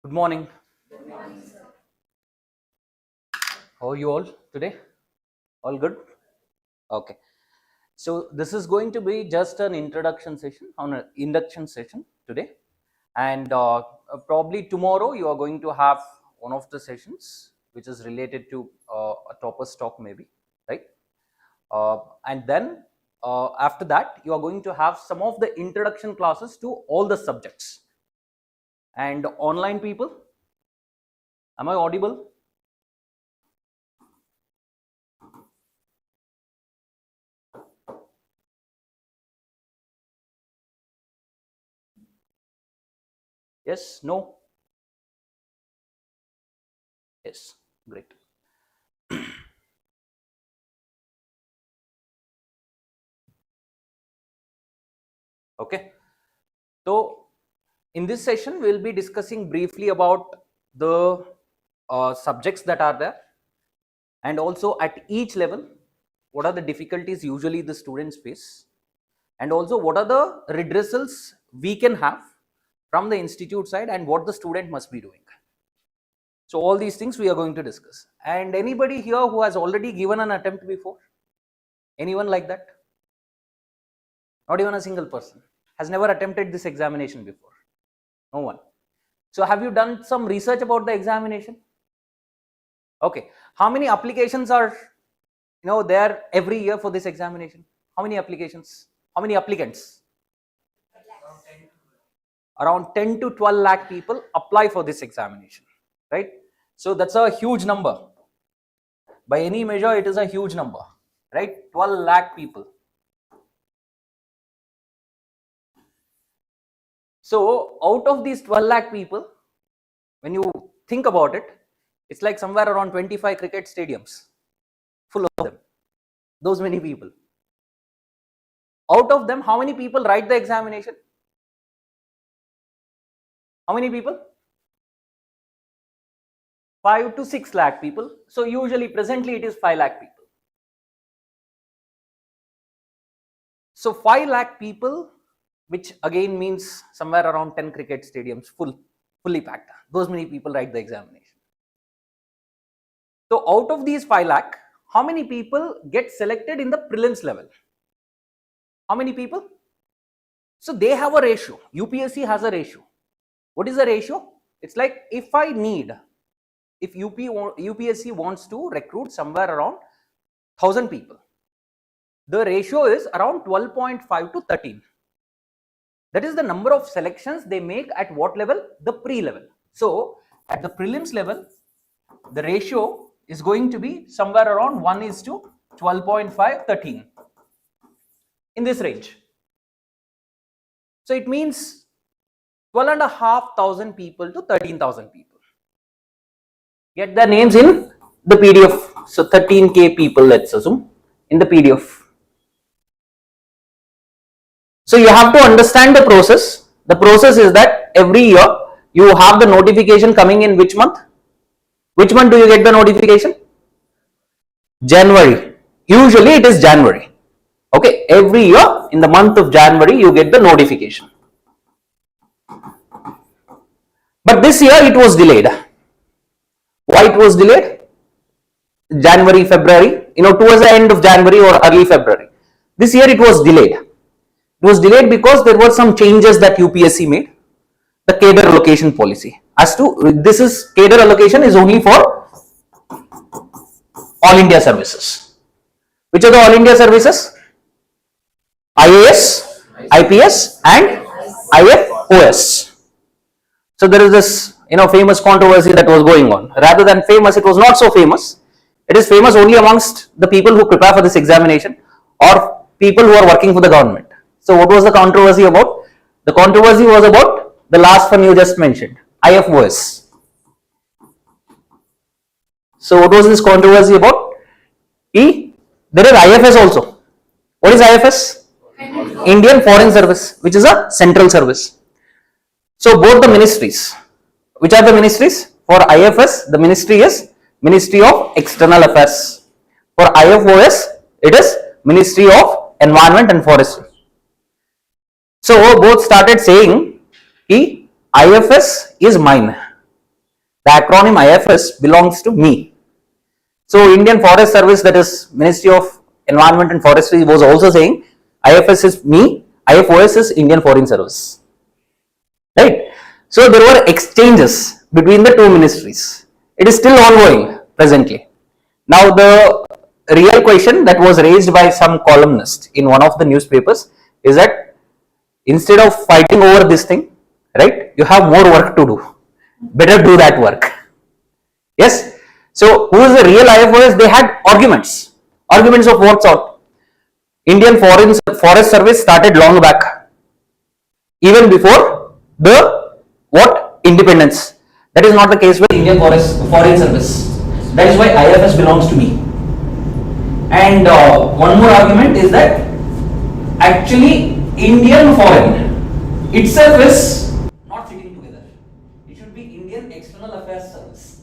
Good morning. How are you all today? All good? Okay. So this is going to be just an introduction session, induction session today, and probably tomorrow you are going to have one of the sessions which is related to a topper's talk, maybe, right? And then after that you are going to have some of the introduction classes to all the subjects. And online people, am I audible? Yes, no? Yes, great. Okay, so in this session we'll be discussing briefly about the subjects that are there, and also at each level what are the difficulties usually the students face, and also what are the redressals we can have from the institute side and what the student must be doing. So all these things we are going to discuss. And anybody here who has already given an attempt before? Anyone like that? Not even a single person has never attempted this examination before. No one. So have you done some research about the examination? Okay. How many applications are there every year for this examination? How many applications? How many applicants? Around 10 to 12 lakh people apply for this examination, right? So that's a huge number. By any measure, it is a huge number, right? 12 lakh people. So out of these 12 lakh people, when you think about it, it's like somewhere around 25 cricket stadiums full of them, those many people. Out of them, how many people write the examination? How many people? 5 to 6 lakh people. So usually presently it is 5 lakh people. So 5 lakh people, which again means somewhere around 10 cricket stadiums fully packed. Those many people write the examination. So out of these 5 lakh, how many people get selected in the prelims level? How many people? So they have a ratio. UPSC has a ratio. What is the ratio? It's like if UPSC wants to recruit somewhere around 1000 people, the ratio is around 12.5 to 13. That is the number of selections they make at what level? The pre-level. So at the prelims level, the ratio is going to be somewhere around 1:12.5, 13, in this range. So it means 12,500 people to 13,000 people get their names in the PDF. So 13k people, let's assume, in the PDF. So you have to understand the process. The process is that every year you have the notification coming in which month? Which month do you get the notification? January. Usually it is January. Okay, every year in the month of January you get the notification. But this year it was delayed. Why it was delayed? January, February, towards the end of January or early February. This year it was delayed. It was delayed because there were some changes that UPSC made. The cadre allocation policy. Cadre allocation is only for All India services. Which are the All India services? IAS, IPS and IFOS. So there is this famous controversy that was going on. Rather than famous, it was not so famous. It is famous only amongst the people who prepare for this examination or people who are working for the government. So what was the controversy about? The controversy was about the last one you just mentioned, IFOS. So what was this controversy about? There is IFS also. What is IFS? Indian Foreign Service, which is a central service. So both the ministries, which are the ministries? For IFS, the ministry is Ministry of External Affairs. For IFOS, it is Ministry of Environment and Forestry. So both started saying, IFS is mine, The acronym IFS belongs to me. So Indian Forest Service, that is Ministry of Environment and Forestry, was also saying IFS is me, IFOS is Indian Foreign Service. Right? So there were exchanges between the two ministries. It is still ongoing presently. Now the real question that was raised by some columnist in one of the newspapers is that instead of fighting over this thing, right, you have more work to do. Better do that work. Yes. So who is the real IFOS? They had arguments. Arguments of what sort? Indian Forest Service started long back, even before the what independence. That is not the case with Indian Foreign Service. That is why IFS belongs to me. And one more argument is that actually Indian Foreign itself is not sitting together. It should be Indian External Affairs Service.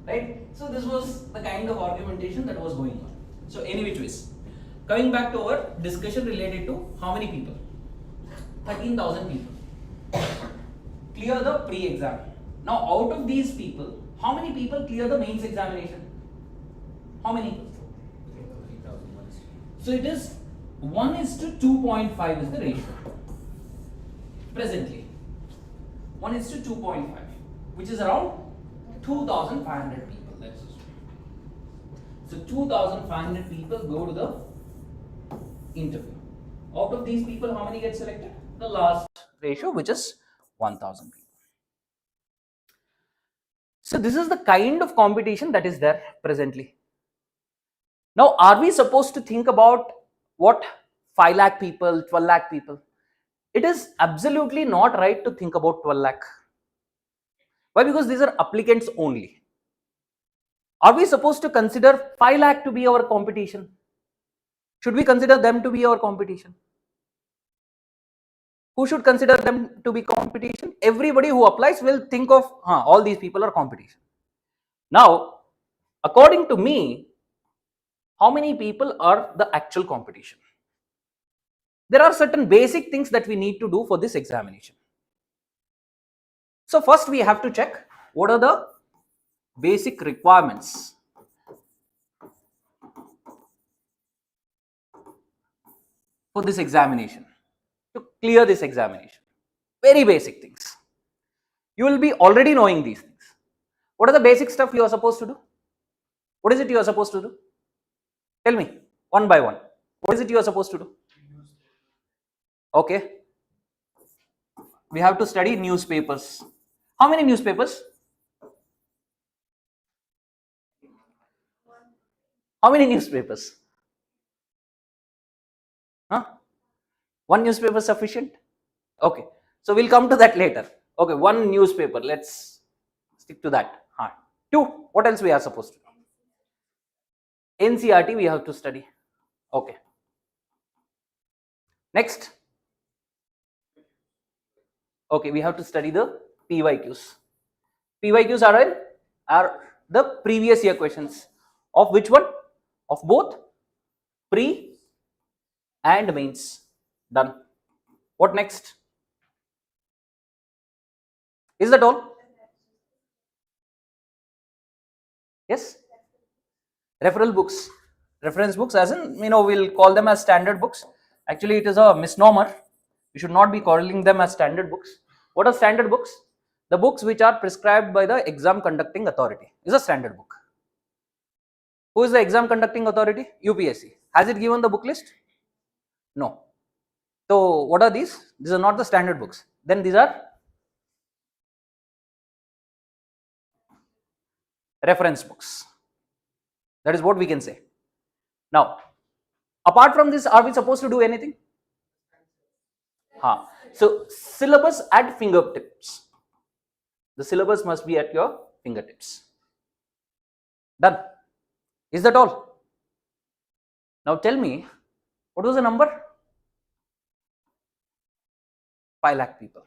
Right? So this was the kind of argumentation that was going on. So any which ways. Coming back to our discussion related to how many people? 13,000 people clear the pre-exam. Now out of these people, how many people clear the mains examination? How many? So it is 1:2.5 is the ratio presently. 1:2.5, which is around 2,500 people. Let's assume. So 2,500 people go to the interview. Out of these people, how many get selected? The last ratio, which is 1,000 people. So this is the kind of competition that is there presently. Now, are we supposed to think about what 5 lakh people, 12 lakh people? It is absolutely not right to think about 12 lakh. Why? Because these are applicants only. Are we supposed to consider 5 lakh to be our competition? Should we consider them to be our competition? Who should consider them to be competition? Everybody who applies will think of all these people are competition. Now, according to me, how many people are the actual competition? There are certain basic things that we need to do for this examination. So first we have to check what are the basic requirements for this examination, to clear this examination. Very basic things. You will be already knowing these things. What are the basic stuff you are supposed to do? What is it you are supposed to do? Tell me, one by one. What is it you are supposed to do? Okay. We have to study newspapers. How many newspapers? How many newspapers? One newspaper sufficient? Okay. So we'll come to that later. Okay, one newspaper. Let's stick to that. 2. What else we are supposed to do? NCERT we have to study. Okay. Next. Okay, we have to study the PYQs. PYQs are the previous year questions. Of which one? Of both pre and mains. Done. What next? Is that all? Yes? Referral books. Reference books, as in, we'll call them as standard books. Actually, it is a misnomer. We should not be calling them as standard books. What are standard books? The books which are prescribed by the exam conducting authority is a standard book. Who is the exam conducting authority? UPSC. Has it given the book list? No. So what are these? These are not the standard books. Then these are reference books. That is what we can say. Now, apart from this, are we supposed to do anything? So syllabus at fingertips. The syllabus must be at your fingertips. Done. Is that all? Now tell me, what was the number? 5 lakh people.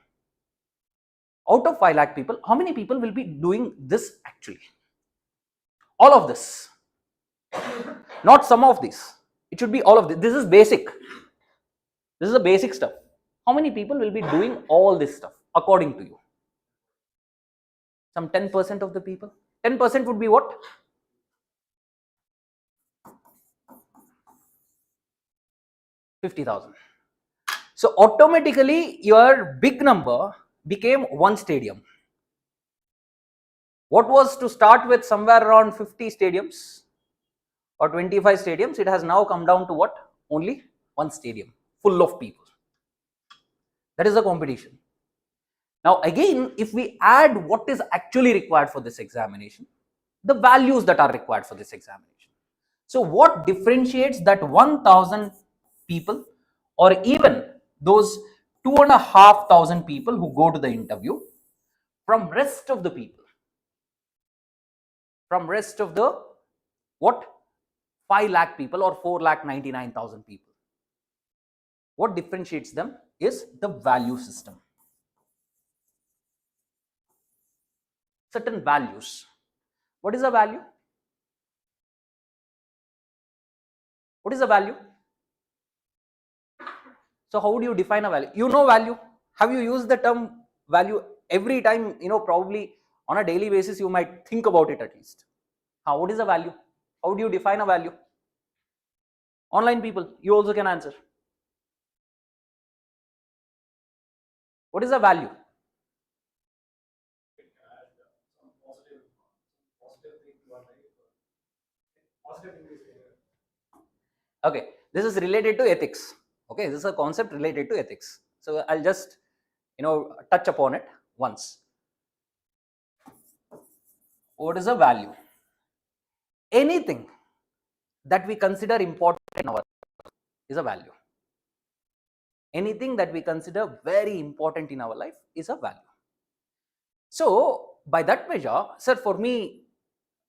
Out of 5 lakh people, how many people will be doing this actually? All of this. Not some of this. It should be all of this. This is basic. This is the basic stuff. How many people will be doing all this stuff according to you? Some 10% of the people. 10% would be what? 50,000. So automatically your big number became one stadium. What was to start with somewhere around 50 stadiums or 25 stadiums, it has now come down to what? Only one stadium full of people. That is the competition. Now again, if we add what is actually required for this examination, the values that are required for this examination. So what differentiates that 1,000 people or even those 2,500 people who go to the interview from rest of the people? From rest of the what? 5 lakh people or 4,99,000 people. What differentiates them is the value system. Certain values. What is a value? What is a value? So how do you define a value? You know value. Have you used the term value every time? Probably on a daily basis you might think about it at least. What is a value? How do you define a value? Online people, you also can answer. What is a value? Okay, this is related to ethics. Okay, this is a concept related to ethics. So I'll just touch upon it once. What is a value? Anything that we consider important in our life is a value. Anything that we consider very important in our life is a value. So by that measure, sir, for me,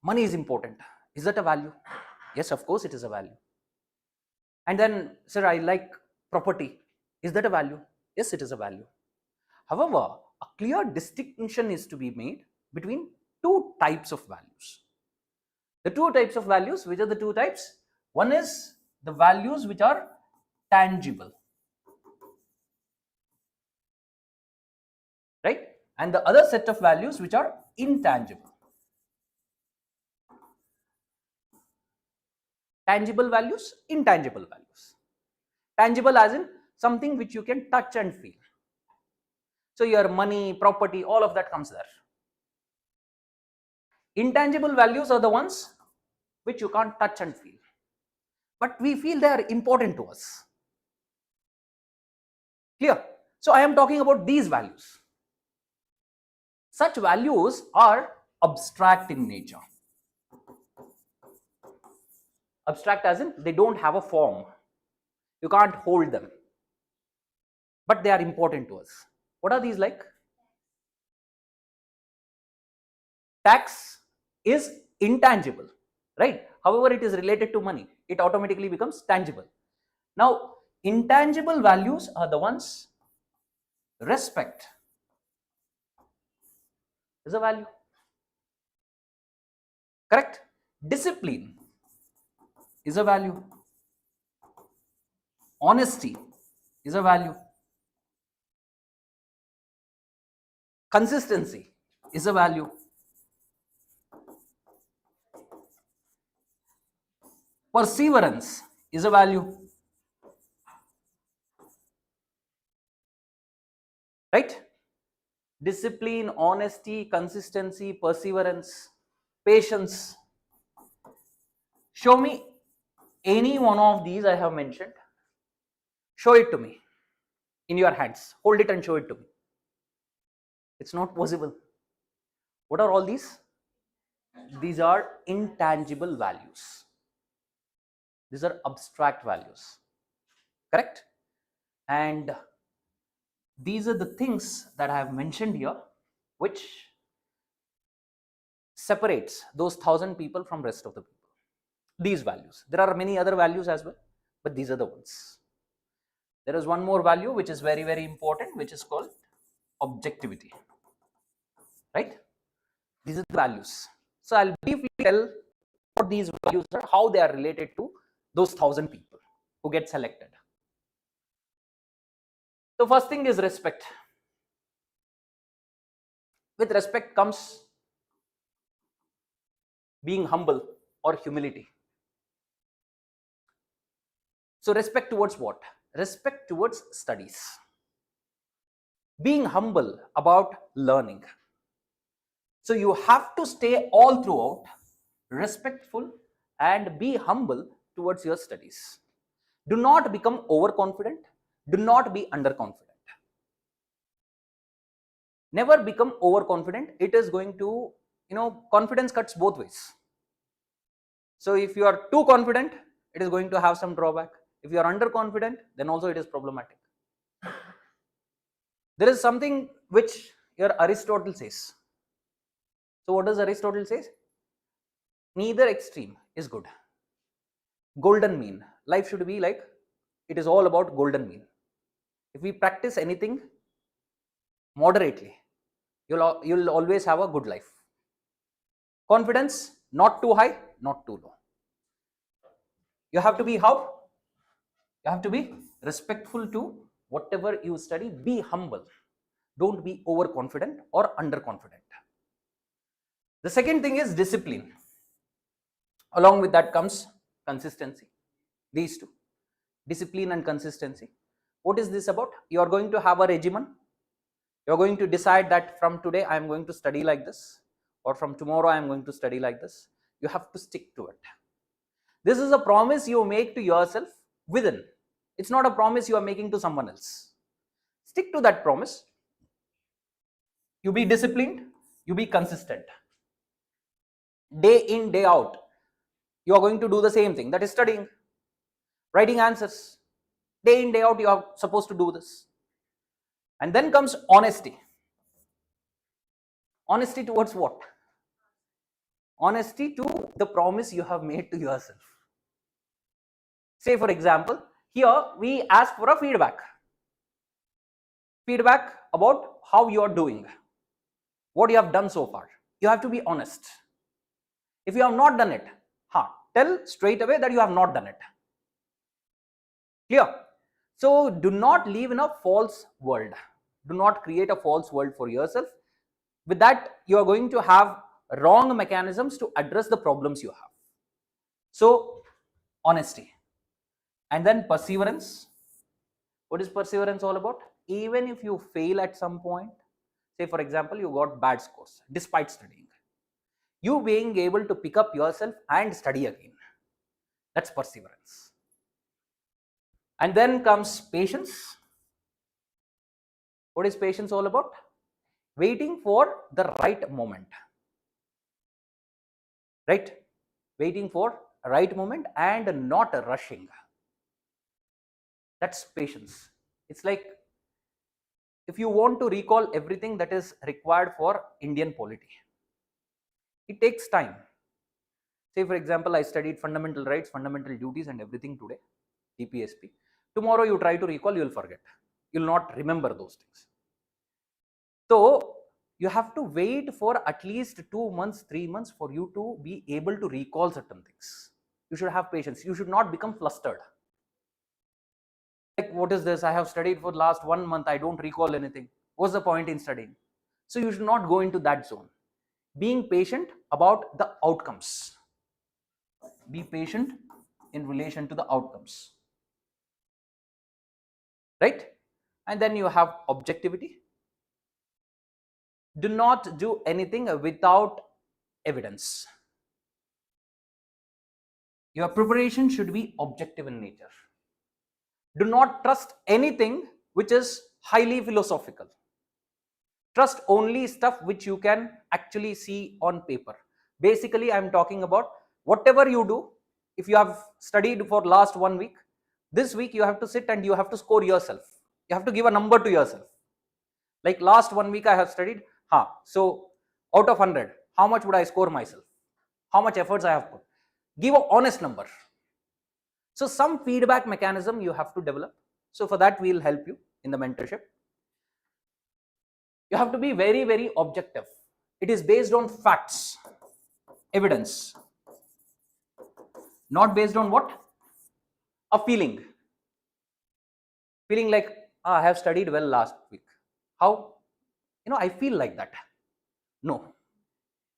money is important. Is that a value? Yes, of course it is a value. And then, sir, I like property. Is that a value? Yes, it is a value. However, a clear distinction is to be made between two types of values. The two types of values, which are the two types? One is the values which are tangible, right? And the other set of values which are intangible. Tangible values, intangible values. Tangible as in something which you can touch and feel. So your money, property, all of that comes there. Intangible values are the ones which you can't touch and feel, but we feel they are important to us. Clear? So I am talking about these values. Such values are abstract in nature. Abstract as in they don't have a form. You can't hold them, but they are important to us. What are these like? Tax is intangible, right? However, it is related to money. It automatically becomes tangible. Now, intangible values are the ones. Respect is a value. Correct? Discipline is a value. Honesty is a value. Consistency is a value. Perseverance is a value. Right? Discipline, honesty, consistency, perseverance, patience. Show me any one of these I have mentioned. Show it to me in your hands. Hold it and show it to me. It's not possible. What are all these? These are intangible values. These are abstract values. Correct? And these are the things that I have mentioned here, which separates those 1,000 people from rest of the people. These values. There are many other values as well, but these are the ones. There is one more value which is very, very important, which is called objectivity. Right? These are the values. So I'll briefly tell what these values are, how they are related to those 1,000 people who get selected. So first thing is respect. With respect comes being humble or humility. So respect towards what? Respect towards studies. Being humble about learning. So you have to stay all throughout respectful and be humble towards your studies. Do not become overconfident. Do not be underconfident. Never become overconfident. It is going to, confidence cuts both ways. So if you are too confident, it is going to have some drawback. If you are underconfident, then also it is problematic. There is something which your Aristotle says. So what does Aristotle say? Neither extreme is good. Golden mean. Life should be like, it is all about golden mean. If we practice anything moderately, you'll always have a good life. Confidence, not too high, not too low. You have to be how? You have to be respectful to whatever you study. Be humble. Don't be overconfident or underconfident. The second thing is discipline. Along with that comes consistency. These two, discipline and consistency. What is this about? You are going to have a regimen. You are going to decide that from today I am going to study like this, or from tomorrow I am going to study like this. You have to stick to it. This is a promise you make to yourself within. It's not a promise you are making to someone else. Stick to that promise. You be disciplined. You be consistent. Day in, day out, you are going to do the same thing, that is studying, writing answers. Day in, day out, you are supposed to do this. And then comes honesty. Honesty towards what? Honesty to the promise you have made to yourself. Say for example, here we ask for a feedback. Feedback about how you are doing, what you have done so far. You have to be honest. If you have not done it, tell straight away that you have not done it. Clear? So do not live in a false world. Do not create a false world for yourself. With that, you are going to have wrong mechanisms to address the problems you have. So honesty. And then perseverance. What is perseverance all about? Even if you fail at some point, say for example, you got bad scores despite studying, you being able to pick up yourself and study again. That's perseverance. And then comes patience. What is patience all about? Waiting for the right moment. Right? Waiting for a right moment and not rushing. That's patience. It's like if you want to recall everything that is required for Indian polity, it takes time. Say for example, I studied fundamental rights, fundamental duties and everything today, DPSP. Tomorrow you try to recall, you will forget. You will not remember those things. So you have to wait for at least 2 months, 3 months for you to be able to recall certain things. You should have patience. You should not become flustered. Like, what is this? I have studied for last 1 month. I don't recall anything. What's the point in studying? So you should not go into that zone. Being patient about the outcomes. Be patient in relation to the outcomes. Right? And then you have objectivity. Do not do anything without evidence. Your preparation should be objective in nature. Do not trust anything which is highly philosophical. Trust only stuff which you can actually see on paper. Basically, I am talking about whatever you do. If you have studied for last 1 week, this week you have to sit and you have to score yourself. You have to give a number to yourself. Like last 1 week I have studied, so out of 100, how much would I score myself? How much efforts I have put? Give an honest number. So some feedback mechanism you have to develop. So for that we will help you in the mentorship. You have to be very, very objective. It is based on facts, evidence, not based on what? A feeling. Feeling like, I have studied well last week. How? I feel like that. No.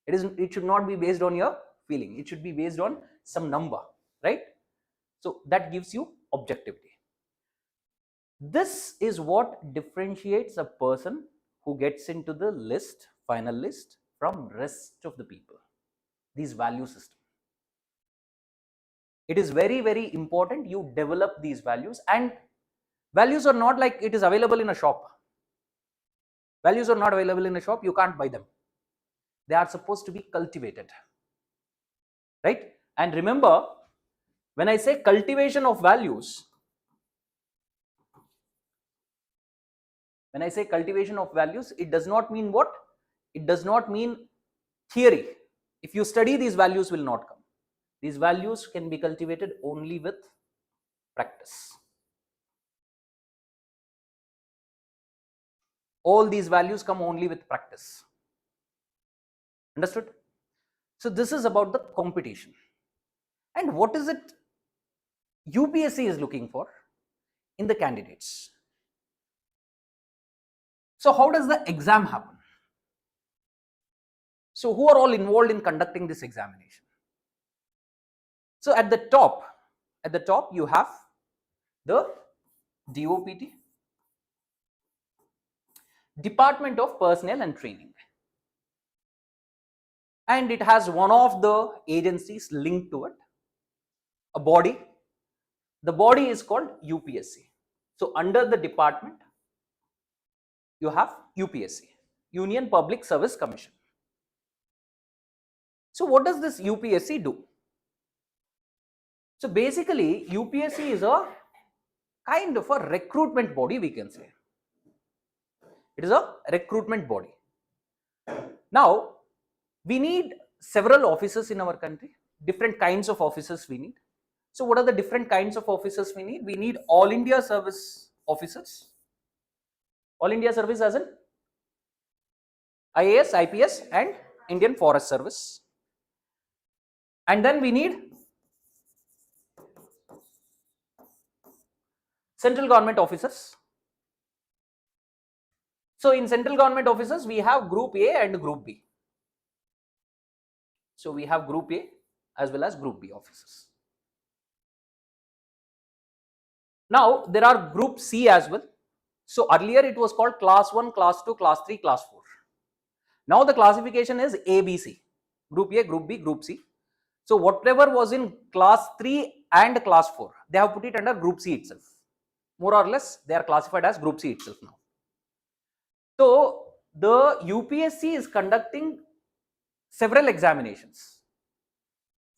It should not be based on your feeling. It should be based on some number, right? So that gives you objectivity. This is what differentiates a person who gets into the list, final list, from rest of the people. These value system. It is very, very important you develop these values, and values are not like it is available in a shop. Values are not available in a shop, you can't buy them. They are supposed to be cultivated, right? And remember, when I say cultivation of values, it does not mean what? It does not mean theory. If you study, these values will not come. These values can be cultivated only with practice. All these values come only with practice. Understood? So this is about the competition. And what is it UPSC is looking for in the candidates? So how does the exam happen? So who are all involved in conducting this examination? So at the top you have the DOPT, Department of Personnel and Training, and it has one of the agencies linked to it, a body. The body is called UPSC. So under the department you have UPSC, Union Public Service Commission. So what does this UPSC do? So basically UPSC is a kind of a recruitment body, we can say. It is a recruitment body. Now we need several officers in our country, different kinds of officers we need. So what are the different kinds of officers we need? We need All India Service officers. All India Service as in IAS, IPS and Indian Forest Service. And then we need central government officers. So in central government officers we have Group A and Group B. So we have Group A as well as Group B officers. Now there are Group C as well. So earlier it was called Class 1, Class 2, Class 3, Class 4. Now the classification is ABC, Group A, Group B, Group C. So whatever was in Class 3 and Class 4, they have put it under Group C itself. More or less they are classified as Group C itself now. So the UPSC is conducting several examinations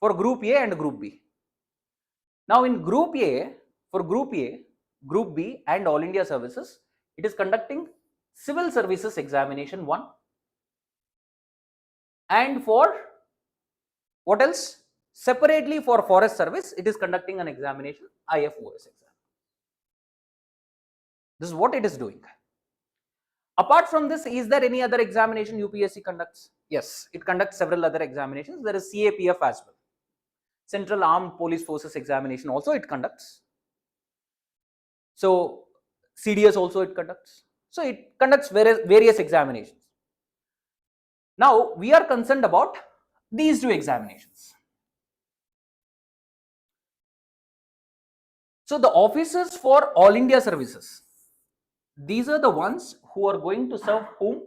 for Group A and Group B. Now in Group A, for Group A, Group B and All India Services, it is conducting Civil Services Examination 1. And for what else? Separately for Forest Service, it is conducting an examination, IFOS exam. This is what it is doing. Apart from this, is there any other examination UPSC conducts? Yes, it conducts several other examinations. There is CAPF as well. Central Armed Police Forces Examination also it conducts. So CDS also it conducts. So it conducts various examinations. Now we are concerned about these two examinations. So the officers for All India Services, these are the ones who are going to serve whom?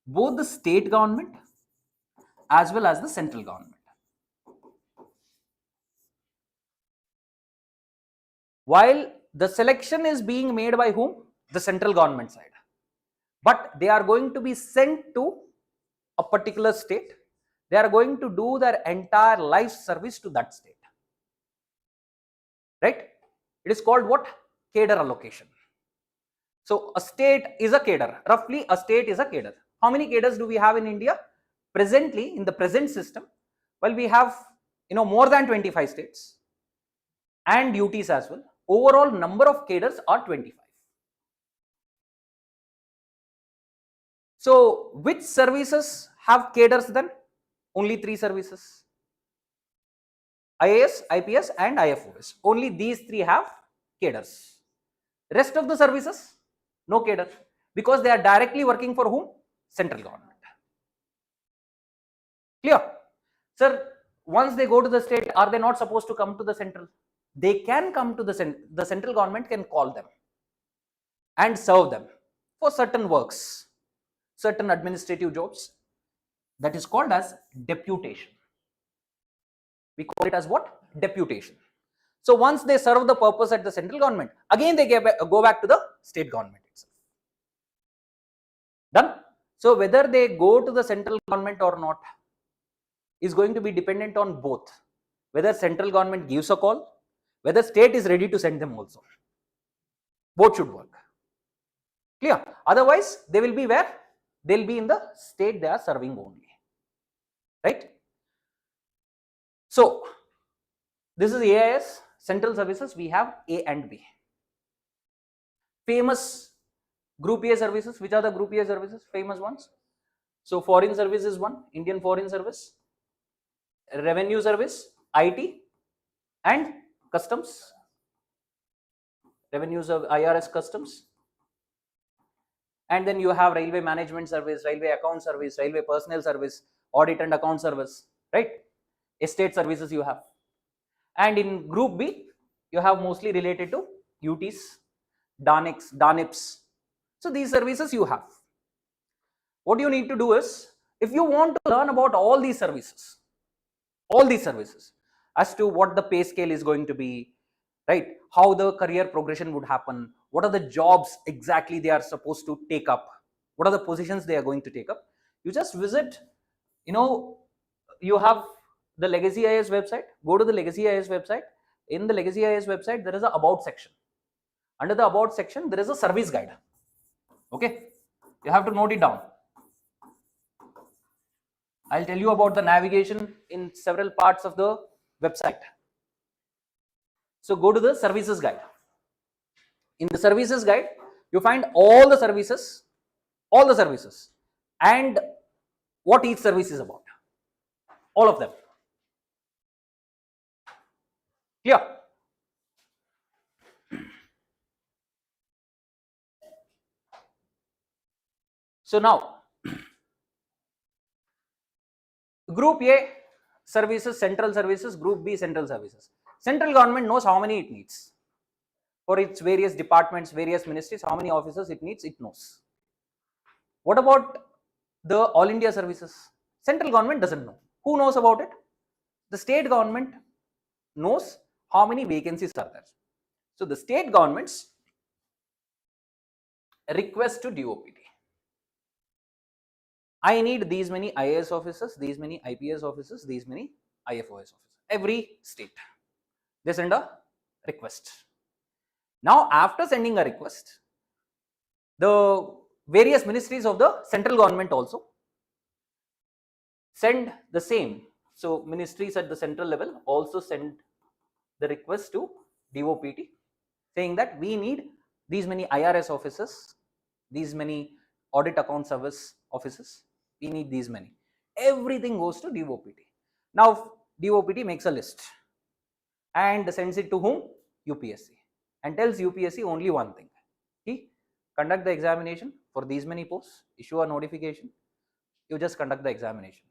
Both the state government as well as the central government. While the selection is being made by whom? The central government side. But they are going to be sent to a particular state. They are going to do their entire life service to that state. Right? It is called what? Cadre allocation. So a state is a cadre. Roughly a state is a cadre. How many cadres do we have in India? Presently, in the present system, well, we have more than 25 states and duties as well. Overall number of cadres are 25. So which services have cadres then? Only 3 services. IAS, IPS and IFOS. Only these 3 have cadres. Rest of the services, no cadre, because they are directly working for whom? Central government. Clear? Sir, once they go to the state, are they not supposed to come to the central? They can come to the central government can call them and serve them for certain works, certain administrative jobs. That is called as deputation. We call it as what? Deputation. So once they serve the purpose at the central government, again they go back to the state government itself. Done? So whether they go to the central government or not is going to be dependent on both. Whether central government gives a call, whether state is ready to send them also. Both should work. Clear? Otherwise, they will be where? They'll be in the state they are serving only. Right? So, this is AIS, central services. We have A and B. Famous Group A services. Which are the Group A services? Famous ones. So, Foreign Service is one, Indian Foreign Service, Revenue Service, IT, and Customs. Revenues of IRS Customs. And then you have Railway Management Service, Railway Account Service, Railway Personnel Service, Audit and Account Service, right? Estate services you have. And in Group B, you have mostly related to UTs, DANIPs. So these services you have. What you need to do is, if you want to learn about all these services, as to what the pay scale is going to be, right? How the career progression would happen, what are the jobs exactly they are supposed to take up, what are the positions they are going to take up, you just visit, you have the Legacy IAS website. Go to the Legacy IAS website. In the Legacy IAS website, there is a about section. Under the about section, there is a service guide. Okay, you have to note it down. I'll tell you about the navigation in several parts of the website. So go to the services guide. In the services guide, you find all the services and what each service is about. All of them. Clear? So now, Group A services, central services, Group B central services. Central government knows how many it needs. For its various departments, various ministries, how many officers it needs, it knows. What about the All India services? Central government doesn't know. Who knows about it? The state government knows how many vacancies are there. So the state governments request to DOPT. I need these many IAS officers, these many IPS officers, these many IFOS officers. Every state, they send a request. Now, after sending a request, the various ministries of the central government also send the same. So, ministries at the central level also send the request to DOPT saying that we need these many IRS officers, these many audit account service officers, we need these many. Everything goes to DOPT. Now, DOPT makes a list and sends it to whom? UPSC, and tells UPSC only one thing. Conduct the examination for these many posts, issue a notification, you just conduct the examination.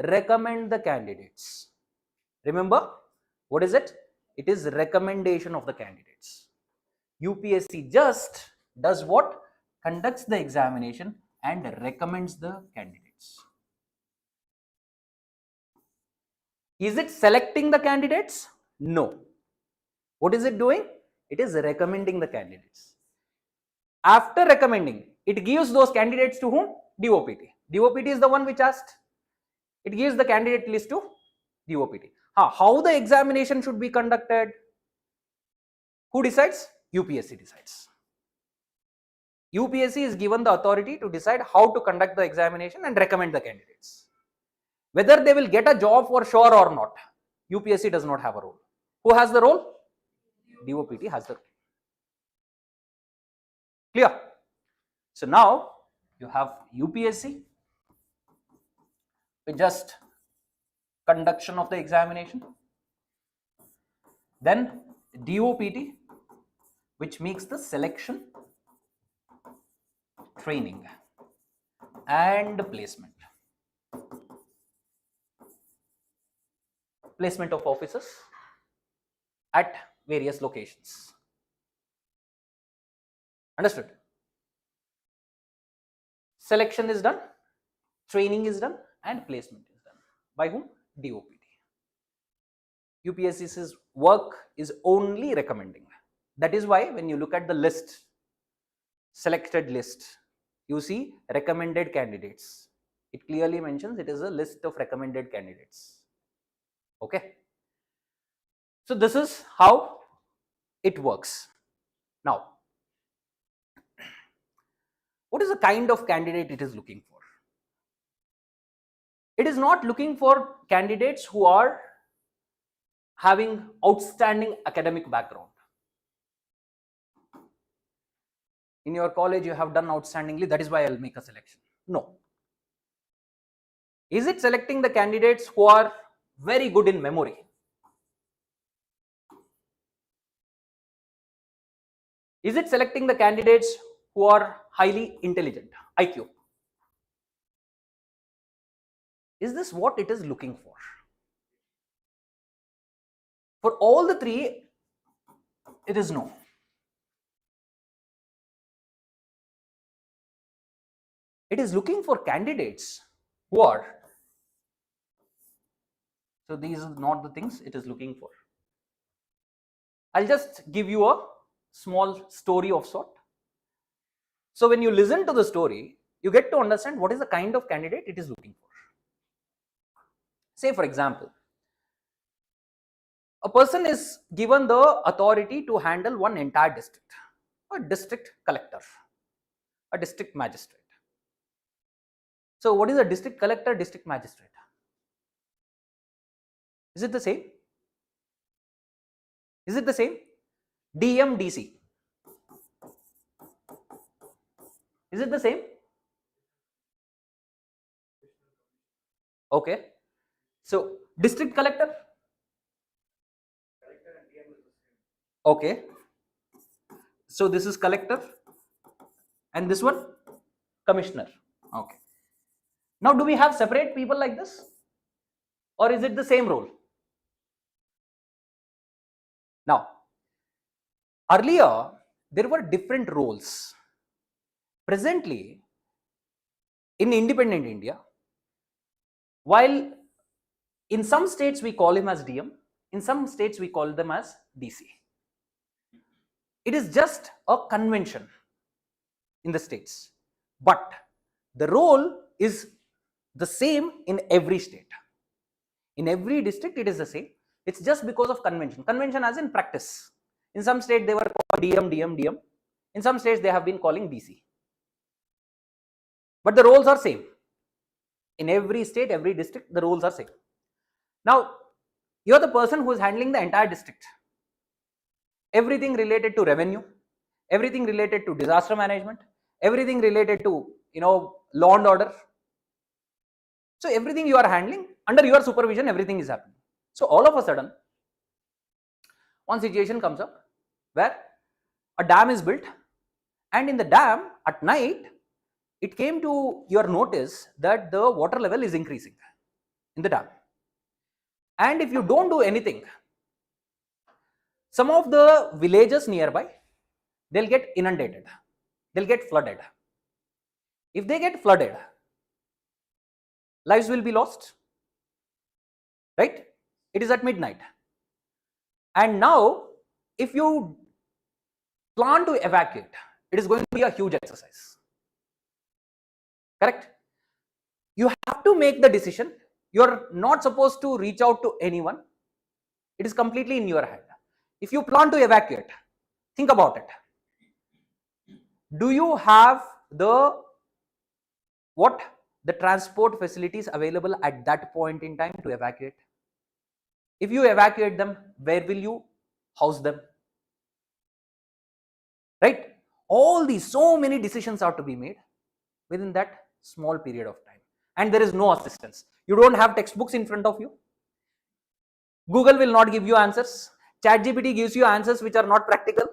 Recommend the candidates. Remember, what is it? It is recommendation of the candidates. UPSC just does what? Conducts the examination and recommends the candidates. Is it selecting the candidates? No. What is it doing? It is recommending the candidates. After recommending, it gives those candidates to whom? DOPT. DOPT is the one which asked. It gives the candidate list to DOPT. How the examination should be conducted? Who decides? UPSC decides. UPSC is given the authority to decide how to conduct the examination and recommend the candidates. Whether they will get a job for sure or not, UPSC does not have a role. Who has the role? DOPT has the role. Clear? So now you have UPSC with just conduction of the examination, then DOPT which makes the selection, training and placement. placement of officers at various locations. Understood? Selection is done, training is done, and placement is done. By whom? DOPT. UPSC's work is only recommending. That is why when you look at the list, selected list, you see recommended candidates. It clearly mentions it is a list of recommended candidates. Okay. So this is how it works. Now, what is the kind of candidate it is looking for? It is not looking for candidates who are having outstanding academic background. In your college, you have done outstandingly, that is why I'll make a selection. No. Is it selecting the candidates who are very good in memory? Is it selecting the candidates who are highly intelligent, IQ? Is this what it is looking for? For all the three, it is no. It is looking for candidates who are, so these are not the things it is looking for. I'll just give you a small story of sort. So when you listen to the story, you get to understand what is the kind of candidate it is looking for. Say for example, a person is given the authority to handle one entire district, a district collector, a district magistrate. So what is a district collector, district magistrate? Is it the same? Is it the same? DM, DC. Is it the same? Okay. So district collector. Okay. So this is collector and this one commissioner. Okay. Now do we have separate people like this or is it the same role? Now earlier there were different roles. Presently in independent India, while in some states we call him as DM, in some states we call them as DC. It is just a convention in the states, but the role is the same in every state. In every district it is the same. It's just because of convention. Convention as in practice. In some states they were called DM, DM, DM. In some states they have been calling DC. But the roles are same. In every state, every district, the roles are same. Now, you are the person who is handling the entire district. Everything related to revenue, everything related to disaster management, everything related to law and order. So everything you are handling under your supervision, everything is happening. So all of a sudden, one situation comes up where a dam is built, and in the dam at night, it came to your notice that the water level is increasing in the dam. And if you don't do anything, some of the villages nearby, they'll get inundated, they'll get flooded. If they get flooded, lives will be lost, right? It is at midnight. And now, if you plan to evacuate, it is going to be a huge exercise. Correct? You have to make the decision. You are not supposed to reach out to anyone. It is completely in your hand. If you plan to evacuate, think about it. Do you have the transport facilities available at that point in time to evacuate? If you evacuate them, where will you house them? Right? All these, so many decisions are to be made within that small period of time. And there is no assistance. You don't have textbooks in front of you. Google will not give you answers. ChatGPT gives you answers which are not practical.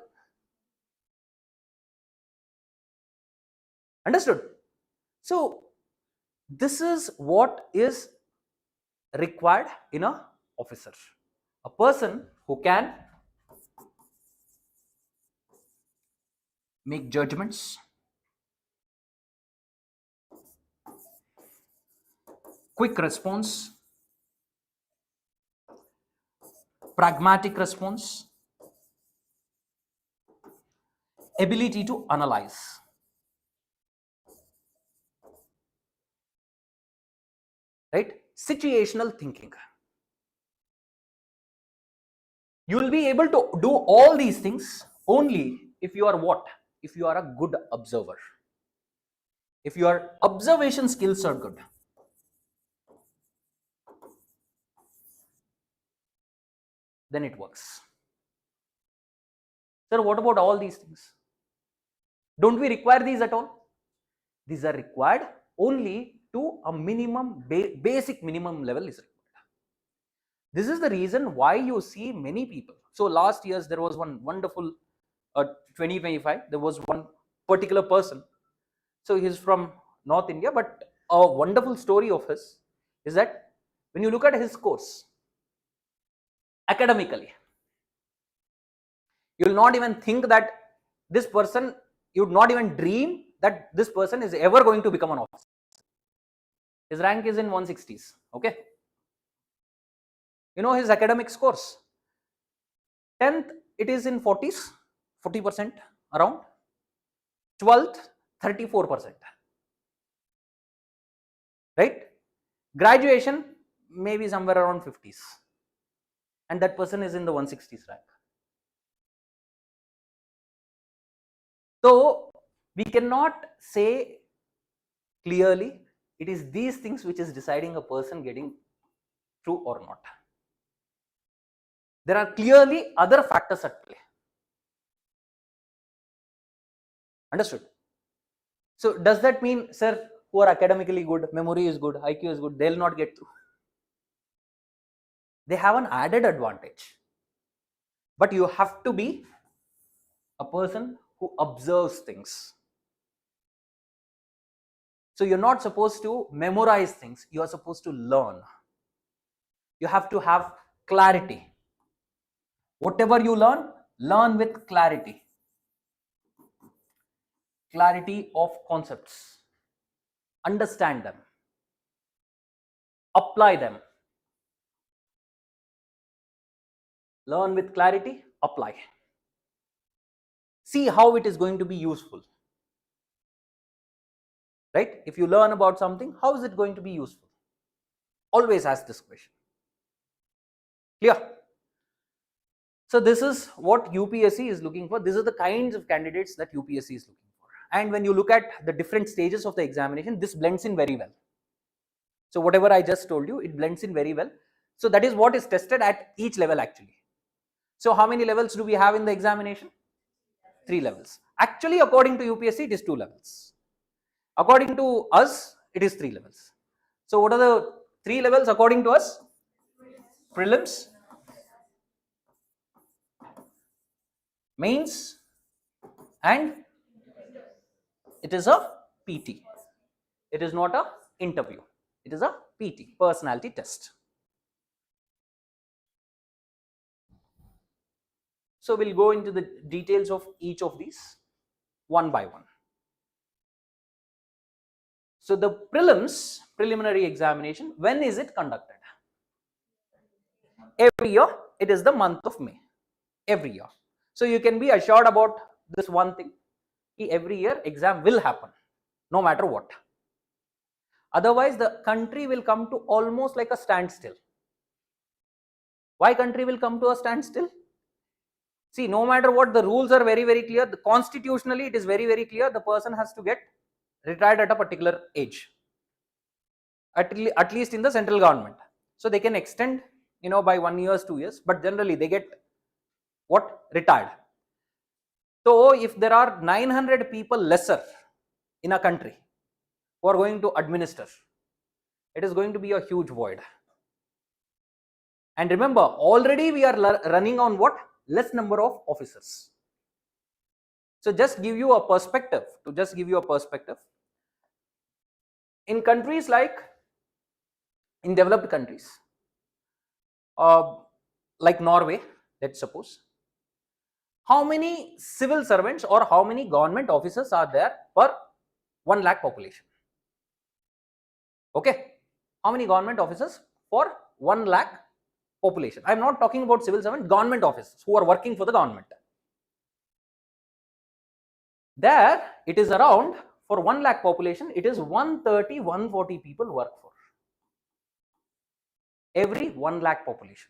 Understood? So this is what is required in a officer, a person who can make judgments, quick response, pragmatic response, ability to analyze, right? Situational thinking. You will be able to do all these things only if you are what? If you are a good observer. If your observation skills are good. Then it works. Sir, what about all these things? Don't we require these at all? These are required only to a minimum, basic minimum level is required. This is the reason why you see many people. So last years there was one wonderful 2025, there was one particular person. So he's from North India, but a wonderful story of his is that when you look at his course academically, you will not even think that this person, you would not even dream that this person is ever going to become an officer. His rank is in 160s. Okay. You know his academic scores. 10th, it is in 40s, 40% around. 12th, 34%. Right? Graduation, maybe somewhere around 50s. And that person is in the 160s rank. So we cannot say clearly it is these things which is deciding a person getting through or not. There are clearly other factors at play. Understood? So does that mean, sir, who are academically good, memory is good, IQ is good, they'll not get through? They have an added advantage. But you have to be a person who observes things. So you're not supposed to memorize things, you are supposed to learn. You have to have clarity. Whatever you learn with clarity. Clarity of concepts. Understand them. Apply them. Learn with clarity, apply. See how it is going to be useful. Right? If you learn about something, how is it going to be useful? Always ask this question. Clear? So this is what UPSC is looking for. These are the kinds of candidates that UPSC is looking for. And when you look at the different stages of the examination, this blends in very well. So whatever I just told you, it blends in very well. So that is what is tested at each level actually. So how many levels do we have in the examination? 3 levels. Actually, according to UPSC, it is 2 levels. According to us, it is 3 levels. So what are the 3 levels according to us? Prelims, mains, and it is a PT. It is not a interview. It is a PT, personality test. So we'll go into the details of each of these one by one. So the prelims, preliminary examination, when is it conducted? Every year, it is the month of May. Every year. So you can be assured about this one thing. Every year exam will happen, no matter what. Otherwise, the country will come to almost like a standstill. Why country will come to a standstill? See, no matter what, the rules are very, very clear. Constitutionally, it is very, very clear. The person has to get retired at a particular age. At least in the central government. So they can extend, by 1 year, 2 years, but generally they get what? Retired. So if there are 900 people lesser in a country who are going to administer, it is going to be a huge void. And remember, already we are running on what? Less number of officers. So just give you a perspective, in countries like, in developed countries, like Norway, let's suppose. How many civil servants or how many government officers are there per 1 lakh population? Okay, how many government officers for 1 lakh population? I am not talking about civil servant, government officers who are working for the government. There it is around, for 1 lakh population, it is 130, 140 people work for every 1 lakh population.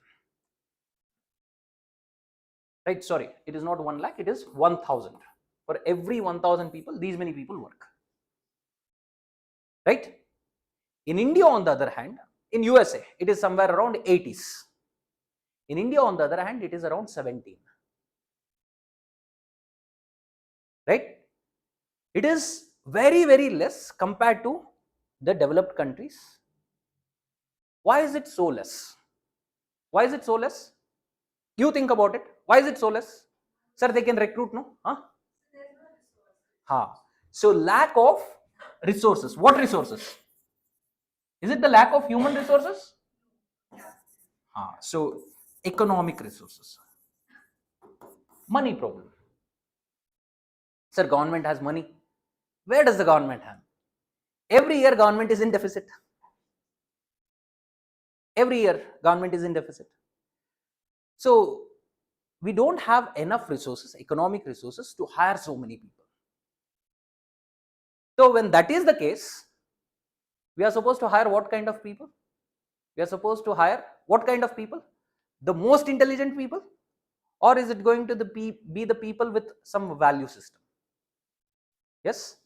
Right, sorry, it is not 1 lakh, it is 1000. For every 1000 people, these many people work. Right? In India, on the other hand, in USA, it is somewhere around 80s. In India, on the other hand, it is around 17. Right? It is very, very less compared to the developed countries. Why is it so less? Why is it so less? You think about it. Why is it so less? Sir, they can recruit, no? Huh? So lack of resources. What resources? Is it the lack of human resources? So economic resources. Money problem. Sir, government has money. Where does the government have? Every year government is in deficit. Every year government is in deficit. So we don't have enough resources, economic resources, to hire so many people. So when that is the case, we are supposed to hire what kind of people? We are supposed to hire what kind of people? The most intelligent people? Or is it going to be the people with some value system? Yes.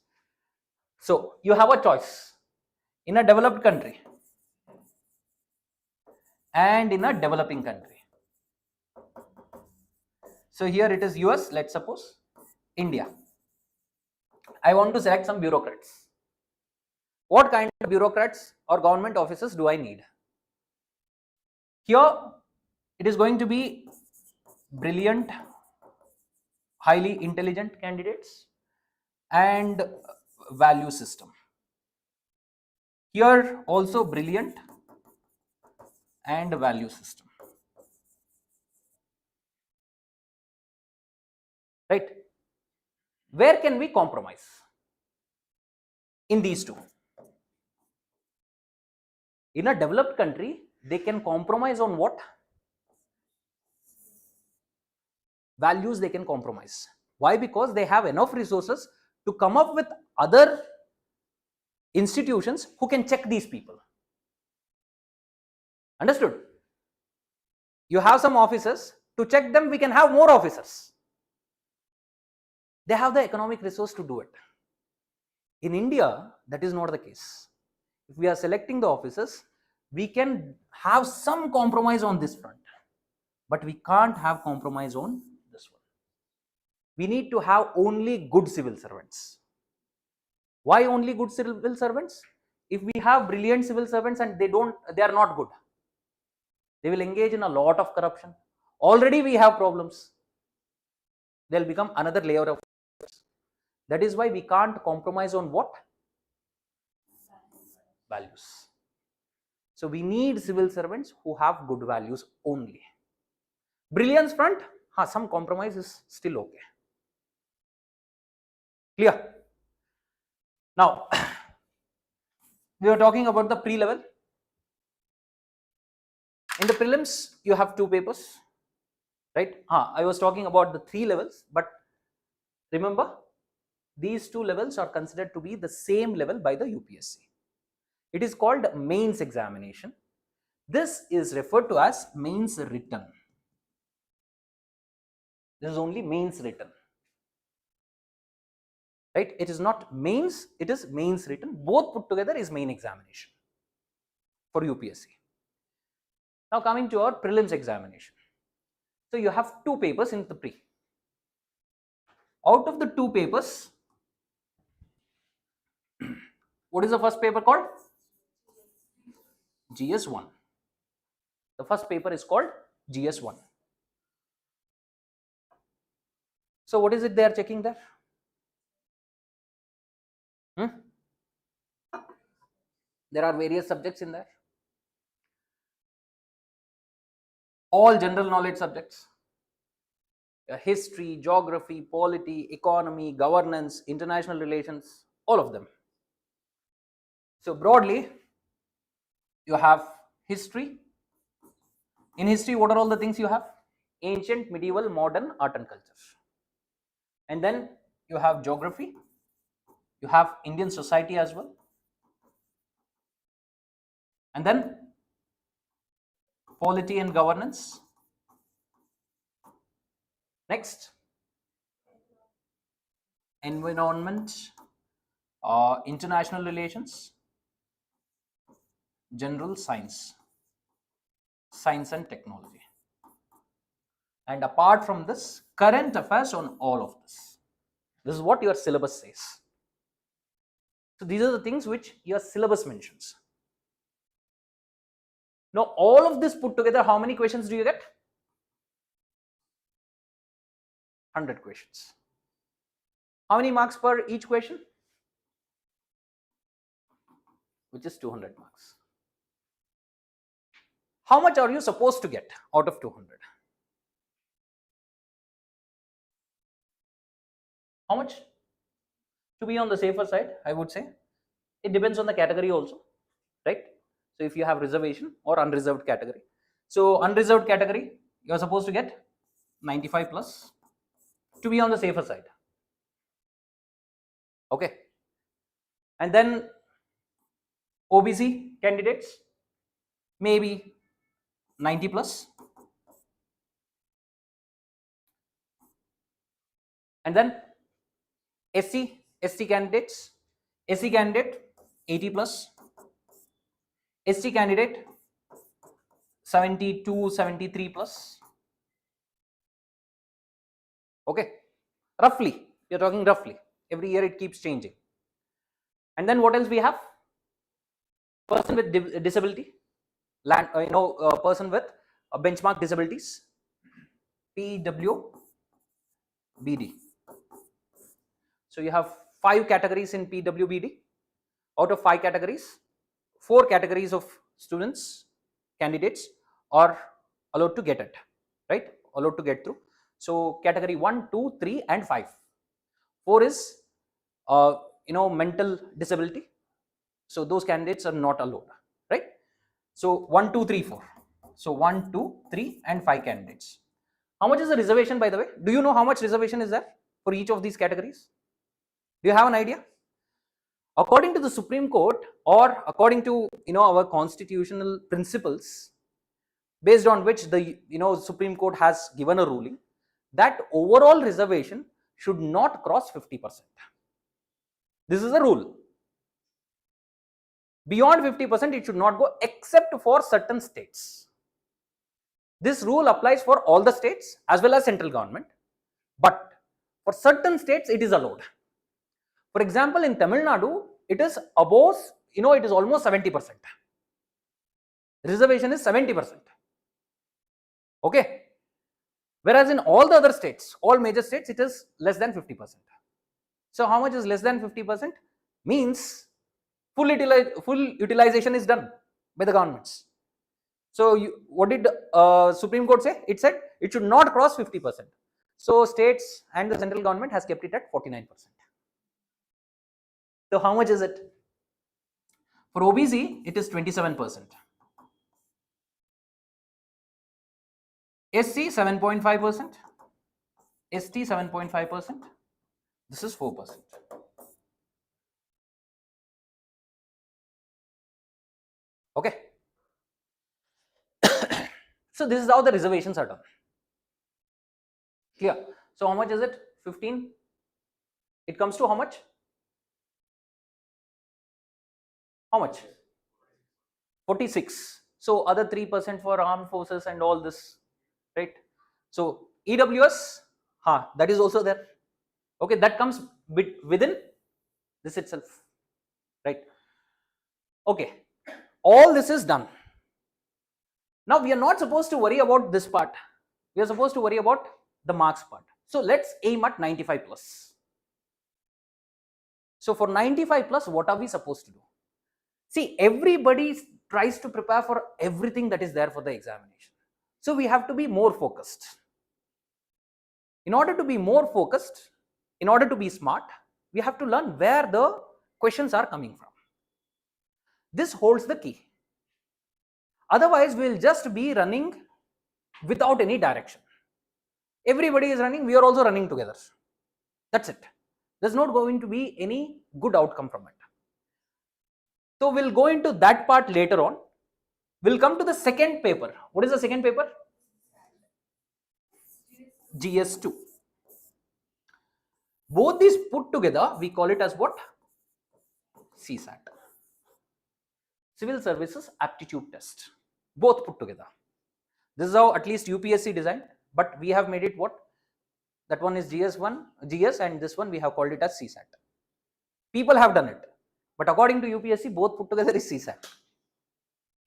So you have a choice in a developed country and in a developing country. So here it is US, let's suppose, India. I want to select some bureaucrats. What kind of bureaucrats or government officers do I need? Here it is going to be brilliant, highly intelligent candidates and value system. Here also brilliant and value system. Right? Where can we compromise in these two? In a developed country, they can compromise on what? Values they can compromise. Why? Because they have enough resources to come up with other institutions who can check these people. Understood? You have some officers, to check them we can have more officers. They have the economic resource to do it. In India, that is not the case. If we are selecting the officers, we can have some compromise on this front, but we can't have compromise on this one. We need to have only good civil servants. Why only good civil servants? If we have brilliant civil servants and they are not good, they will engage in a lot of corruption. Already we have problems. They'll become another layer of. That is why we can't compromise on what? Values. So we need civil servants who have good values only. Brilliance front, some compromise is still okay. Clear? Now, we are talking about the pre-level. In the prelims, you have 2 papers, right? I was talking about the 3 levels, but remember, these 2 levels are considered to be the same level by the UPSC. It is called mains examination. This is referred to as mains written. This is only mains written. Right? It is not mains, it is mains written. Both put together is main examination for UPSC. Now coming to our prelims examination. So you have 2 papers in the pre. Out of the 2 papers, what is the first paper called? GS1. The first paper is called GS1. So what is it they are checking there? There are various subjects in there. all general knowledge subjects, history, geography, polity, economy, governance, international relations, all of them. So broadly, you have history. In history, what are all the things you have? Ancient, medieval, modern, art and culture. And then you have geography, you have Indian society as well, and then polity and governance. Next, environment, international relations, general science, science and technology. And apart from this, current affairs on all of this. This is what your syllabus says. So these are the things which your syllabus mentions. Now all of this put together, how many questions do you get? 100 questions. How many marks per each question? Which is 200 marks. How much are you supposed to get out of 200? How much? To be on the safer side, I would say it depends on the category also, right? So if you have reservation or unreserved category, so unreserved category, you are supposed to get 95 plus to be on the safer side. Okay. And then OBC candidates, maybe 90 plus. And then SC candidates, SC candidate 80 plus, ST candidate 72, 73 plus. Okay, roughly, you're talking roughly. Every year it keeps changing. And then what else we have? Person with disability, person with benchmark disabilities, PWBD. So you have 5 categories in PWBD. Out of 5 categories, 4 categories of students, candidates are allowed to get it, right? Allowed to get through. So category 1, 2, 3 and 5. 4 is mental disability. So those candidates are not allowed, right? So 1, 2, 3, 4. So 1, 2, 3 and 5 candidates. How much is the reservation, by the way? Do you know how much reservation is there for each of these categories? Do you have an idea? According to the Supreme Court, or according to our constitutional principles, based on which the Supreme Court has given a ruling, that overall reservation should not cross 50%. This is a rule. Beyond 50% it should not go, except for certain states. This rule applies for all the states as well as central government, but for certain states it is allowed. For example, in Tamil Nadu, it is above, it is almost 70%. Reservation is 70%. Okay. Whereas in all the other states, all major states, it is less than 50%. So how much is less than 50%? Means full utilization is done by the governments. So what did Supreme Court say? It said it should not cross 50%. So states and the central government has kept it at 49%. So how much is it? For OBC, it is 27%. SC 7.5%. ST 7.5%. This is 4%. Okay. So this is how the reservations are done. Clear? So how much is it? 15. It comes to how much? How much? 46. So other 3% for armed forces and all this, right? So EWS, that is also there. Okay, that comes within this itself, right? Okay, all this is done. Now we are not supposed to worry about this part. We are supposed to worry about the marks part. So let's aim at 95 plus. So for 95 plus, what are we supposed to do? See, everybody tries to prepare for everything that is there for the examination. So we have to be more focused. In order to be more focused, in order to be smart, we have to learn where the questions are coming from. This holds the key. Otherwise, we'll just be running without any direction. Everybody is running, we are also running together. That's it. There's not going to be any good outcome from it. So we'll go into that part later on. We'll come to the second paper. What is the second paper? GS2. Both these put together, we call it as what? CSAT. Civil Services Aptitude Test. Both put together. This is how at least UPSC designed, but we have made it what? That one is GS, and this one we have called it as CSAT. People have done it, but according to UPSC, both put together is CSAT.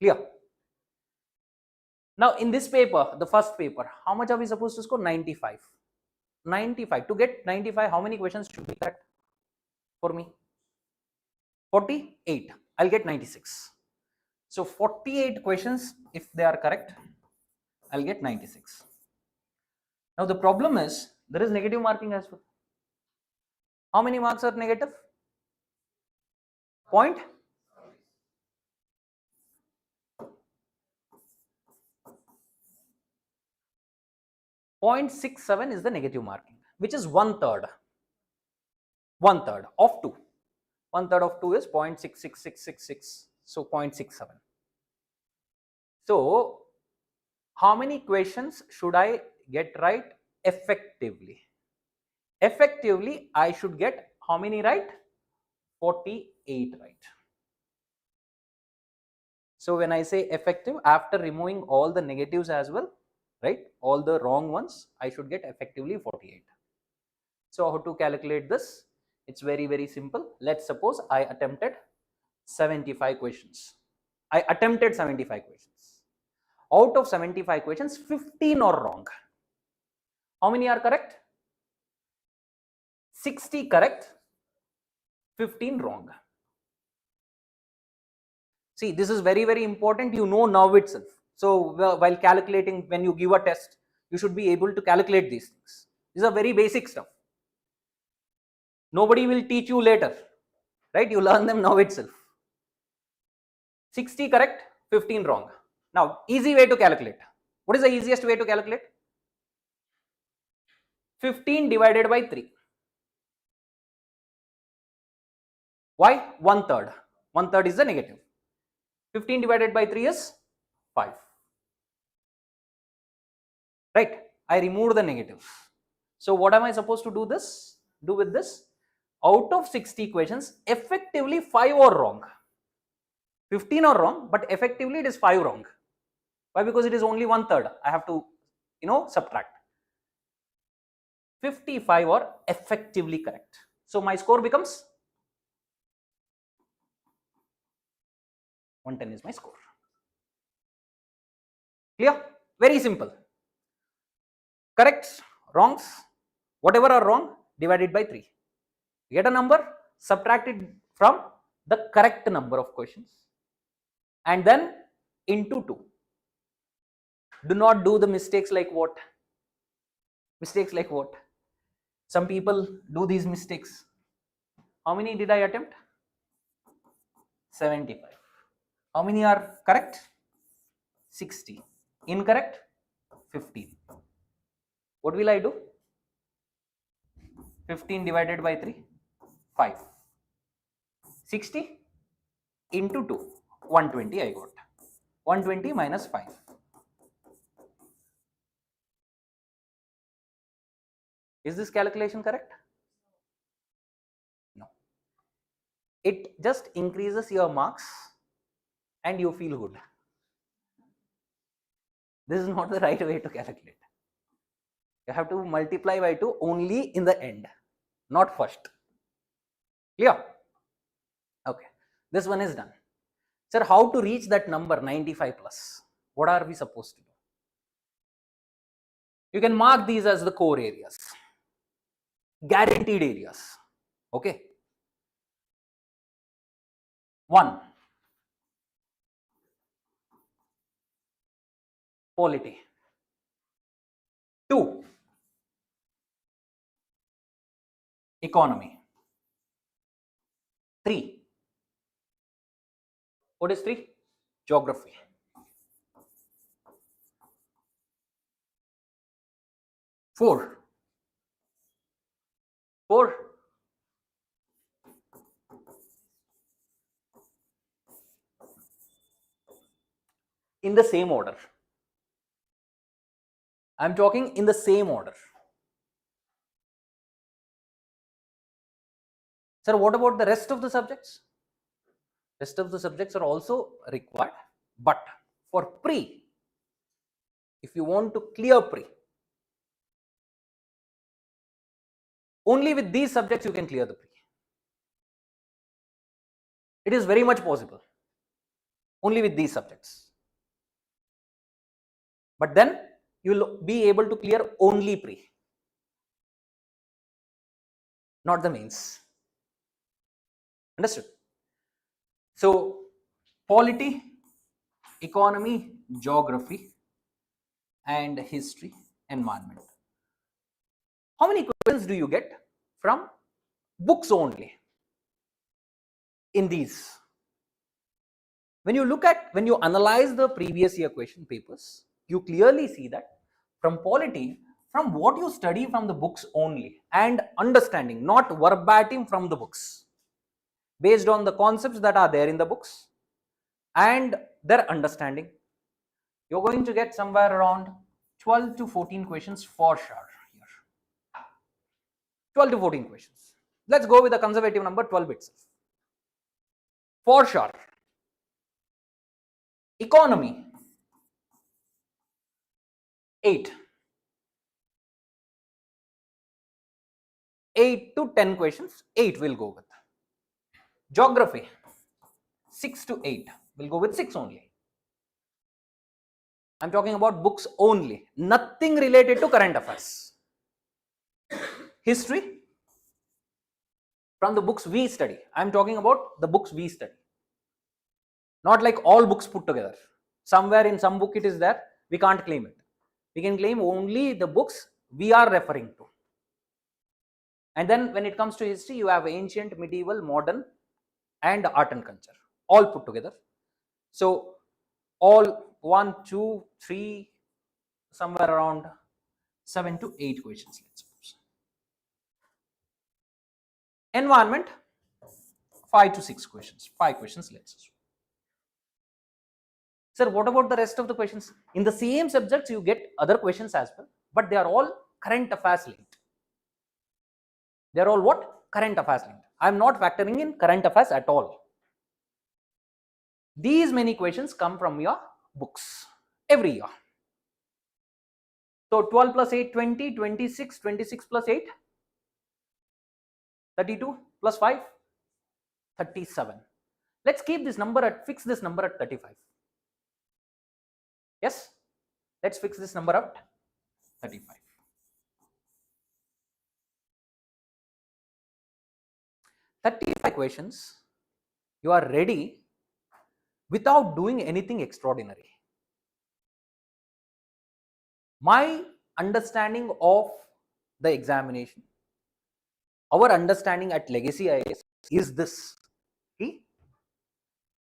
Clear? Now in this paper, the first paper, how much are we supposed to score? 95. 95. To get 95, how many questions should be correct for me? 48. I'll get 96. So 48 questions, if they are correct, I'll get 96. Now the problem is, there is negative marking as well. How many marks are negative? Point? .67 is the negative marking, which is 1/3. 1/3 of 2. 1/3 of 2 is 0.66666. So 0.67. So how many questions should I get right effectively? Effectively, I should get how many right? 48 right. So when I say effective, after removing all the negatives as well, right, all the wrong ones, I should get effectively 48. So how to calculate this? It's very, very simple. Let's suppose I attempted 75 questions. I attempted 75 questions. Out of 75 questions, 15 are wrong. How many are correct? 60 correct, 15 wrong. See, this is very, very important. You know now itself. So while calculating, when you give a test, you should be able to calculate these things. These are very basic stuff. Nobody will teach you later, right? You learn them now itself. 60 correct, 15 wrong. Now, easy way to calculate. What is the easiest way to calculate? 15 divided by 3. Why? 1/3. 1/3 is the negative. 15 divided by 3 is 5. Right? I removed the negatives. So what am I supposed to do with this? Out of 60 questions, effectively 5 are wrong. 15 are wrong, but effectively it is 5 wrong. Why? Because it is only 1/3. I have to, subtract. 55 are effectively correct. So my score becomes 110 is my score. Clear? Very simple. Corrects, wrongs, whatever are wrong, divided by 3. Get a number, subtract it from the correct number of questions, and then into 2. Do not do the mistakes like what? Mistakes like what? Some people do these mistakes. How many did I attempt? 75. How many are correct? 60. Incorrect? 15. What will I do? 15 divided by 3? 5. 60 into 2. 120 I got. 120 minus 5. Is this calculation correct? No. It just increases your marks and you feel good. This is not the right way to calculate. You have to multiply by 2 only in the end, not first. Clear? Okay. This one is done. Sir, how to reach that number 95 plus? What are we supposed to do? You can mark these as the core areas, guaranteed areas. Okay. 1. Polity. 2, economy. 3, what is 3? Geography. 4, in the same order. I'm talking in the same order. Sir, what about the rest of the subjects? Rest of the subjects are also required, but for pre, if you want to clear pre, only with these subjects you can clear the pre. It is very much possible, only with these subjects. But then you will be able to clear only pre, not the mains. Understood? So, polity, economy, geography, and history, environment. How many questions do you get from books only in these? When you analyze the previous year question papers, you clearly see that from polity, from what you study from the books only and understanding, not verbatim from the books, based on the concepts that are there in the books and their understanding, you're going to get somewhere around 12 to 14 questions for sure here. 12 to 14 questions. Let's go with the conservative number 12 itself. For sure. Economy, 8. 8 to 10 questions, 8 will go with. Geography, 6 to 8, will go with 6 only. I'm talking about books only, nothing related to current affairs. History, from the books we study. I'm talking about the books we study. Not like all books put together. Somewhere in some book it is there, we can't claim it. We can claim only the books we are referring to. And then when it comes to history, you have ancient, medieval, modern, and art and culture, all put together. So all 1, 2, 3, somewhere around 7 to 8 questions, let's suppose. Environment, 5 to 6 questions, 5 questions, let's assume. Sir, what about the rest of the questions? In the same subjects, you get other questions as well, but they are all current affairs linked. They are all what? Current affairs linked. I am not factoring in current affairs at all. These many questions come from your books every year. So 12 plus 8, 20, 26, 26 plus 8, 32 plus 5, 37. Let's keep this number at, fix this number at 35. Yes, let's fix this number at 35. 35 questions, you are ready without doing anything extraordinary. My understanding of the examination, our understanding at Legacy IAS is this. See?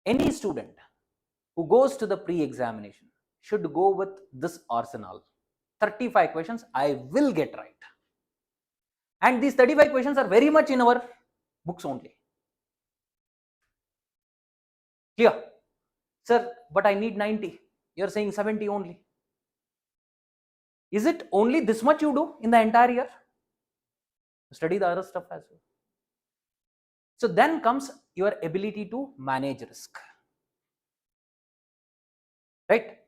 Any student who goes to the pre-examination should go with this arsenal. 35 questions I will get right. And these 35 questions are very much in our books only. Clear? Sir, but I need 90. You're saying 70 only. Is it only this much you do in the entire year? Study the other stuff as well. So then comes your ability to manage risk. Right?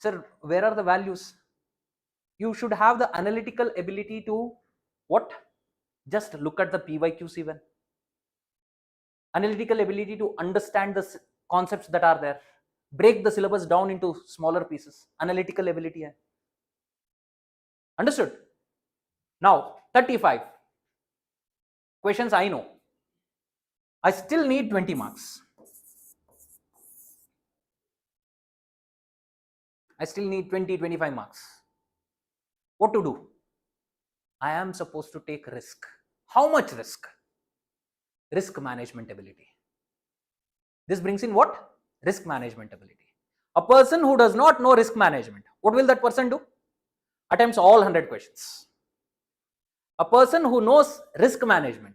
Sir, where are the values? You should have the analytical ability to what? Just look at the PYQ7. Analytical ability to understand the concepts that are there. Break the syllabus down into smaller pieces. Analytical ability. Understood? Now, 35 questions I know. I still need 20 marks. I still need 20, 25 marks. what to do? I am supposed to take risk. How much risk? Risk management ability. This brings in what? Risk management ability. A person who does not know risk management, what will that person do? Attempts all 100 questions. A person who knows risk management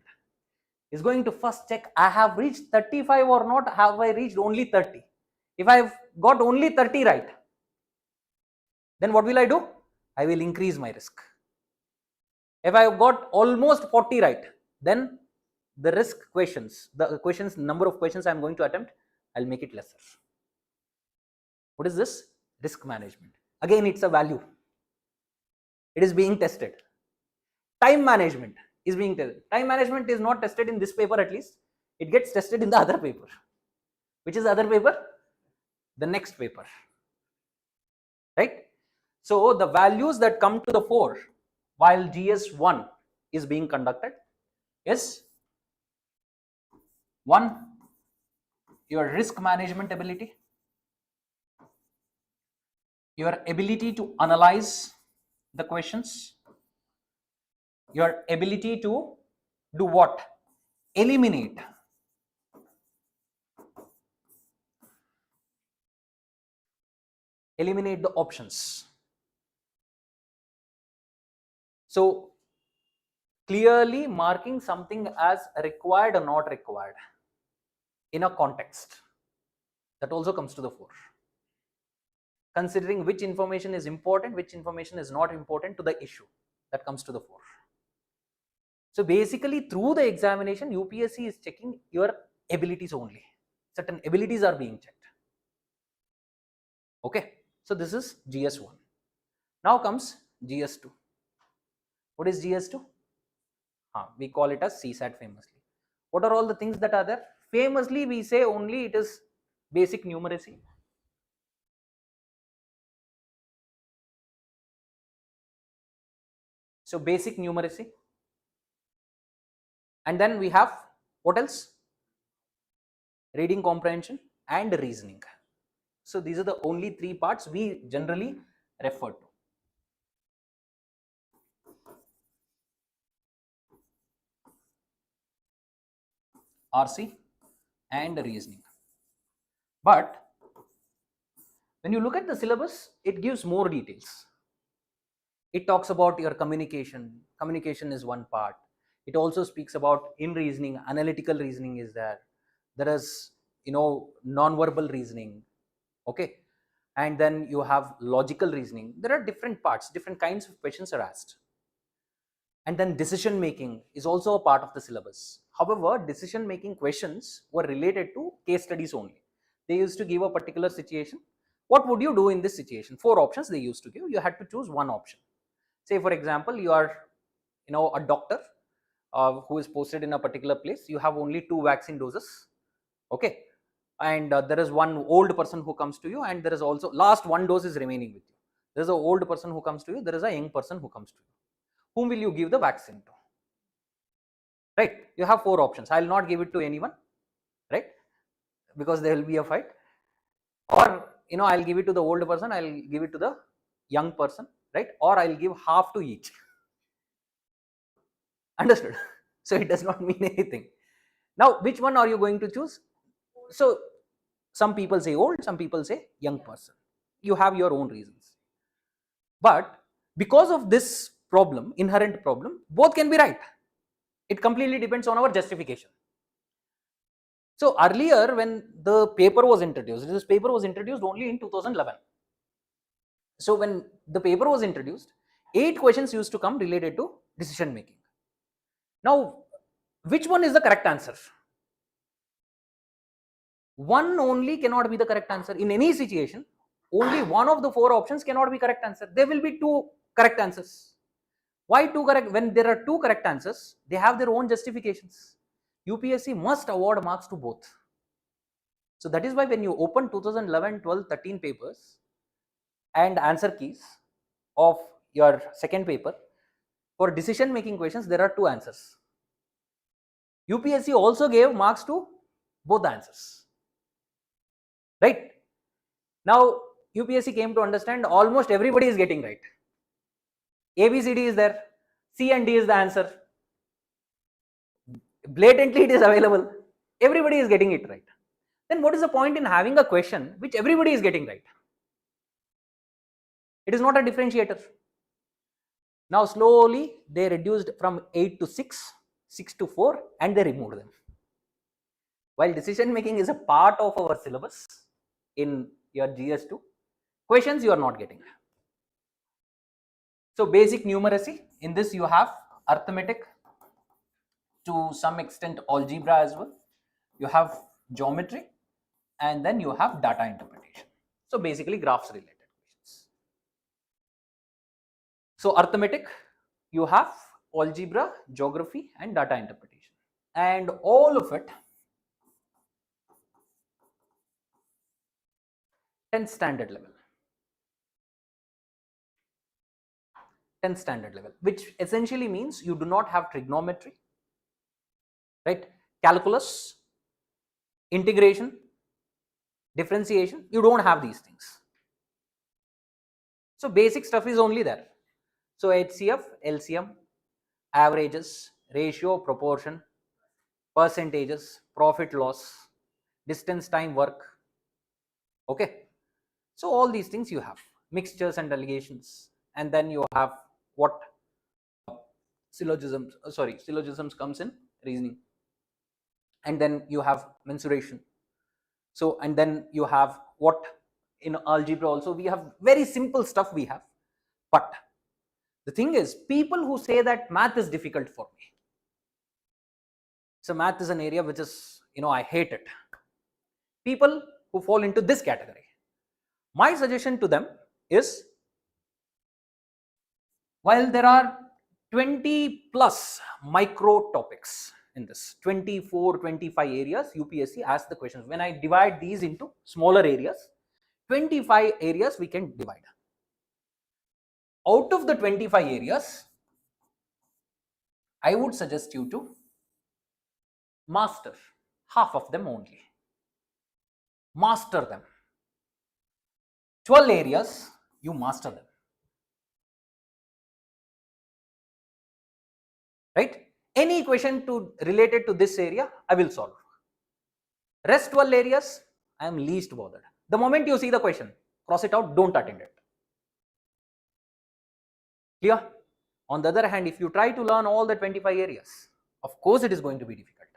is going to first check, I have reached 35 or not, have I reached only 30? If I have got only 30 right, then what will I do? I will increase my risk. If I have got almost 40 right, then the risk questions, the questions, number of questions I am going to attempt, I'll make it lesser. What is this? Risk management. Again, it's a value. It is being tested. Time management is being tested. Time management is not tested in this paper at least. It gets tested in the other paper. Which is the other paper? The next paper. Right? So the values that come to the fore while GS1 is being conducted is 1. Your risk management ability, your ability to analyze the questions, your ability to do what? Eliminate the options. So clearly marking something as required or not required in a context, that also comes to the fore. Considering which information is important, which information is not important to the issue, that comes to the fore. So basically through the examination, UPSC is checking your abilities only. Certain abilities are being checked. Okay, so this is GS1. Now comes GS2. What is GS2? We call it as CSAT famously. What are all the things that are there? Famously we say only it is basic numeracy. So basic numeracy. And then we have what else? Reading comprehension and reasoning. So these are the only 3 parts we generally refer to. RC and reasoning. But when you look at the syllabus, it gives more details. It talks about your communication. Communication is one part. It also speaks about in reasoning, analytical reasoning is there. There is, non-verbal reasoning. Okay. And then you have logical reasoning. There are different parts, different kinds of questions are asked. And then decision making is also a part of the syllabus. However, decision making questions were related to case studies only. They used to give a particular situation. What would you do in this situation? 4 options they used to give. You had to choose one option. Say for example, you are a doctor who is posted in a particular place. You have only 2 vaccine doses. Okay. And there is one old person who comes to you, and there is also last 1 dose is remaining with you. There is an old person who comes to you. There is a young person who comes to you. Whom will you give the vaccine to? Right? You have 4 options. I will not give it to anyone, right? Because there will be a fight. Or I'll give it to the old person. I'll give it to the young person, right? Or I'll give half to each. Understood? So it does not mean anything. Now, which one are you going to choose? So some people say old, some people say young person. You have your own reasons. But because of this problem, inherent problem, both can be right. It completely depends on our justification. So earlier when the paper was introduced, this paper was introduced only in 2011. So when the paper was introduced, 8 questions used to come related to decision making. Now, which one is the correct answer? One only cannot be the correct answer. In any situation, only one of the 4 options cannot be correct answer. There will be 2 correct answers. Why 2 correct? When there are 2 correct answers, they have their own justifications. UPSC must award marks to both. So that is why when you open 2011, 12, 13 papers and answer keys of your second paper, for decision making questions, there are 2 answers. UPSC also gave marks to both the answers. Right? Now, UPSC came to understand almost everybody is getting right. A, B, C, D is there. C and D is the answer. Blatantly it is available. Everybody is getting it right. Then what is the point in having a question which everybody is getting right? It is not a differentiator. Now slowly they reduced from 8 to 6, 6 to 4, and they removed them. While decision making is a part of our syllabus in your GS2, questions you are not getting. So basic numeracy, in this you have arithmetic, to some extent algebra as well. You have geometry, and then you have data interpretation. So basically graphs related questions. So arithmetic, you have algebra, geography, and data interpretation, and all of it 10th standard level. 10th standard level, which essentially means you do not have trigonometry, right? Calculus, integration, differentiation, you don't have these things. So basic stuff is only there. So HCF, LCM, averages, ratio, proportion, percentages, profit loss, distance, time, work. Okay. So all these things you have, mixtures and allegations, and then you have what syllogisms, syllogisms comes in reasoning, and then you have mensuration. So and then you have what in algebra also we have very simple stuff we have. But the thing is, people who say that math is difficult for me, so math is an area which is, I hate it. People who fall into this category, my suggestion to them is, while there are 20 plus micro topics in this, 24, 25 areas, UPSC asks the questions. When I divide these into smaller areas, 25 areas we can divide. Out of the 25 areas, I would suggest you to master half of them only. Master them. 12 areas, you master them. Right? Any question related to this area, I will solve. Rest 12 areas, I am least bothered. The moment you see the question, cross it out, don't attend it. Clear? On the other hand, if you try to learn all the 25 areas, of course it is going to be difficult.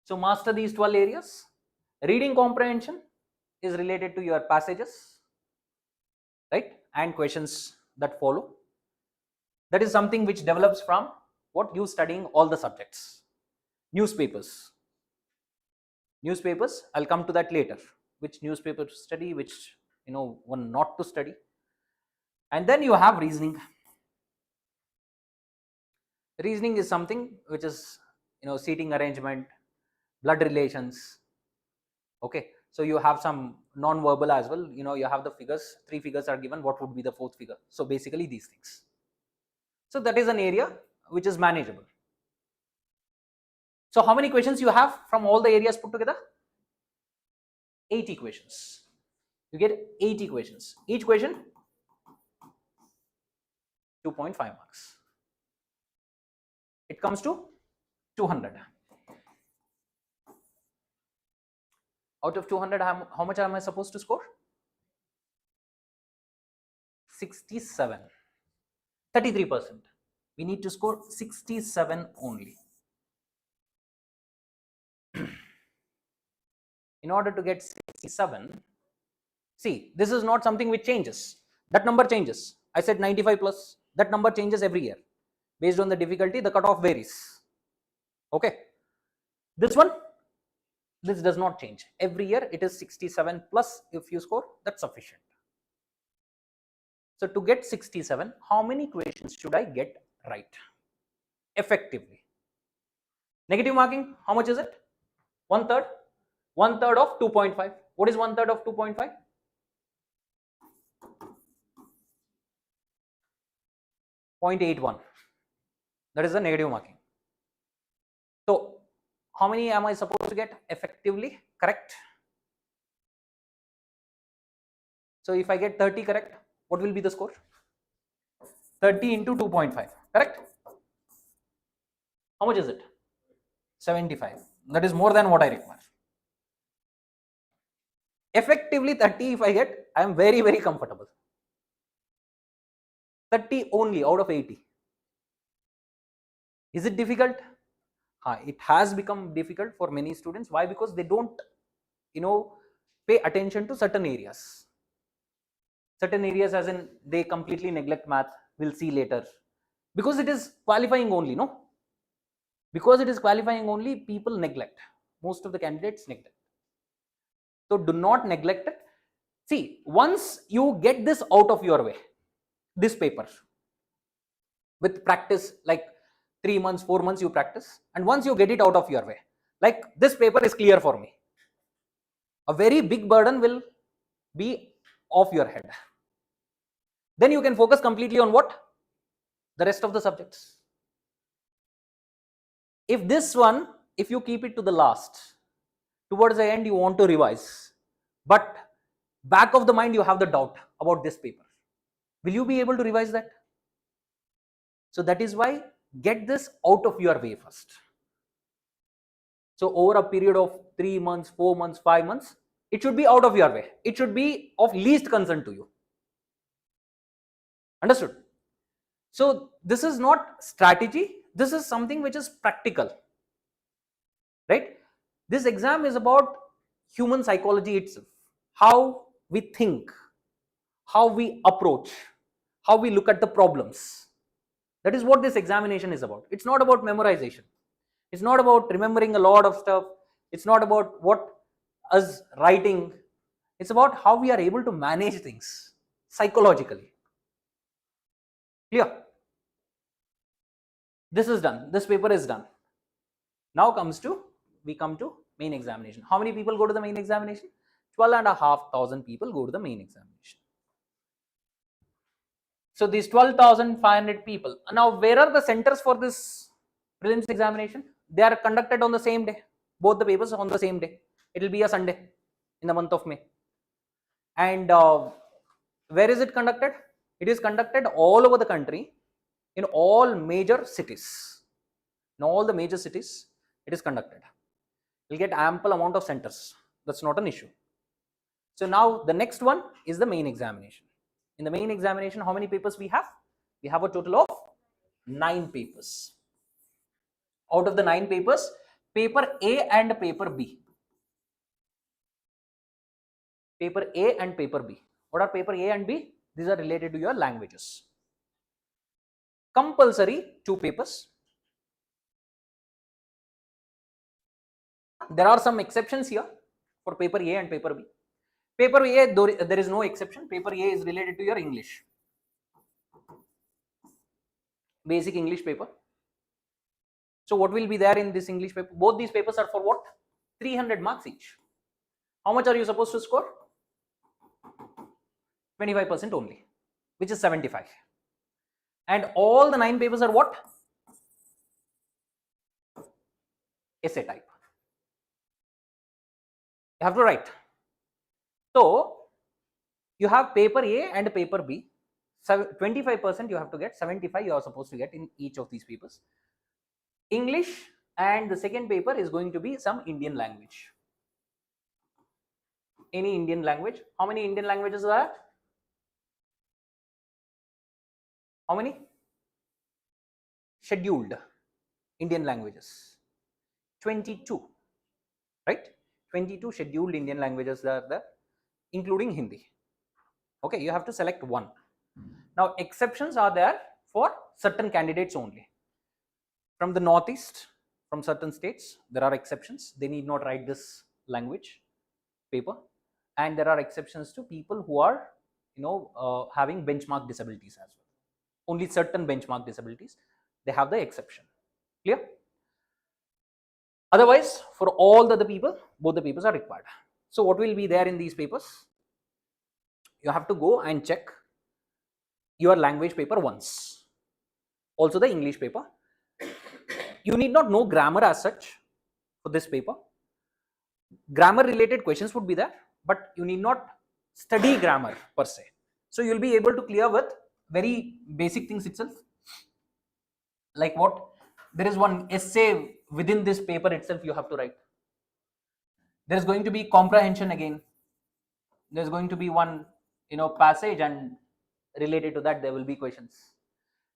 So master these 12 areas. Reading comprehension is related to your passages, right? And questions that follow. That is something which develops from what you studying all the subjects. Newspapers. Newspapers, I'll come to that later. Which newspaper to study, which one not to study. And then you have reasoning. Reasoning is something which is seating arrangement, blood relations. Okay, so you have some non-verbal as well. You have the figures, 3 figures are given, what would be the 4th figure? So basically these things. So that is an area which is manageable. So how many questions you have from all the areas put together? 80 questions. You get 80 questions. Each question 2.5 marks. It comes to 200. Out of 200, how much am I supposed to score? 67. 33%. We need to score 67 only. In order to get 67, see, this is not something which changes. That number changes. I said 95 plus. That number changes every year. Based on the difficulty, the cutoff varies. Okay. This one, this does not change. Every year it is 67 plus. If you score, that's sufficient. So to get 67, how many questions should I get right effectively? Negative marking, how much is it? 1/3. 1/3 of 2.5. What is 1/3 of 2.5? 0.81. That is the negative marking. So how many am I supposed to get effectively correct? So if I get 30 correct, what will be the score? 30 into 2.5, correct? How much is it? 75. That is more than what I require. Effectively 30 if I get, I am very, very comfortable. 30 only out of 80. Is it difficult? It has become difficult for many students. Why? Because they don't, pay attention to certain areas. Certain areas as in they completely neglect math. We'll see later. Because it is qualifying only, no? Because it is qualifying only, people neglect. Most of the candidates neglect. So do not neglect it. See, once you get this out of your way, this paper, with practice, like 3 months, 4 months you practice, and once you get it out of your way, like this paper is clear for me, a very big burden will be off your head. Then you can focus completely on what? The rest of the subjects. If this one, if you keep it to the last, towards the end you want to revise, but back of the mind you have the doubt about this paper, will you be able to revise that? So that is why get this out of your way first. So over a period of 3 months, 4 months, 5 months, it should be out of your way. It should be of least concern to you. Understood? So this is not strategy. This is something which is practical, right? This exam is about human psychology itself. How we think, how we approach, how we look at the problems. That is what this examination is about. It's not about memorization. It's not about remembering a lot of stuff. It's not about what us writing. It's about how we are able to manage things psychologically. Clear? This is done. This paper is done. Now we come to main examination. How many people go to the main examination? 12,500 people go to the main examination. So these 12,500 people. Now where are the centers for this prelims examination? They are conducted on the same day. Both the papers on the same day. It will be a Sunday in the month of May. And where is it conducted? It is conducted all over the country, in all major cities. In all the major cities, it is conducted. You'll get ample amount of centers. That's not an issue. So now the next one is the main examination. In the main examination, how many papers we have? We have a total of 9 papers. Out of the 9 papers, paper A and paper B. Paper A and paper B. What are paper A and B? These are related to your languages. Compulsory 2 papers. There are some exceptions here for paper A and paper B. Paper A, there is no exception. Paper A is related to your English. Basic English paper. So what will be there in this English paper? Both these papers are for what? 300 marks each. How much are you supposed to score? 25% only, which is 75. And all the 9 papers are what? Essay type. You have to write. So you have paper A and paper B. 25% you have to get, 75 you are supposed to get in each of these papers. English, and the second paper is going to be some Indian language. Any Indian language. How many Indian languages are there? How many? Scheduled Indian languages. 22, right? 22 scheduled Indian languages are there, including Hindi. Okay, you have to select one. Now, exceptions are there for certain candidates only. From the Northeast, from certain states, there are exceptions. They need not write this language paper. And there are exceptions to people who are, having benchmark disabilities as well. Only certain benchmark disabilities, they have the exception. Clear? Otherwise, for all the other people, both the papers are required. So what will be there in these papers? You have to go and check your language paper once. Also the English paper. You need not know grammar as such for this paper. Grammar related questions would be there, but you need not study grammar per se. So you'll be able to clear with very basic things itself. Like what? There is one essay within this paper itself you have to write. There is going to be comprehension again. There's going to be one, passage, and related to that there will be questions.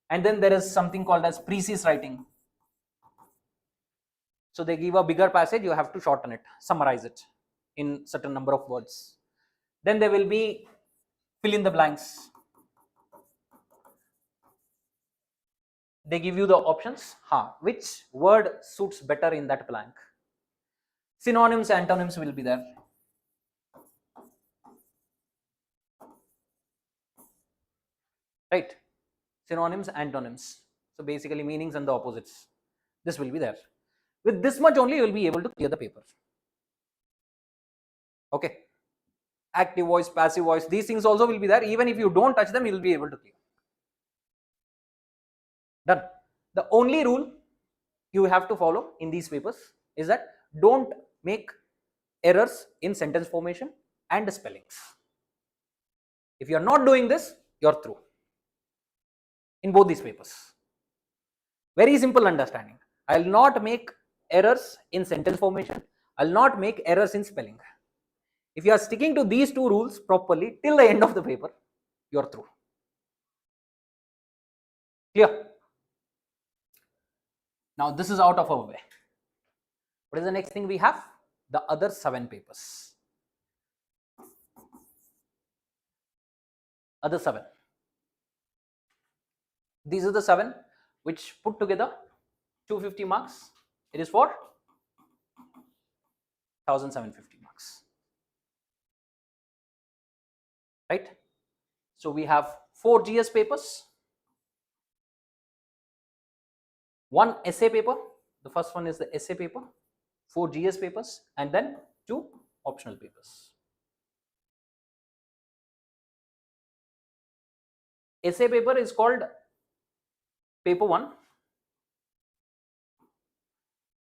And then there is something called as precise writing. So they give a bigger passage, you have to shorten it, summarize it in certain number of words. Then there will be fill in the blanks. They give you the options, which word suits better in that blank. Synonyms, antonyms will be there. Right? Synonyms, antonyms. So basically meanings and the opposites. This will be there. With this much only you will be able to clear the paper. Okay. Active voice, passive voice, these things also will be there. Even if you don't touch them, you will be able to clear. Done. The only rule you have to follow in these papers is that don't make errors in sentence formation and spellings. If you are not doing this, you are through in both these papers. Very simple understanding. I will not make errors in sentence formation. I will not make errors in spelling. If you are sticking to these two rules properly till the end of the paper, you are through. Clear? Now this is out of our way. What is the next thing we have? The other 7 papers. Other 7. These are the 7 which put together 250 marks. It is for 1750 marks. Right? So we have 4 GS papers, 1 essay paper. The first one is the essay paper, 4 GS papers, and then 2 optional papers. Essay paper is called paper 1,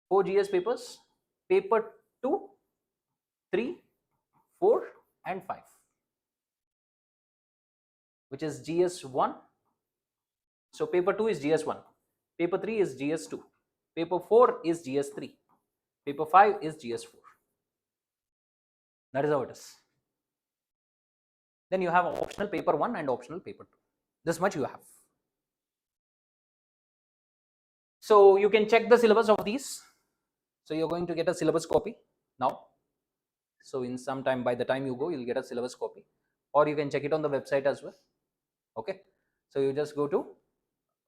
4 GS papers, paper 2, 3, 4 and 5, which is GS1. So paper 2 is GS1, paper 3 is GS2, paper 4 is GS3, paper 5 is GS4. That is how it is. Then you have optional paper 1 and optional paper 2. This much you have. So you can check the syllabus of these. So you're going to get a syllabus copy now. So in some time, by the time you go, you'll get a syllabus copy, or you can check it on the website as well. Okay. So you just go to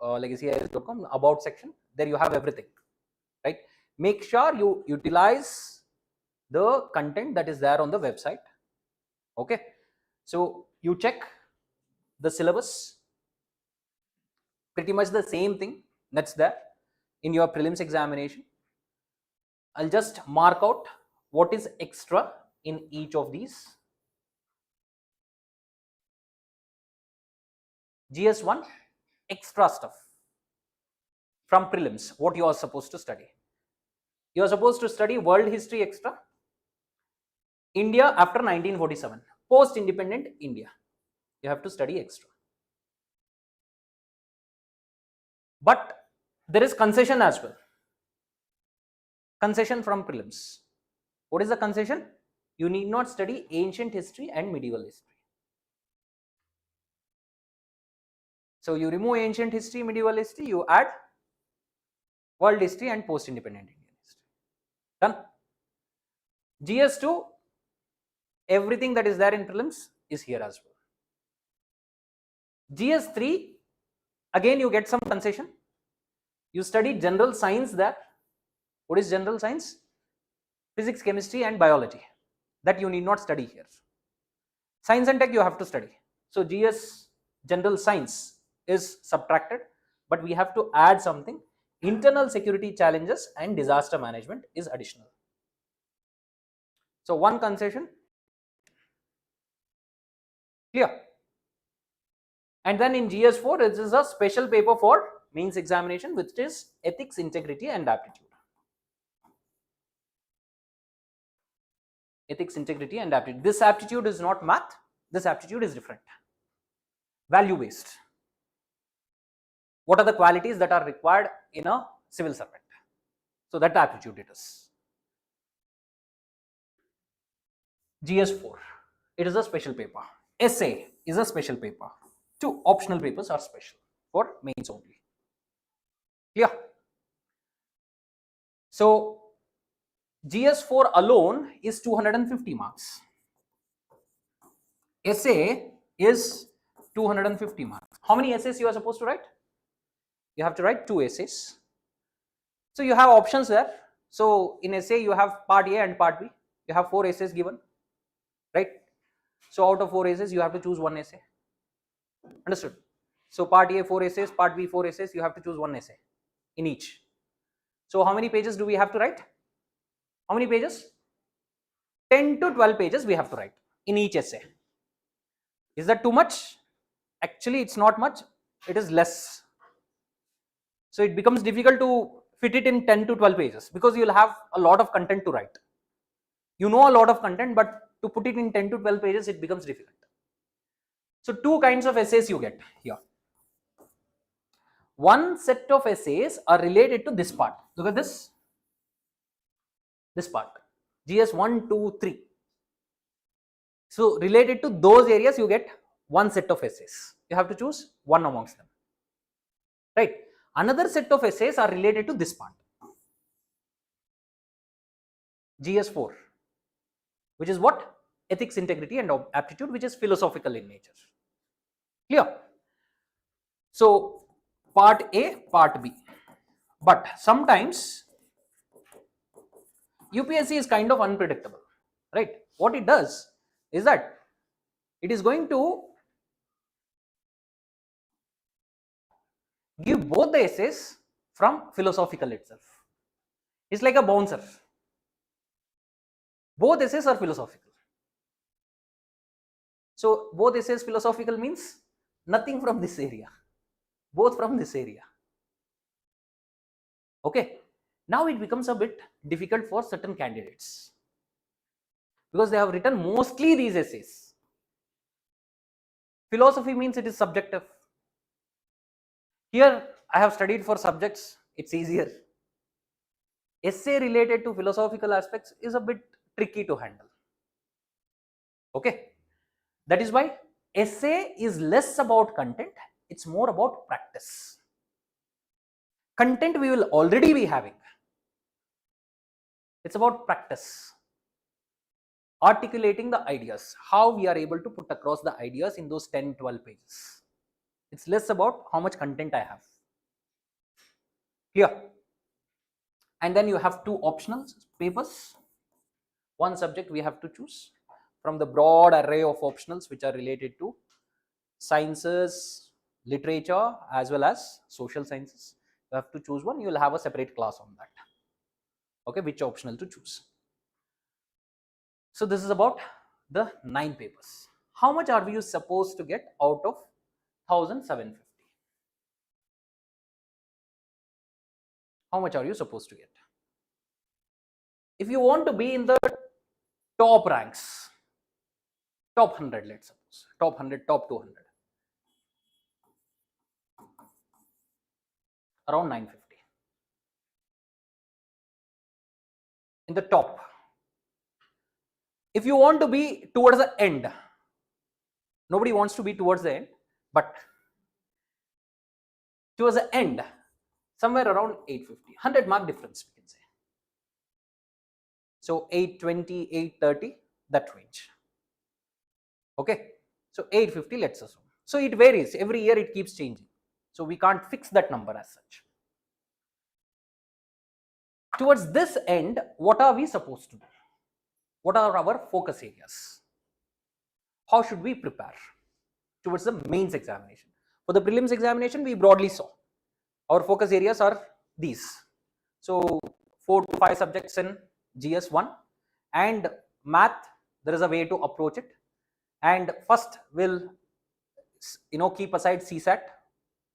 legacyIAS.com about section. There you have everything. Right. Make sure you utilize the content that is there on the website. Okay. So you check the syllabus. Pretty much the same thing that's there in your prelims examination. I'll just mark out what is extra in each of these. GS1, extra stuff from prelims, what you are supposed to study. You are supposed to study world history extra, India after 1947, post-independent India. You have to study extra. But there is concession as well. Concession from prelims. What is the concession? You need not study ancient history and medieval history. So you remove ancient history, medieval history, you add world history and post-independent Indian history. Done. GS2, everything that is there in prelims is here as well. GS3, again you get some concession. You study general science there. What is general science? Physics, chemistry and biology. That you need not study here. Science and tech you have to study. So GS general science is subtracted, but we have to add something. Internal security challenges and disaster management is additional. So one concession. Clear? And then in GS4, it is a special paper for mains examination, which is ethics, integrity and aptitude. Ethics, integrity and aptitude. This aptitude is not math. This aptitude is different. Value based. what are the qualities that are required in a civil servant. So that aptitude it is. GS4, it is a special paper. Essay is a special paper. 2 optional papers are special for mains only. Clear? So GS4 alone is 250 marks. Essay is 250 marks. How many essays you are supposed to write? You have to write 2 essays. So you have options there. So in essay you have part A and part B. You have 4 essays given, right? So out of 4 essays you have to choose 1 essay. Understood? So part A 4 essays, part B 4 essays, you have to choose 1 essay in each. So how many pages do we have to write? How many pages? 10 to 12 pages we have to write in each essay. Is that too much? Actually it's not much, it is less. So it becomes difficult to fit it in 10 to 12 pages because you will have a lot of content to write. You know a lot of content, but to put it in 10 to 12 pages it becomes difficult. So 2 kinds of essays you get here. One set of essays are related to this part. Look at this part, GS 1, 2, 3. So related to those areas you get one set of essays. You have to choose one amongst them, right? Another set of essays are related to this part, GS4, which is what? Ethics, integrity and aptitude, which is philosophical in nature. Clear? So part A, part B. But sometimes UPSC is kind of unpredictable, right? What it does is that it is going to give both the essays from philosophical itself. It's like a bouncer. Both essays are philosophical. So both essays philosophical means nothing from this area, both from this area. Okay, now it becomes a bit difficult for certain candidates because they have written mostly these essays. Philosophy means it is subjective. Here I have studied for subjects, it's easier. Essay related to philosophical aspects is a bit tricky to handle. Okay, that is why essay is less about content, it's more about practice. Content we will already be having. It's about practice. Articulating the ideas, how we are able to put across the ideas in those 10, 12 pages. It's less about how much content I have. Clear? And then you have 2 optional papers. One subject we have to choose from the broad array of optionals which are related to sciences, literature as well as social sciences. You have to choose one, you will have a separate class on that. Okay, which optional to choose. So this is about the 9 papers. How much are you supposed to get out of 1750? How much are you supposed to get? If you want to be in the top ranks, top 100, let's suppose, top 100, top 200, around 950. In the top. If you want to be towards the end, nobody wants to be towards the end, but towards the end, somewhere around 850, 100 mark difference we can say. So 820, 830, that range. Okay, so 850 let's assume. So it varies, every year it keeps changing. So we can't fix that number as such. Towards this end, what are we supposed to do? What are our focus areas? How should we prepare towards the mains examination? For the prelims examination, we broadly saw our focus areas are these. So 4 to 5 subjects in GS1 and math, there is a way to approach it. And first we'll keep aside CSAT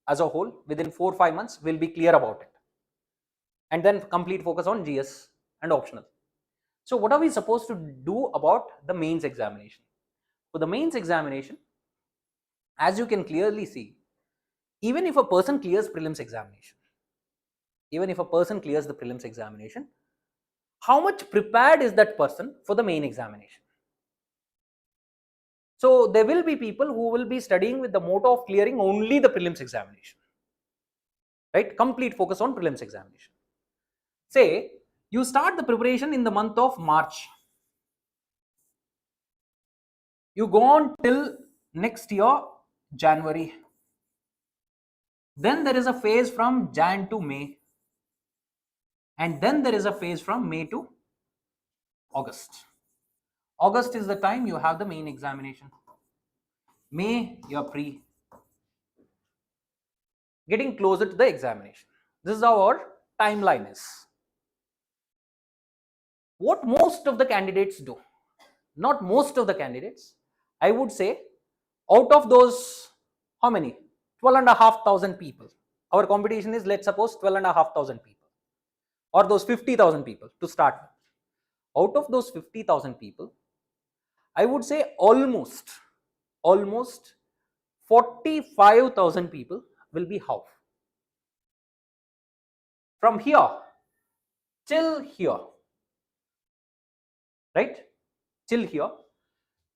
as a whole. Within 4 or 5 months, we'll be clear about it. And then complete focus on GS and optional. So what are we supposed to do about the mains examination? For the mains examination, as you can clearly see, even if a person clears prelims examination, even if a person clears the prelims examination, how much prepared is that person for the main examination? So there will be people who will be studying with the motto of clearing only the prelims examination, right? Complete focus on prelims examination. Say you start the preparation in the month of March, you go on till next year January, then there is a phase from Jan to May, and then there is a phase from May to August. August is the time you have the main examination. May, you're pre, getting closer to the examination. This is how our timeline is. What most of the candidates do, not most of the candidates, I would say out of those, how many? 12,500 people. Our competition is, let's suppose, 12,500 people, or those 50,000 people to start with. Out of those 50,000 people, I would say almost 45,000 people will be how? From here till here, right? Till here,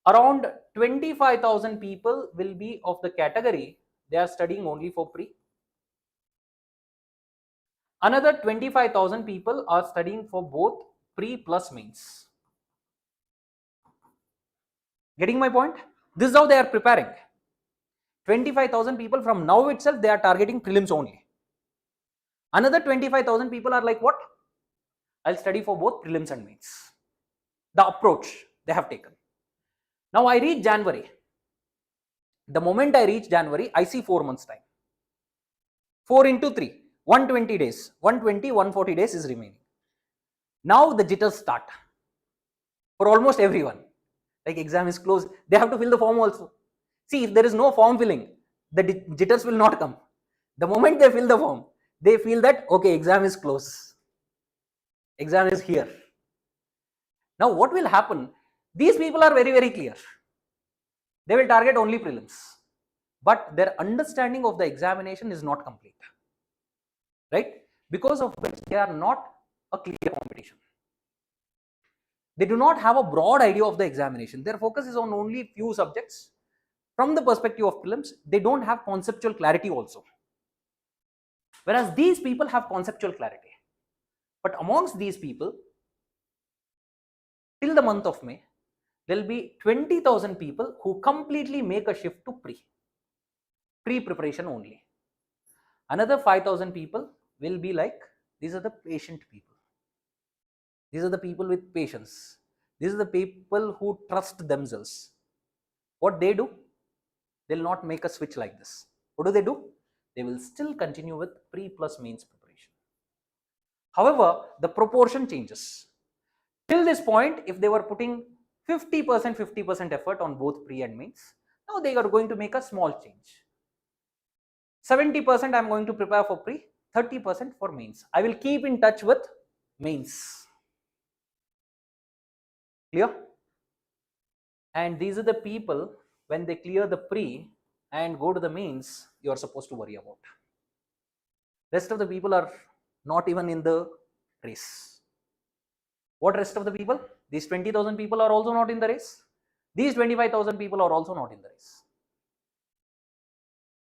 around 25,000 people will be of the category they are studying only for pre. Another 25,000 people are studying for both pre plus mains. Getting my point? This is how they are preparing. 25,000 people from now itself, they are targeting prelims only. Another 25,000 people are like, what? I'll study for both prelims and mains. The approach they have taken. Now I reach January. The moment I reach January, I see 4 months time. 4 into 3, 120 days. 120, 140 days is remaining. Now the jitters start for almost everyone. Like exam is closed, they have to fill the form also. See, if there is no form filling, the jitters will not come. The moment they fill the form, they feel that, okay, exam is closed. Exam is here. Now what will happen? These people are very, very clear. They will target only prelims, but their understanding of the examination is not complete, right? Because of which they are not a clear competition. They do not have a broad idea of the examination. Their focus is on only few subjects. From the perspective of prelims, they don't have conceptual clarity also. Whereas these people have conceptual clarity. But amongst these people, till the month of May, there will be 20,000 people who completely make a shift to pre-preparation only. Another 5,000 people will be like, these are the patient people. These are the people with patience. These are the people who trust themselves. What they do? They'll not make a switch like this. What do? They will still continue with pre plus mains preparation. However, the proportion changes. Till this point, if they were putting 50% effort on both pre and mains, now they are going to make a small change. 70% I am going to prepare for pre, 30% for mains. I will keep in touch with mains. Clear? And these are the people, when they clear the pre and go to the mains, you are supposed to worry about. Rest of the people are not even in the race. What rest of the people? These 20,000 people are also not in the race. These 25,000 people are also not in the race.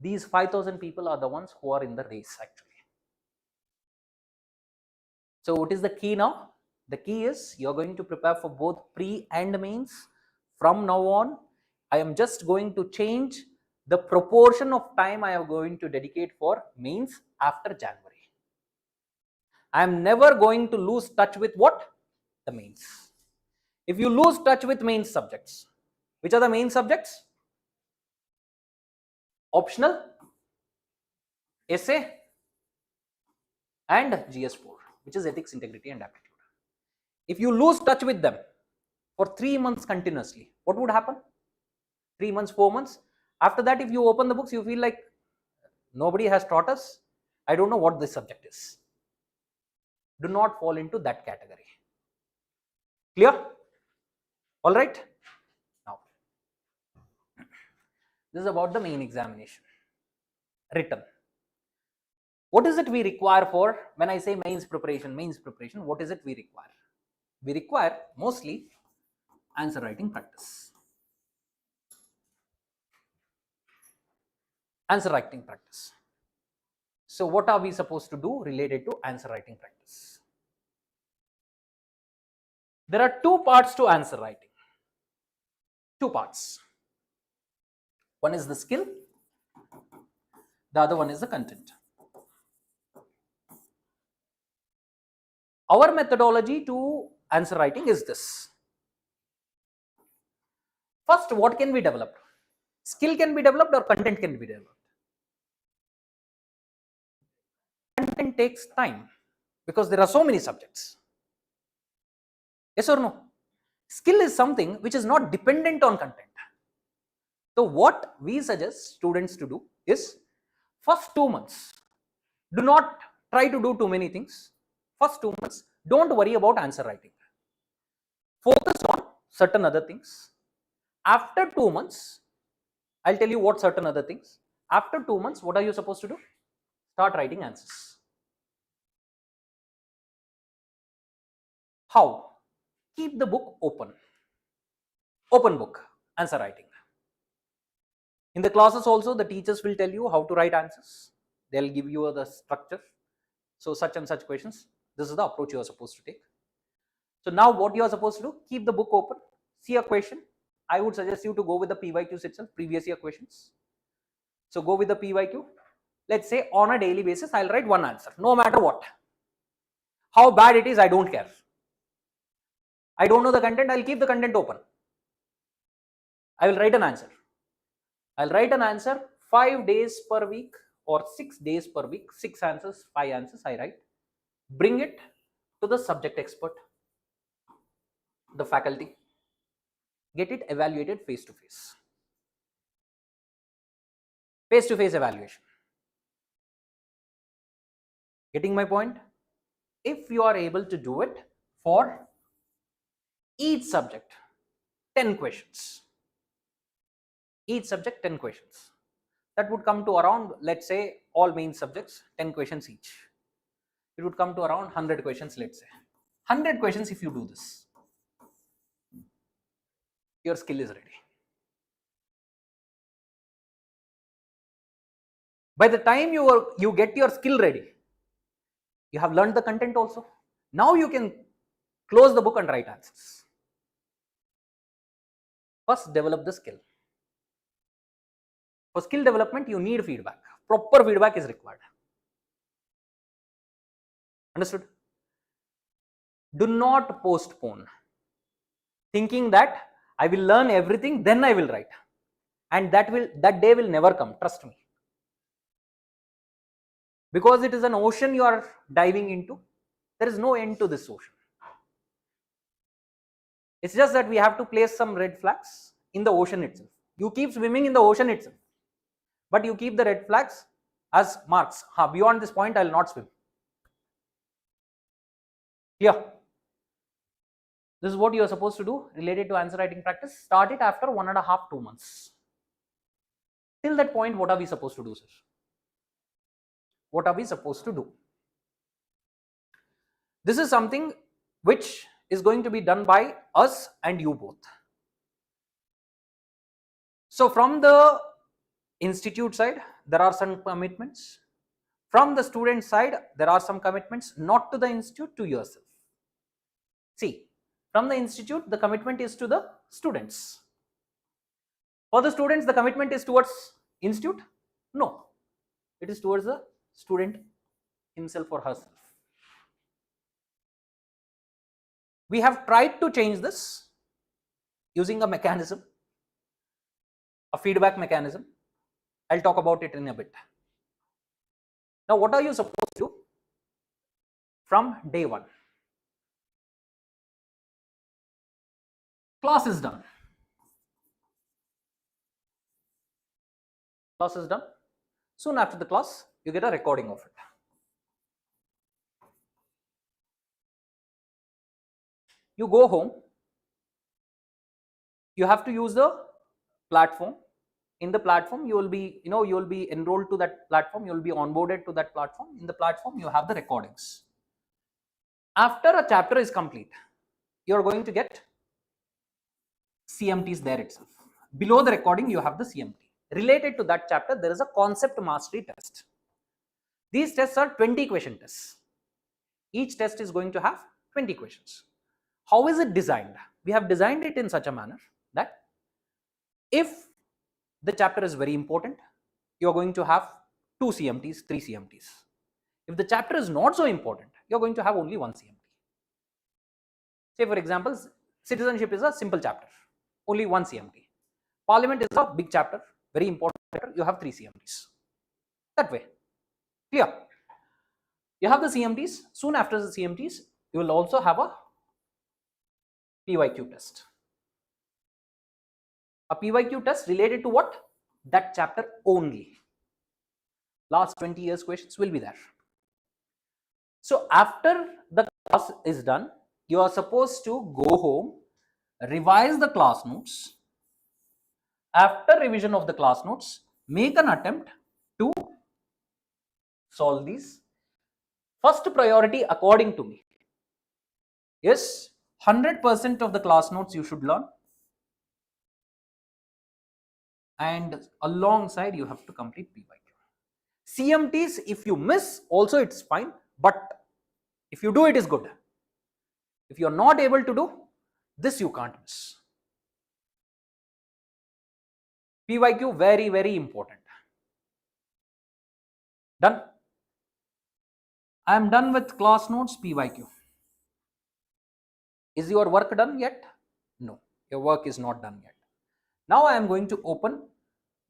These 5,000 people are the ones who are in the race actually. So what is the key now? The key is you are going to prepare for both pre and mains. From now on, I am just going to change the proportion of time I am going to dedicate for mains after January. I am never going to lose touch with what? The mains. If you lose touch with main subjects, which are the main subjects? Optional, essay, and GS4, which is ethics, integrity, and aptitude. If you lose touch with them for 3 months continuously, what would happen? 3 months, 4 months. After that, if you open the books, you feel like nobody has taught us. I don't know what this subject is. Do not fall into that category. Clear? All right. Now, this is about the main examination. written. What is it we require for, when I say mains preparation, what is it we require? We require mostly answer writing practice. Answer writing practice. So what are we supposed to do related to answer writing practice? There are two parts to answer writing. Two parts. One is the skill, the other one is the content. Our methodology to answer writing is this. First, what can be developed? Skill can be developed or content can be developed. Content takes time because there are so many subjects. Yes or no? Skill is something which is not dependent on content. So what we suggest students to do is, first 2 months, do not try to do too many things. First 2 months, don't worry about answer writing. Focus on certain other things. After 2 months, I'll tell you what certain other things. After 2 months, what are you supposed to do? Start writing answers. How? Keep the book open. Open book, answer writing. In the classes also, the teachers will tell you how to write answers. They'll give you the structure. So such and such questions, this is the approach you are supposed to take. So now what you are supposed to do, keep the book open, see a question. I would suggest you to go with the PYQs itself, previous year questions. So go with the PYQ. Let's say on a daily basis, I'll write one answer, no matter what. How bad it is, I don't care. I don't know the content, I'll keep the content open. I will write an answer. I'll write an answer 5 days per week or 6 days per week, 6 answers, 5 answers I write. Bring it to the subject expert, the faculty. Get it evaluated face to face. Face to face evaluation. Getting my point? If you are able to do it for each subject, 10 questions. Each subject, 10 questions. That would come to around, let's say, all main subjects, 10 questions each. It would come to around 100 questions, let's say. 100 questions if you do this. Your skill is ready. By the time you get your skill ready, you have learned the content also. Now you can close the book and write answers. First, develop the skill. For skill development, you need feedback. Proper feedback is required. Understood? Do not postpone. Thinking that I will learn everything, then I will write. And that day will never come, trust me. Because it is an ocean you are diving into, there is no end to this ocean. It's just that we have to place some red flags in the ocean itself. You keep swimming in the ocean itself, but you keep the red flags as marks. Beyond this point, I will not swim. Here, this is what you are supposed to do related to answer writing practice. Start it after 1.5 to 2 months. Till that point, what are we supposed to do, sir? What are we supposed to do? This is something which is going to be done by us and you both. So from the institute side, there are some commitments. From the student side, there are some commitments, not to the institute, to yourself. See, from the institute, the commitment is to the students. For the students, the commitment is towards institute? No, it is towards the student himself or herself. We have tried to change this using a mechanism, a feedback mechanism. I'll talk about it in a bit. Now, what are you supposed to do from day one? Class is done. Class is done. Soon after the class, you get a recording of it. You go home. You have to use the platform In the platform, you will be, you will be enrolled to that platform, you will be onboarded to that platform. In the platform, you have the recordings. After a chapter is complete, you are going to get CMTs there itself. Below the recording, you have the CMT. Related to that chapter, there is a concept mastery test. These tests are 20 question tests. Each test is going to have 20 questions. How is it designed? We have designed it in such a manner that if the chapter is very important, you are going to have 2 CMTs, 3 CMTs. If the chapter is not so important, you are going to have only 1 CMT. Say for example, citizenship is a simple chapter, only 1 CMT. Parliament is a big chapter, very important chapter, you have 3 CMTs. That way, clear? You have the CMTs. Soon after the CMTs, you will also have a PYQ test. A PYQ test related to what? That chapter only. Last 20 years questions will be there. So after the class is done, you are supposed to go home, revise the class notes. After revision of the class notes, make an attempt to solve these. First priority according to me is 100% of the class notes you should learn, and alongside you have to complete PYQ. CMTs, if you miss also it's fine, but if you do it is good. If you are not able to do this, you can't miss. PYQ very, very important. Done? I am done with class notes, PYQ. Is your work done yet? No, your work is not done yet. Now I am going to open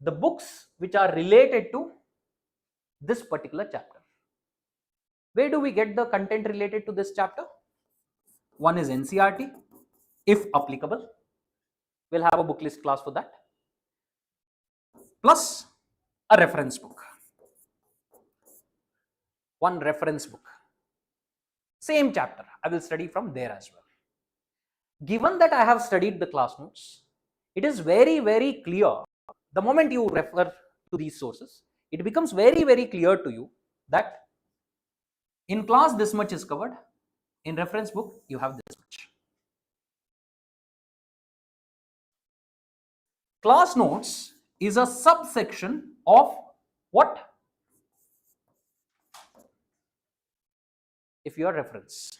the books which are related to this particular chapter. Where do we get the content related to this chapter? One is NCERT, if applicable. We'll have a book list class for that. Plus a reference book. One reference book. Same chapter, I will study from there as well. Given that I have studied the class notes, it is very, very clear. The moment you refer to these sources, it becomes very, very clear to you that in class this much is covered, in reference book you have this much. Class notes is a subsection of what? If your reference.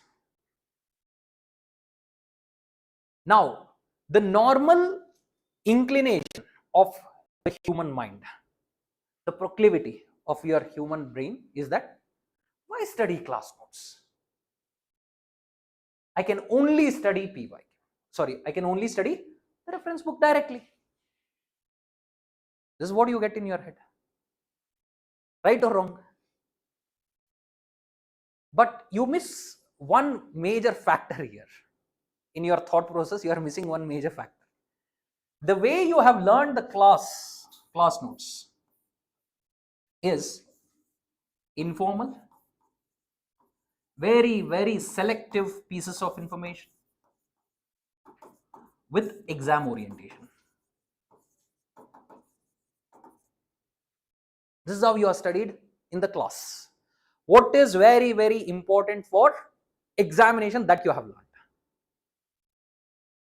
Now, the normal inclination of the human mind, the proclivity of your human brain is that, why study class notes? I can only study PYQ. Sorry, I can only study the reference book directly. This is what you get in your head. Right or wrong? But you miss one major factor here. In your thought process, you are missing one major factor. The way you have learned the class notes is informal, very, very selective pieces of information with exam orientation. This is how you are studied in the class. What is very, very important for examination that you have learned.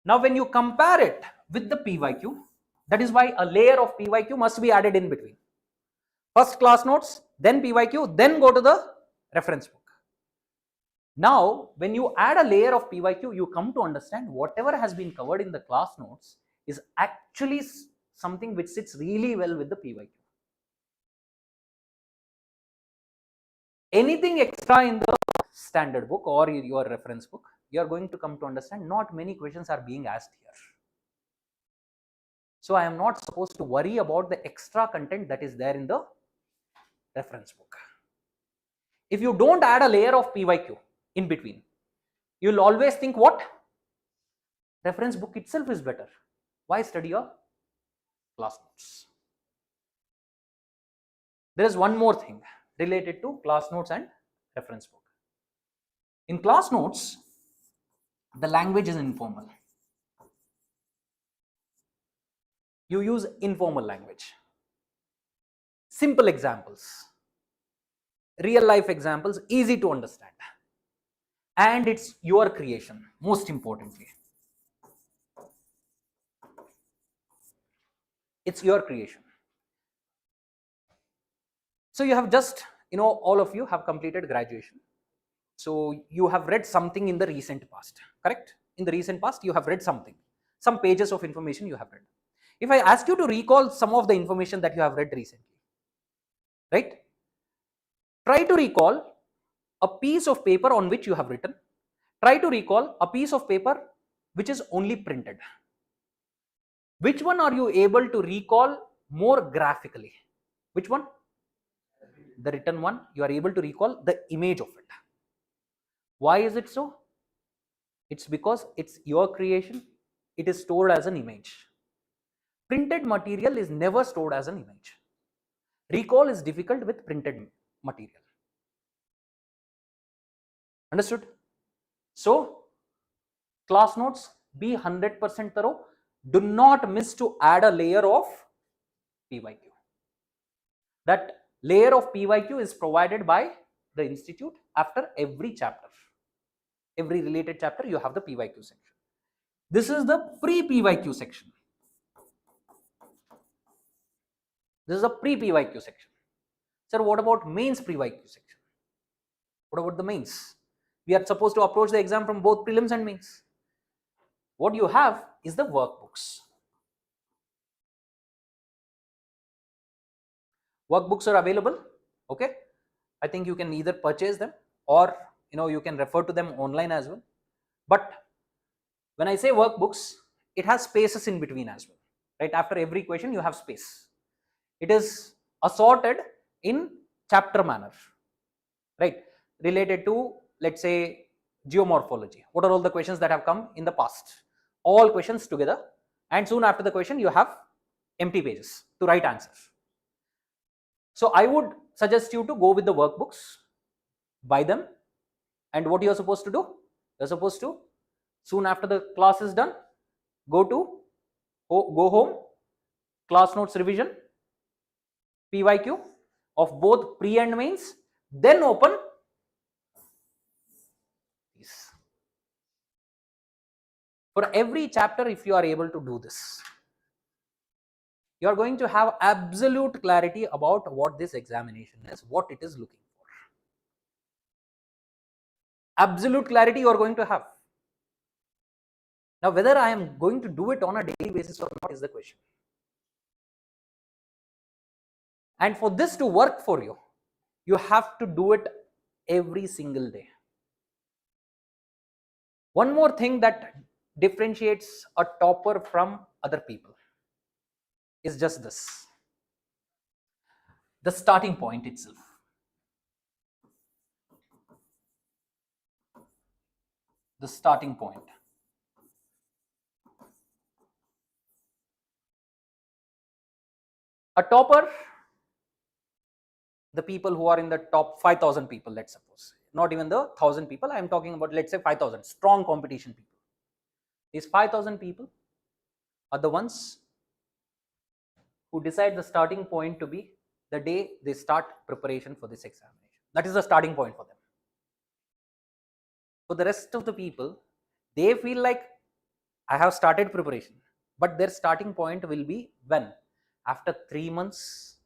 Now, when you compare it with the PYQ, that is why a layer of PYQ must be added in between. First class notes, then PYQ, then go to the reference book. Now, when you add a layer of PYQ, you come to understand whatever has been covered in the class notes is actually something which sits really well with the PYQ. Anything extra in the standard book or your reference book, you are going to come to understand not many questions are being asked here. So I am not supposed to worry about the extra content that is there in the reference book. If you don't add a layer of PYQ in between, you will always think what? Reference book itself is better. Why study your class notes? There is one more thing related to class notes and reference book. In class notes, the language is informal. You use informal language, simple examples, real life examples, easy to understand, and it's your creation. Most importantly, it's your creation. So you have just, all of you have completed graduation. So you have read something in the recent past, correct? In the recent past, you have read something, some pages of information you have read. If I ask you to recall some of the information that you have read recently, right? Try to recall a piece of paper on which you have written. Try to recall a piece of paper which is only printed. Which one are you able to recall more graphically? Which one? The written one. You are able to recall the image of it. Why is it so? It's because it's your creation. It is stored as an image. Printed material is never stored as an image. Recall is difficult with printed material. Understood? So, class notes, be 100% thorough. Do not miss to add a layer of PYQ. That layer of PYQ is provided by the institute after every chapter. Every related chapter, you have the PYQ section. This is the pre-PYQ section. This is a pre-PYQ section. Sir, what about mains pre-PYQ section? What about the mains? We are supposed to approach the exam from both prelims and mains. What you have is the workbooks. Workbooks are available, okay? I think you can either purchase them or you can refer to them online as well. But when I say workbooks, it has spaces in between as well, right? After every question, you have space. It is assorted in chapter manner, right? Related to, let's say, geomorphology. What are all the questions that have come in the past? All questions together, and soon after the question, you have empty pages to write answers. So I would suggest you to go with the workbooks, buy them, and what you are supposed to do? You are supposed to, soon after the class is done, go home, class notes revision, PYQ of both pre and mains, then open these. For every chapter, if you are able to do this, you are going to have absolute clarity about what this examination is, what it is looking for. Absolute clarity you are going to have. Now, whether I am going to do it on a daily basis or not is the question. And for this to work for you, you have to do it every single day. One more thing that differentiates a topper from other people is just this: the starting point itself. The starting point. A topper, the people who are in the top 5,000 people, let's suppose, not even the 1,000 people, I am talking about, let's say, 5,000 strong competition people. These 5,000 people are the ones who decide the starting point to be the day they start preparation for this examination. That is the starting point for them. For the rest of the people, they feel like, I have started preparation, but their starting point will be when? After 3 months,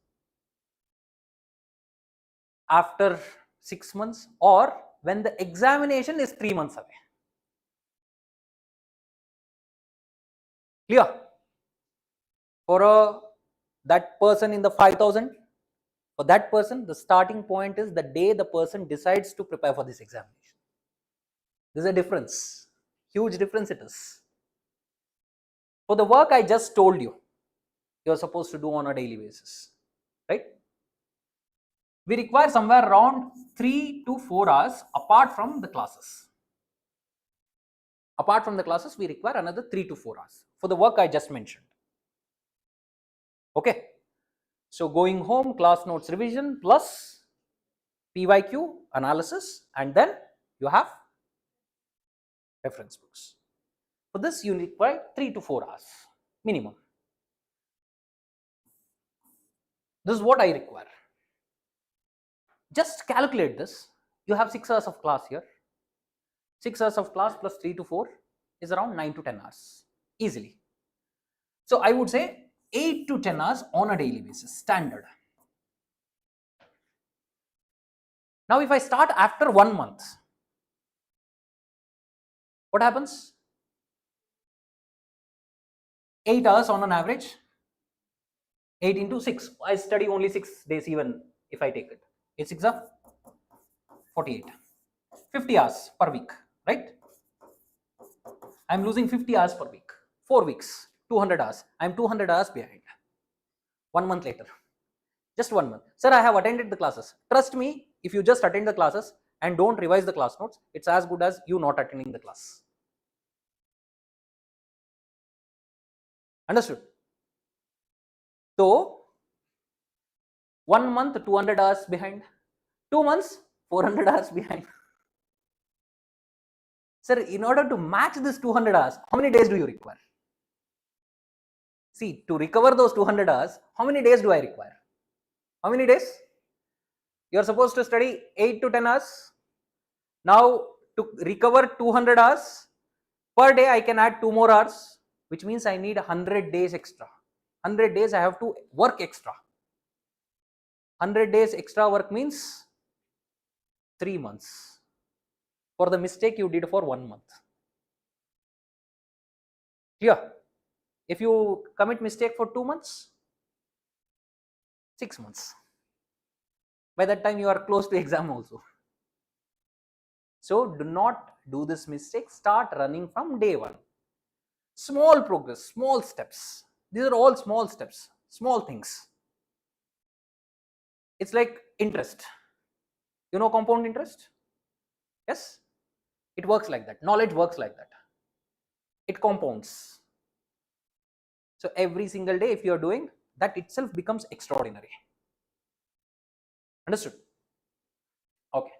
after 6 months, or when the examination is 3 months away. Clear? For that person in the 5,000, for that person, the starting point is the day the person decides to prepare for this examination. There's a difference, huge difference it is. For the work I just told you, you're supposed to do on a daily basis, right? We require somewhere around 3 to 4 hours apart from the classes. Apart from the classes, we require another 3 to 4 hours for the work I just mentioned. Okay. So going home, class notes revision plus PYQ analysis, and then you have reference books. For this, you require 3 to 4 hours minimum. This is what I require. Just calculate this. You have 6 hours of class here. 6 hours of class plus 3 to 4 is around 9 to 10 hours easily. So I would say 8 to 10 hours on a daily basis, standard. Now if I start after 1 month, what happens? 8 hours on an average. 8 into 6. I study only 6 days even if I take it. 8 6 are 48. 50 hours per week, right? I am losing 50 hours per week. 4 weeks, 200 hours. I am 200 hours behind. 1 month later. Just 1 month. Sir, I have attended the classes. Trust me, if you just attend the classes and don't revise the class notes, it's as good as you not attending the class. Understood? So, 1 month, 200 hours behind. 2 months, 400 hours behind. Sir, in order to match this 200 hours, how many days do you require? See, to recover those 200 hours, how many days do I require? How many days? You are supposed to study 8 to 10 hours. Now, to recover 200 hours, per day I can add 2 more hours, which means I need 100 days extra. 100 days I have to work extra. 100 days extra work means 3 months for the mistake you did for 1 month. Clear? If you commit mistake for 2 months, 6 months. By that time you are close to exam also. So do not do this mistake. Start running from day 1. Small progress, small steps. These are all small steps, small things. It's like interest. You know compound interest? Yes? It works like that. Knowledge works like that. It compounds. So every single day if you are doing, that itself becomes extraordinary. Understood? Okay.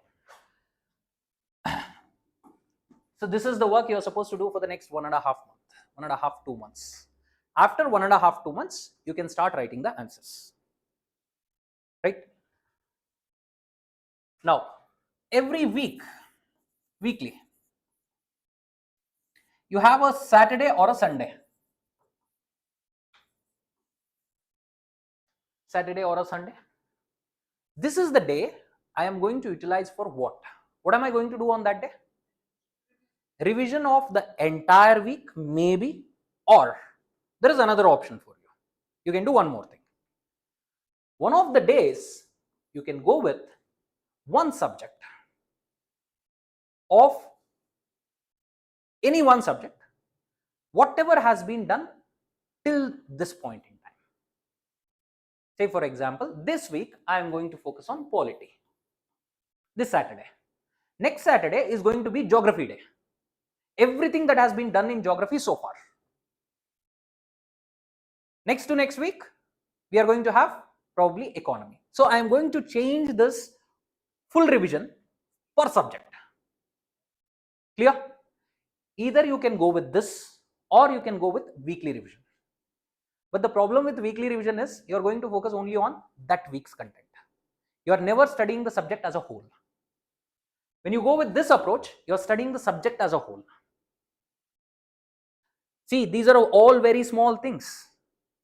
So this is the work you are supposed to do for the next 1.5 months, 1.5, 2 months. After 1.5, 2 months, you can start writing the answers. Right? Now, every week, weekly, you have a Saturday or a Sunday. Saturday or a Sunday. This is the day I am going to utilize for what? What am I going to do on that day? Revision of the entire week, maybe, or there is another option for you. You can do one more thing. One of the days you can go with one subject of any one subject, whatever has been done till this point in time. Say for example, this week I am going to focus on polity. This Saturday. Next Saturday is going to be geography day. Everything that has been done in geography so far. Next to next week, we are going to have probably economy. So I am going to change this full revision per subject. Clear? Either you can go with this or you can go with weekly revision. But the problem with weekly revision is you are going to focus only on that week's content. You are never studying the subject as a whole. When you go with this approach, you are studying the subject as a whole. See, these are all very small things,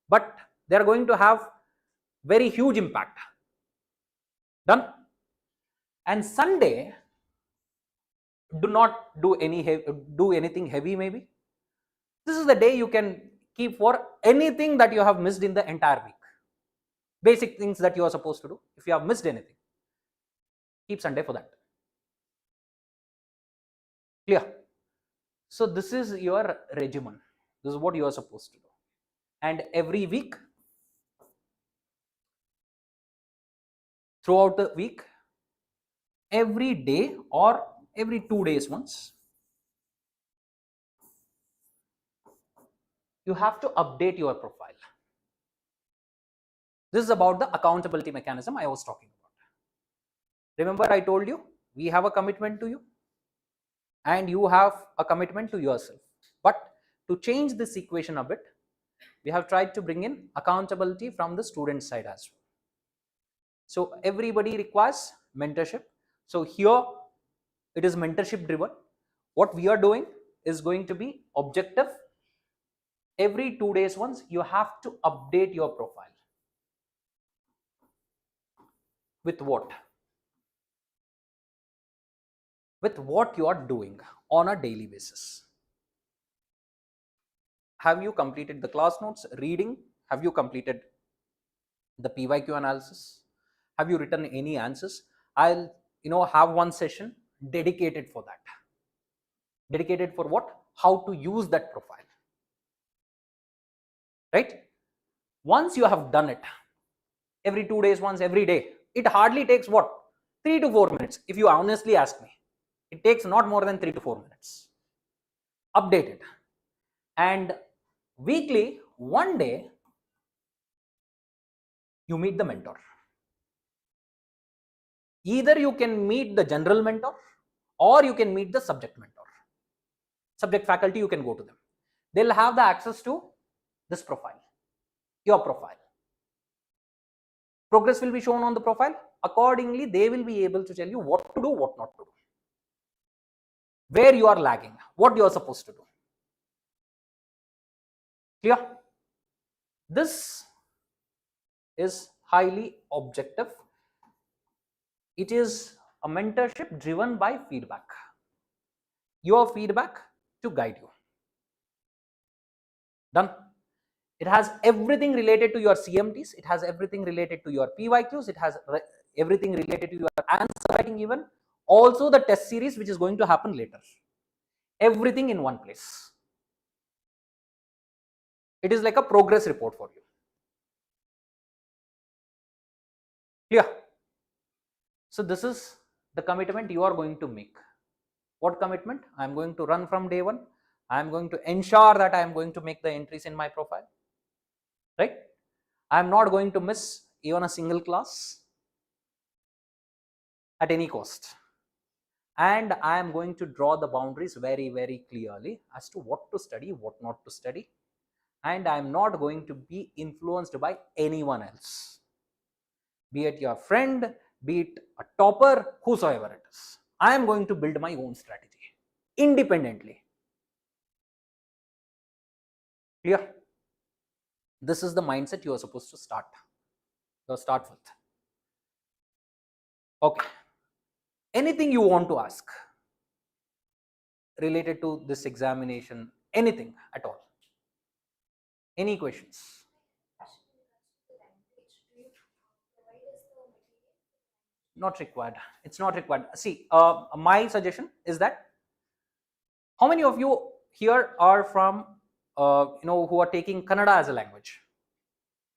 but they are going to have very huge impact. Done? And Sunday, do not do anything heavy maybe. This is the day you can keep for anything that you have missed in the entire week. Basic things that you are supposed to do. If you have missed anything, keep Sunday for that. Clear? So this is your regimen. This is what you are supposed to do. And every week, throughout the week, every day or every 2 days once, you have to update your profile. This is about the accountability mechanism I was talking about. Remember, I told you we have a commitment to you and you have a commitment to yourself. But to change this equation a bit, we have tried to bring in accountability from the student side as well. So everybody requires mentorship. So here it is mentorship driven. What we are doing is going to be objective. Every 2 days once you have to update your profile. With what? With what you are doing on a daily basis. Have you completed the class notes reading? Have you completed the PYQ analysis? Have you written any answers? I'll have one session dedicated for that. Dedicated for what? How to use that profile. Right? Once you have done it, every 2 days once, every day, it hardly takes what? 3 to 4 minutes. If you honestly ask me, it takes not more than 3 to 4 minutes. Update it. And weekly, one day, you meet the mentor. Either you can meet the general mentor or you can meet the subject mentor. Subject faculty, you can go to them. They'll have the access to this profile, your profile. Progress will be shown on the profile. Accordingly, they will be able to tell you what to do, what not to do, where you are lagging, what you are supposed to do. Clear? This is highly objective. It is a mentorship driven by feedback. Your feedback to guide you. Done. It has everything related to your CMTs. It has everything related to your PYQs. It has everything related to your answer writing even. Also the test series which is going to happen later. Everything in one place. It is like a progress report for you. Clear? So this is the commitment you are going to make. What commitment? I am going to run from day one. I am going to ensure that I am going to make the entries in my profile. Right? I am not going to miss even a single class at any cost. And I am going to draw the boundaries very, very clearly as to what to study, what not to study. And I am not going to be influenced by anyone else. Be it your friend, be it a topper, whosoever it is. I am going to build my own strategy independently. Clear? This is the mindset you are supposed to start with. Okay. Anything you want to ask related to this examination, anything at all? Any questions? Not required. It's not required. See, my suggestion is that how many of you here are from who are taking Kannada as a language?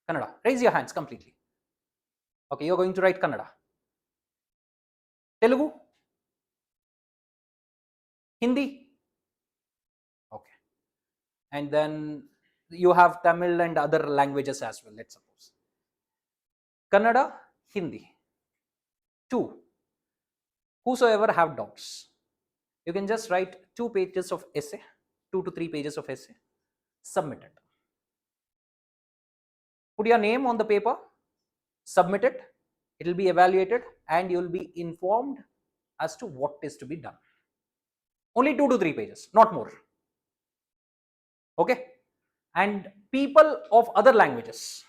Kannada. Raise your hands completely. Okay, you're going to write Kannada. Telugu? Hindi? Okay. And then you have Tamil and other languages as well, let's suppose. Kannada, Hindi. 2. Whosoever have doubts, you can just write 2 pages of essay, 2 to 3 pages of essay, submit it. Put your name on the paper, submit it, it will be evaluated and you will be informed as to what is to be done. Only 2 to 3 pages, not more. Okay? And people of other languages,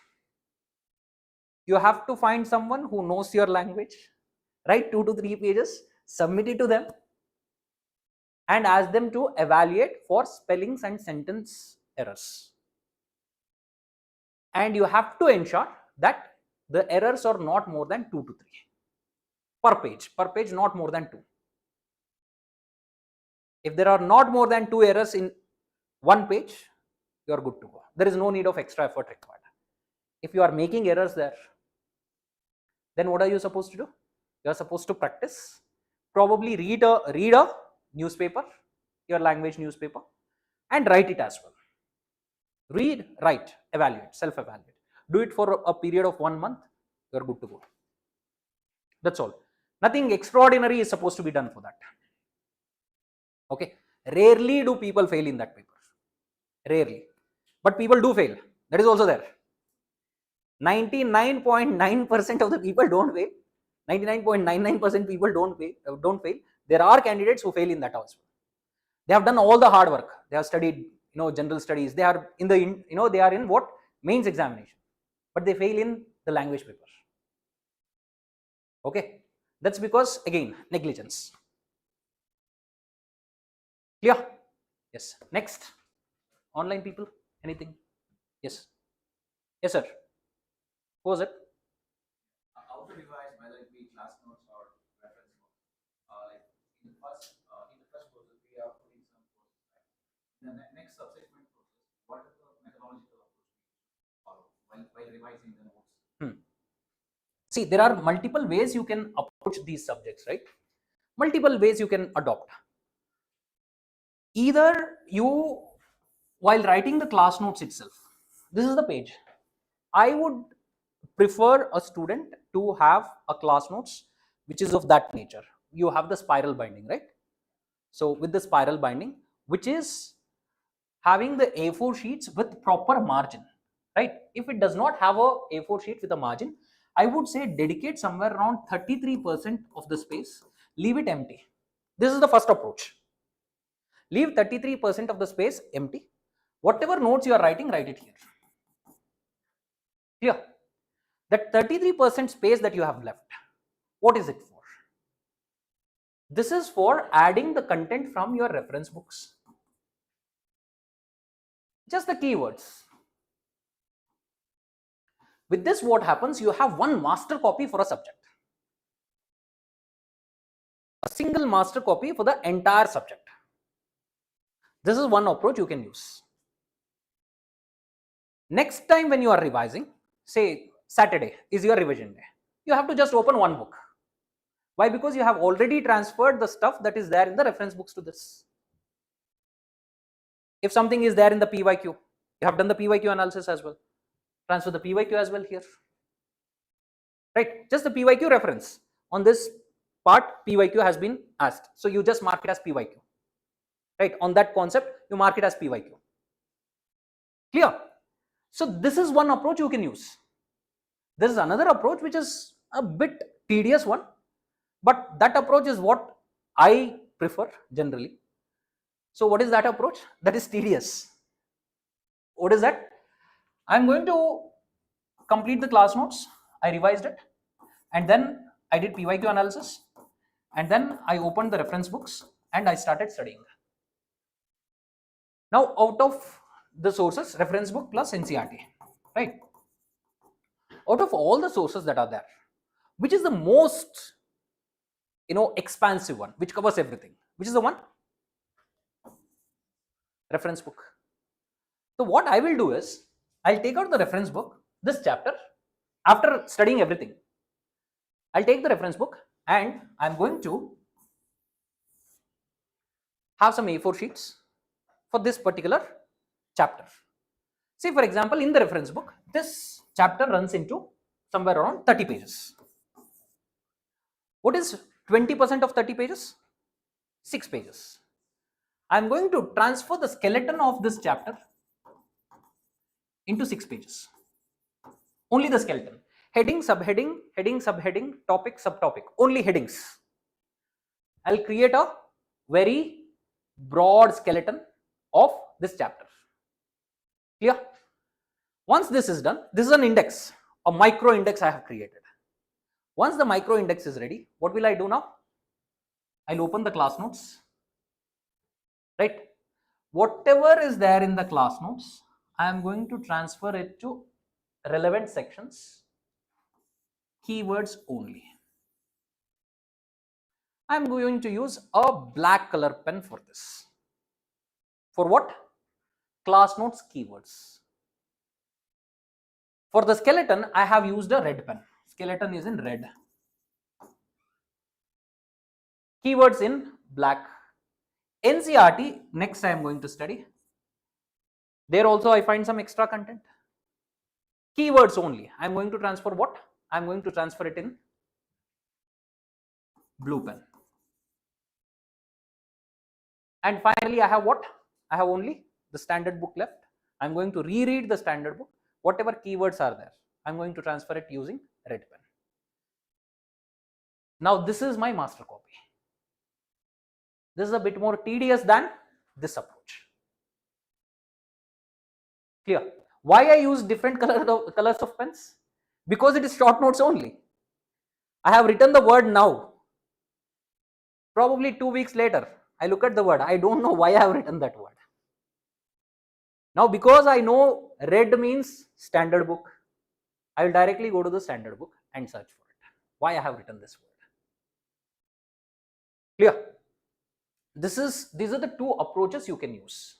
you have to find someone who knows your language, write 2 to 3 pages, submit it to them and ask them to evaluate for spellings and sentence errors. And you have to ensure that the errors are not more than 2 to 3 per page not more than 2. If there are not more than 2 errors in one page, you are good to go. There is no need of extra effort required. If you are making errors there, then what are you supposed to do? You are supposed to practice, probably read a newspaper, your language newspaper, and write it as well. Read, write, evaluate, self-evaluate. Do it for a period of 1 month, you are good to go. That's all. Nothing extraordinary is supposed to be done for that. Okay. Rarely do people fail in that paper. Rarely. But people do fail. That is also there. 99.9% of the people don't fail. 99.99% people don't fail. There are candidates who fail in that also. They have done all the hard work. They have studied, general studies. They are in the, they are in what? Mains examination. But they fail in the language paper. Okay. That's because, again, negligence. Clear? Yes. Next. Online people. Anything? Yes. Yes, sir. Who was it? How to revise, whether it be class notes or reference notes. Like in the first process, we are putting some courses. Right? In the next subsequent process, what is the methodological approach we follow while revising the notes? See, there are multiple ways you can approach these subjects, right? Multiple ways you can adopt. Either you, while writing the class notes itself, this is the page. I would prefer a student to have a class notes which is of that nature. You have the spiral binding, right? So with the spiral binding, which is having the A4 sheets with proper margin, right? If it does not have a A4 sheet with a margin, I would say dedicate somewhere around 33% of the space, leave it empty. This is the first approach. Leave 33% of the space empty. Whatever notes you are writing, write it here. Here, that 33% space that you have left, what is it for? This is for adding the content from your reference books. Just the keywords. With this, what happens? You have one master copy for a subject. A single master copy for the entire subject. This is one approach you can use. Next time when you are revising, say Saturday is your revision day, you have to just open one book. Why? Because you have already transferred the stuff that is there in the reference books to this. If something is there in the PYQ, you have done the PYQ analysis as well. Transfer the PYQ as well here. Right? Just the PYQ reference. On this part, PYQ has been asked. So you just mark it as PYQ. Right? On that concept, you mark it as PYQ. Clear? So this is one approach you can use. There is another approach which is a bit tedious one, but that approach is what I prefer generally. So what is that approach? That is tedious. What is that? I'm going to complete the class notes. I revised it, and then I did PYQ analysis, and then I opened the reference books and I started studying. Now, out of the sources, reference book plus NCERT, right? Out of all the sources that are there, which is the most, expansive one, which covers everything? Which is the one? Reference book. So what I will do is, I'll take out the reference book, this chapter, after studying everything. I'll take the reference book and I'm going to have some A4 sheets for this particular chapter. See, for example, in the reference book, this chapter runs into somewhere around 30 pages. What is 20% of 30 pages? 6 pages. I'm going to transfer the skeleton of this chapter into 6 pages. Only the skeleton. Heading, subheading, heading, subheading, topic, subtopic. Only headings. I'll create a very broad skeleton of this chapter. Clear? Once this is done, this is an index, a micro index I have created. Once the micro index is ready, what will I do now? I'll open the class notes, right? Whatever is there in the class notes, I am going to transfer it to relevant sections, keywords only. I am going to use a black color pen for this. For what? Class notes keywords. For the skeleton, I have used a red pen. Skeleton is in red. Keywords in black. NCERT, next I am going to study. There also I find some extra content. Keywords only. I am going to transfer what? I am going to transfer it in blue pen. And finally, I have what? I have only the standard book left. I am going to reread the standard book. Whatever keywords are there, I'm going to transfer it using red pen. Now this is my master copy. This is a bit more tedious than this approach. Clear? Why I use different colors of pens? Because it is short notes only. I have written the word now. Probably 2 weeks later, I look at the word. I don't know why I have written that word. Now, because I know red means standard book, I will directly go to the standard book and search for it. Why I have written this word? Clear? These are the two approaches you can use,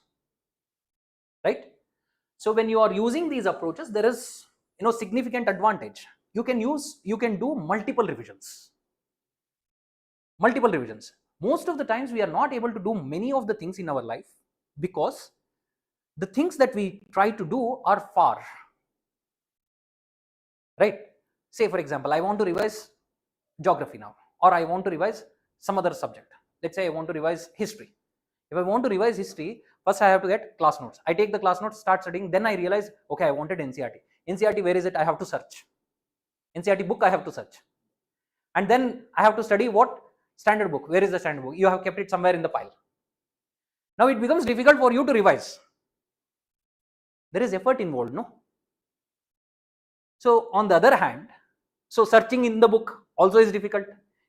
right? So when you are using these approaches, there is significant advantage. You can do multiple revisions. Most of the times we are not able to do many of the things in our life because the things that we try to do are far, right? Say for example, I want to revise geography now, or I want to revise some other subject. Let's say I want to revise history. If I want to revise history, first I have to get class notes. I take the class notes, start studying, then I realize, okay, I wanted NCERT. NCERT, where is it? I have to search. NCERT book I have to search. And then I have to study what? Standard book. Where is the standard book? You have kept it somewhere in the pile. Now it becomes difficult for you to revise. There is effort involved, no? So on the other hand, so searching in the book also is difficult.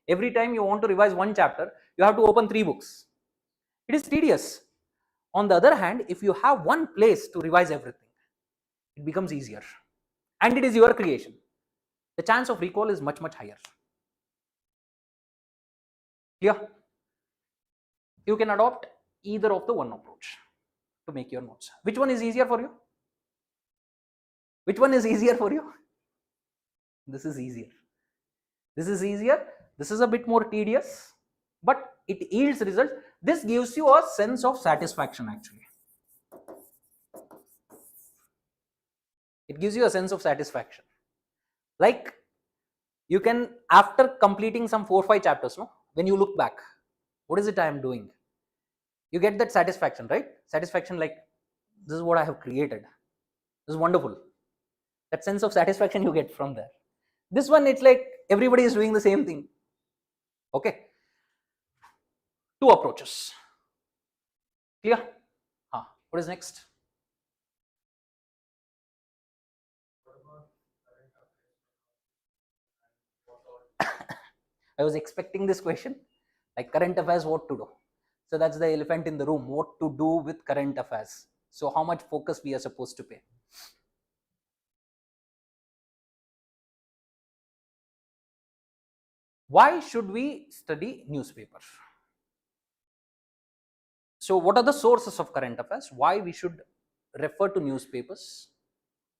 Every time you want to revise one chapter, you have to open 3 books. It is tedious. On the other hand, if you have one place to revise everything, it becomes easier. And it is your creation. The chance of recall is much, much higher. Clear? You can adopt either of the one approach to make your notes. Which one is easier for you? Which one is easier for you? This is easier. This is easier. This is a bit more tedious, but it yields results. This gives you a sense of satisfaction actually. It gives you a sense of satisfaction. Like you can, after completing some 4 or 5 chapters, no, when you look back, what is it I am doing? You get that satisfaction, right? Satisfaction like, this is what I have created. This is wonderful. That sense of satisfaction you get from there. This one, it's like everybody is doing the same thing. Okay. 2 approaches. Clear? What is next? I was expecting this question, like current affairs, what to do. So that's the elephant in the room, what to do with current affairs. So how much focus we are supposed to pay. Why should we study newspaper? So what are the sources of current affairs? Why we should refer to newspapers?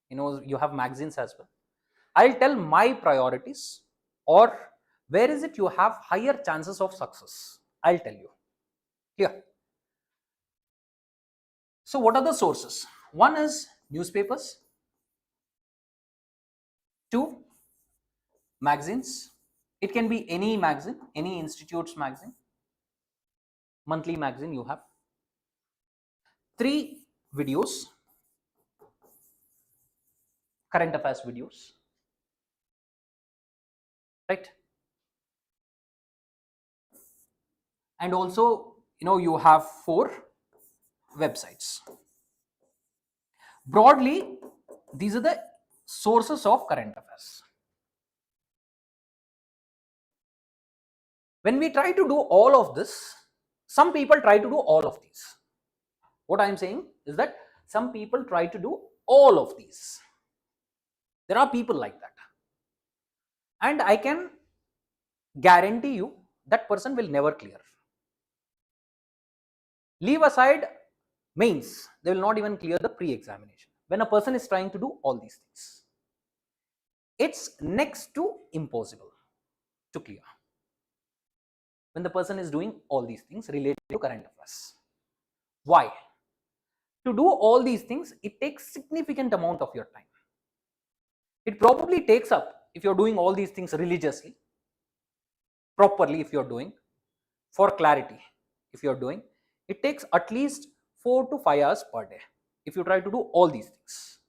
You have magazines as well. I'll tell my priorities, or where is it you have higher chances of success. I'll tell you. Clear? So what are the sources? One is newspapers. 2, magazines. It can be any magazine, any institute's magazine, monthly magazine you have. 3, videos, current affairs videos, right? And also, you have 4, websites. Broadly, these are the sources of current affairs. When we try to do all of this, some people try to do all of these. What I am saying is that some people try to do all of these. There are people like that. And I can guarantee you that person will never clear. Leave aside mains, they will not even clear the pre-examination. When a person is trying to do all these things, it's next to impossible to clear. When the person is doing all these things related to current affairs. Why? To do all these things, it takes significant amount of your time. It probably takes up, if you're doing all these things religiously, properly if you're doing, for clarity, if you're doing, it takes at least 4 to 5 hours per day if you try to do all these things.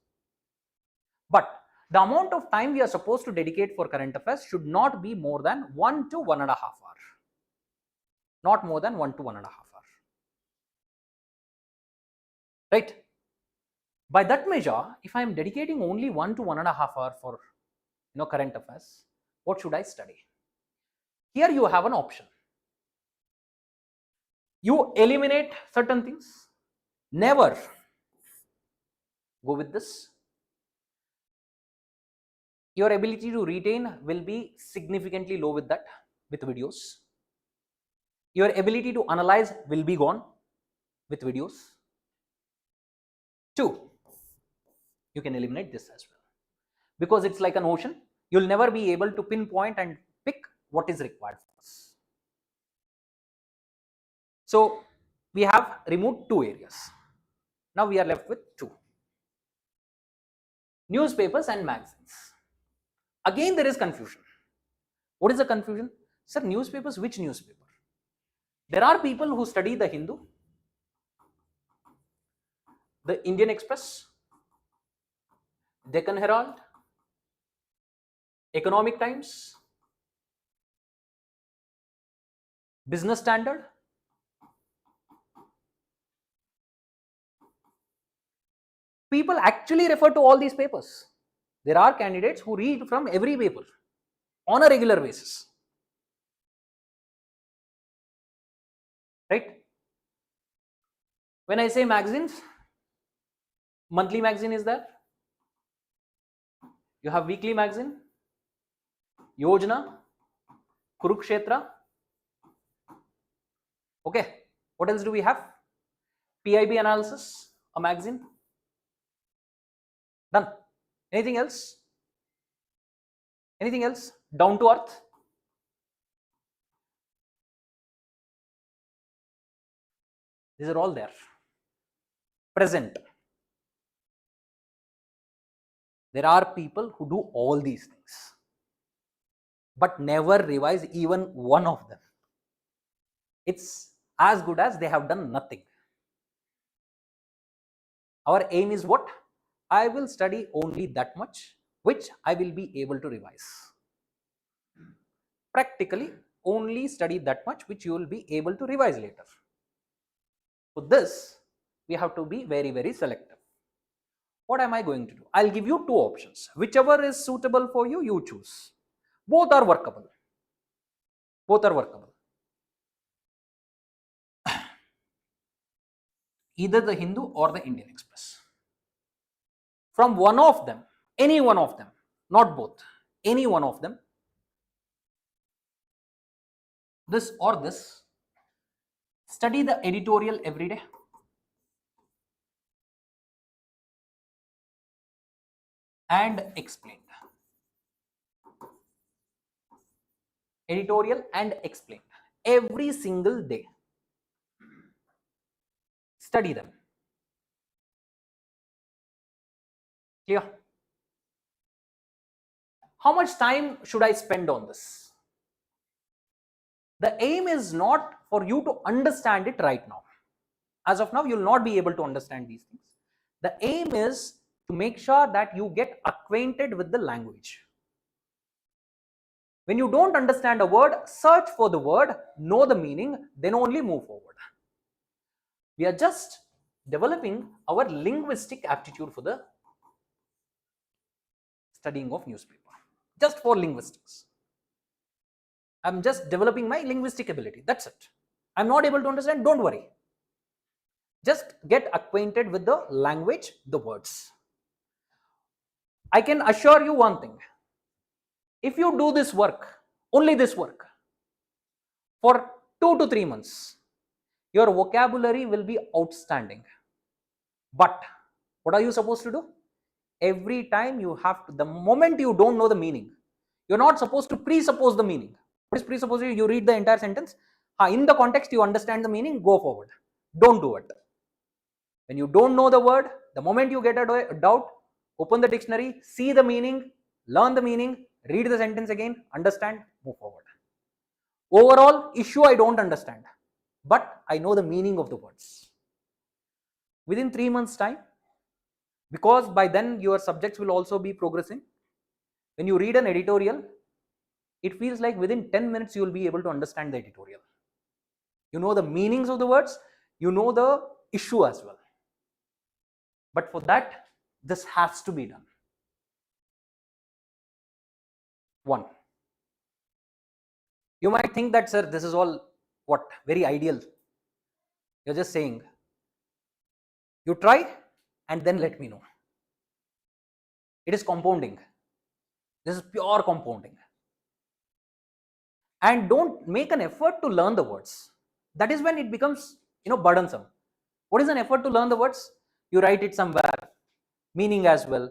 But the amount of time we are supposed to dedicate for current affairs should not be more than 1 to 1.5 hours. Not more than 1 to 1.5 hours. Right? By that measure, if I am dedicating only 1 to 1.5 hours for current affairs, what should I study? Here you have an option. You eliminate certain things. Never go with this. Your ability to retain will be significantly low with that, with videos. Your ability to analyze will be gone with videos. 2, you can eliminate this as well, because it's like an ocean. You'll never be able to pinpoint and pick what is required for us. So we have removed 2 areas. Now we are left with 2. Newspapers and magazines. Again there is confusion. What is the confusion? Sir, newspapers, which newspaper? There are people who study the Hindu, the Indian Express, Deccan Herald, Economic Times, Business Standard. People actually refer to all these papers. There are candidates who read from every paper on a regular basis. Right? When I say magazines, monthly magazine is there. You have weekly magazine, Yojana, Kurukshetra. Okay, what else do we have? PIB analysis, a magazine. Done. Anything else? Anything else? Down to earth. These are all there. Present. There are people who do all these things, but never revise even one of them. It's as good as they have done nothing. Our aim is what? I will study only that much which I will be able to revise. Practically, only study that much which you will be able to revise later. For this, we have to be very, very selective. What am I going to do? I'll give you 2 options. Whichever is suitable for you, you choose. Both are workable. Both are workable. Either the Hindu or the Indian Express. From one of them, any one of them, not both, any one of them, this or this, study the editorial every day. And explained. Editorial and explained. Every single day. Study them. Clear? How much time should I spend on this? The aim is not for you to understand it right now. As of now, you will not be able to understand these things. The aim is to make sure that you get acquainted with the language. When you don't understand a word, search for the word, know the meaning, then only move forward. We are just developing our linguistic aptitude for the studying of newspaper. Just for linguistics. I'm just developing my linguistic ability. That's it. I'm not able to understand, don't worry. Just get acquainted with the language, the words. I can assure you one thing. If you do this work, only this work, for 2 to 3 months, your vocabulary will be outstanding. But what are you supposed to do? Every time you have to, the moment you don't know the meaning, you're not supposed to presuppose the meaning. What is presupposing? You read the entire sentence. In the context, you understand the meaning, go forward. Don't do it. When you don't know the word, the moment you get a doubt, open the dictionary, see the meaning, learn the meaning, read the sentence again, understand, move forward. Overall issue I don't understand, but I know the meaning of the words. Within 3 months time, because by then your subjects will also be progressing, When you read an editorial, it feels like within 10 minutes you will be able to understand the editorial. You know the meanings of the words, you know the issue as well. But for that, this has to be done. One, you might think that, sir, this is all what? Very ideal. You're just saying. You try and then let me know. It is compounding. This is pure compounding. And don't make an effort to learn the words. That is when it becomes, burdensome. What is an effort to learn the words? You write it somewhere, meaning as well.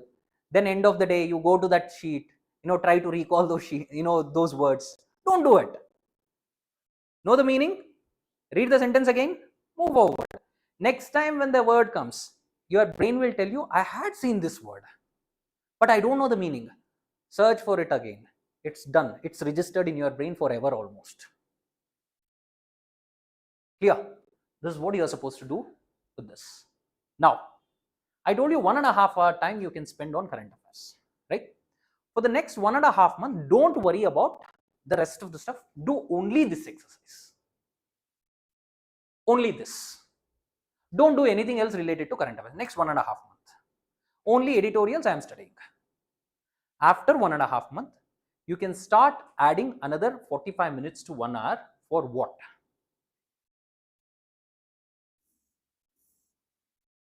Then end of the day, you go to that sheet, try to recall those words. Don't do it. Know the meaning, read the sentence again, move forward. Next time when the word comes, your brain will tell you, I had seen this word, but I don't know the meaning. Search for it again. It's done. It's registered in your brain forever almost. Clear? This is what you are supposed to do with this. Now, I told you 1.5 hour time you can spend on current affairs, right? For the next 1.5 months, don't worry about the rest of the stuff. Do only this exercise. Only this. Don't do anything else related to current affairs. Next 1.5 months. Only editorials I am studying. After 1.5 months, you can start adding another 45 minutes to 1 hour for what?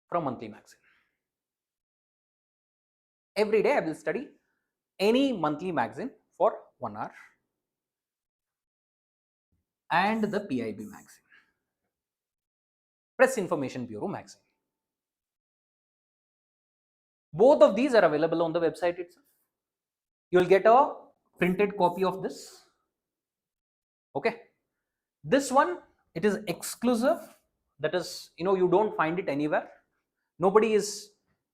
From monthly magazine. Every day I will study any monthly magazine for 1 hour and the PIB magazine, Press Information Bureau magazine. Both of these are available on the website itself. You will get a printed copy of this. Okay. This one, it is exclusive. That is, you don't find it anywhere. Nobody is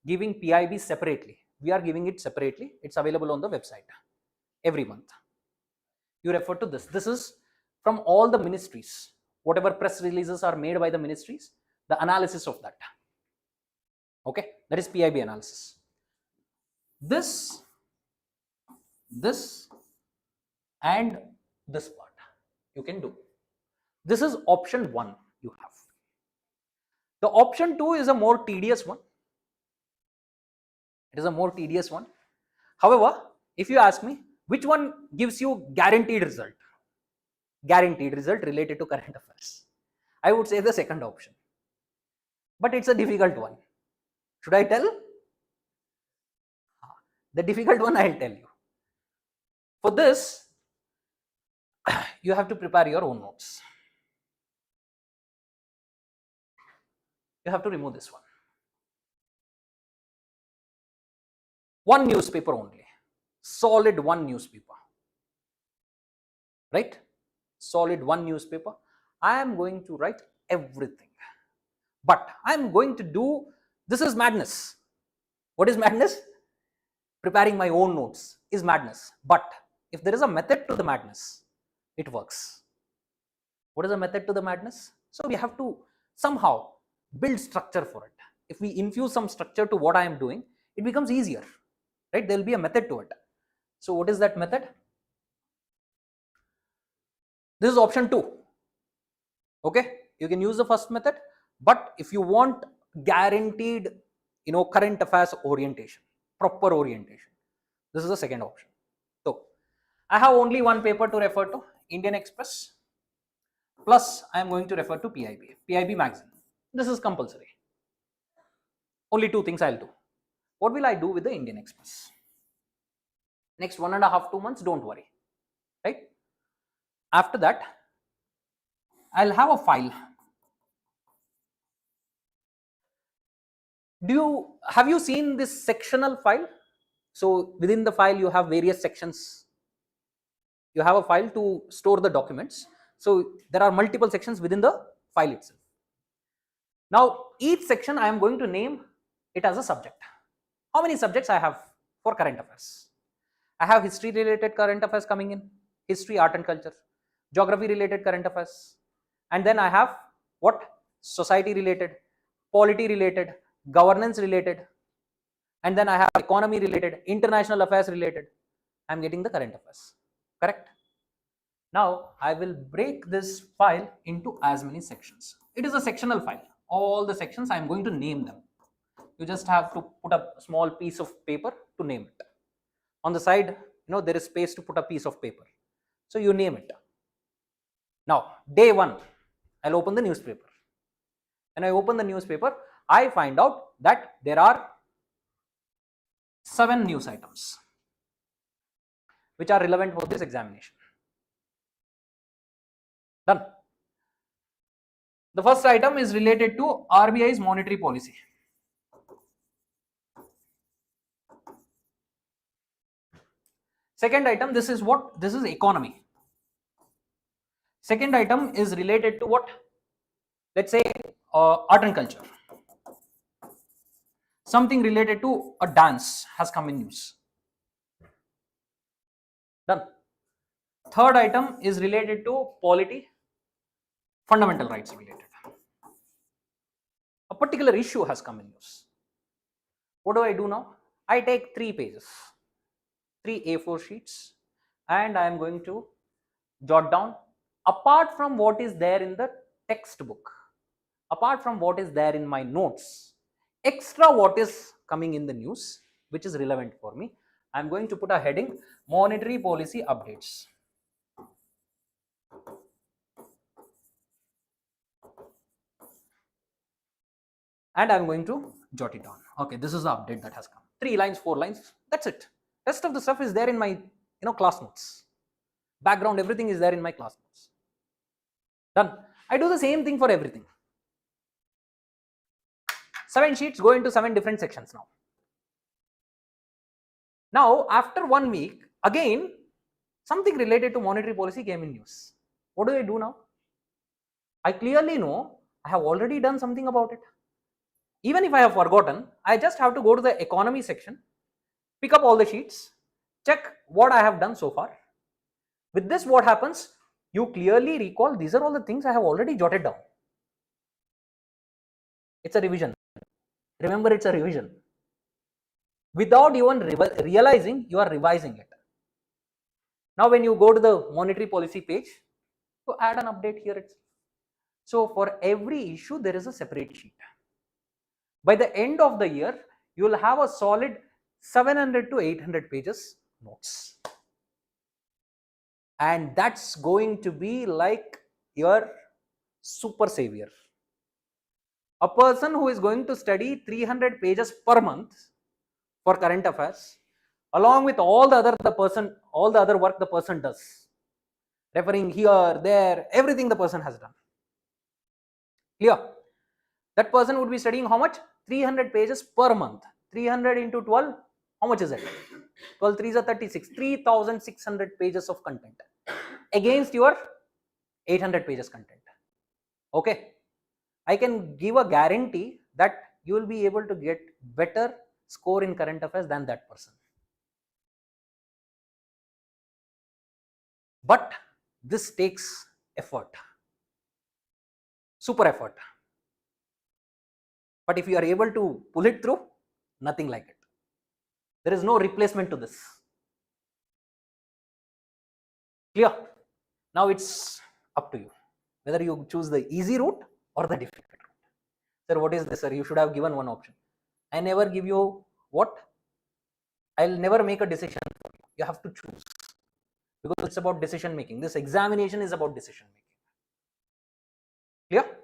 giving PIB separately. We are giving it separately. It's available on the website every month. You refer to this. This is from all the ministries. Whatever press releases are made by the ministries, the analysis of that. Okay, that is PIB analysis. This and this part you can do. This is option 1 you have. The option 2 is a more tedious one. It is a more tedious one. However, if you ask me, which one gives you guaranteed result? Guaranteed result related to current affairs. I would say the second option. But it's a difficult one. Should I tell? The difficult one I'll tell you. For this, you have to prepare your own notes. You have to remove this one. One newspaper only. Solid one newspaper. Right? Solid one newspaper. I am going to write everything. But I am going to do, this is madness. What is madness? Preparing my own notes is madness. But if there is a method to the madness, it works. What is the method to the madness? So we have to somehow build structure for it. If we infuse some structure to what I am doing, it becomes easier, right? There will be a method to it. So what is that method? This is option 2. Okay, you can use the first method, but if you want guaranteed, current affairs orientation, proper orientation, this is the second option. So I have only one paper to refer to, Indian Express, plus I am going to refer to PIB magazine. This is compulsory. Only 2 things I'll do. What will I do with the Indian Express? Next 1.5 2 months, don't worry, right? After that, I'll have a file. Have you seen this sectional file? So within the file you have various sections. You have a file to store the documents. So there are multiple sections within the file itself. Now each section I am going to name it as a subject. How many subjects I have for current affairs? I have history related current affairs coming in, history, art and culture, geography related current affairs, and then I have what? Society related, polity related, governance related, and then I have economy related, international affairs related. I am getting the current affairs. Correct? Now I will break this file into as many sections. It is a sectional file. All the sections I am going to name them. You just have to put a small piece of paper to name it. On the side, there is space to put a piece of paper. So you name it. Now, day 1, I'll open the newspaper. When I open the newspaper, I find out that there are 7 news items which are relevant for this examination. Done. The first item is related to RBI's monetary policy. Second item, this is what? This is economy. Second item is related to what? Let's say art and culture. Something related to a dance has come in news. Done. Third item is related to polity, fundamental rights related. A particular issue has come in news. What do I do now? I take 3 pages, 3 A4 sheets, and I am going to jot down, apart from what is there in the textbook, apart from what is there in my notes, extra what is coming in the news which is relevant for me, I am going to put a heading, monetary policy updates. And I am going to jot it down. Okay, this is the update that has come. 3 lines, 4 lines, that's it. Rest of the stuff is there in my class notes. Background, everything is there in my class notes. Done. I do the same thing for everything. 7 sheets go into 7 different sections now. Now, after 1 week, again, something related to monetary policy came in news. What do I do now? I clearly know I have already done something about it. Even if I have forgotten, I just have to go to the economy section, pick up all the sheets, check what I have done so far. With this, what happens? You clearly recall these are all the things I have already jotted down. It's a revision. Remember, it's a revision. Without even realizing, you are revising it. Now, when you go to the monetary policy page, you add an update here itself. So, for every issue, there is a separate sheet. By the end of the year, you will have a solid 700 to 800 pages notes. And that's going to be like your super savior. A person who is going to study 300 pages per month for current affairs, along with all the other work the person does, referring here, there, everything the person has done. Clear? That person would be studying how much? 300 pages per month. 300 into 12, how much is it? 12 3s are 36. 3,600 pages of content against your 800 pages content. Okay? I can give a guarantee that you will be able to get better score in current affairs than that person. But this takes effort, super effort. But if you are able to pull it through, nothing like it. There is no replacement to this. Clear? Now it's up to you whether you choose the easy route or the difficult route. Sir, what is this, sir? You should have given one option. I never give you what? I'll never make a decision for you. You have to choose, because it's about decision making. This examination is about decision making. Clear?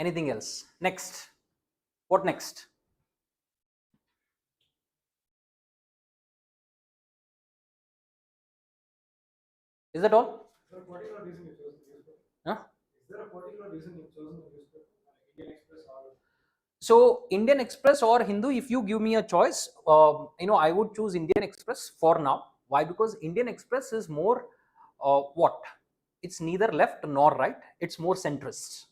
Anything else? Next. What next? Is that all? Is there a particular reason you chose the newspaper? Huh? Is there a particular reason you've chosen the newspaper? Indian Express or? So Indian Express or Hindu, if you give me a choice, I would choose Indian Express for now. Why? Because Indian Express is more what? It's neither left nor right. It's more centrist.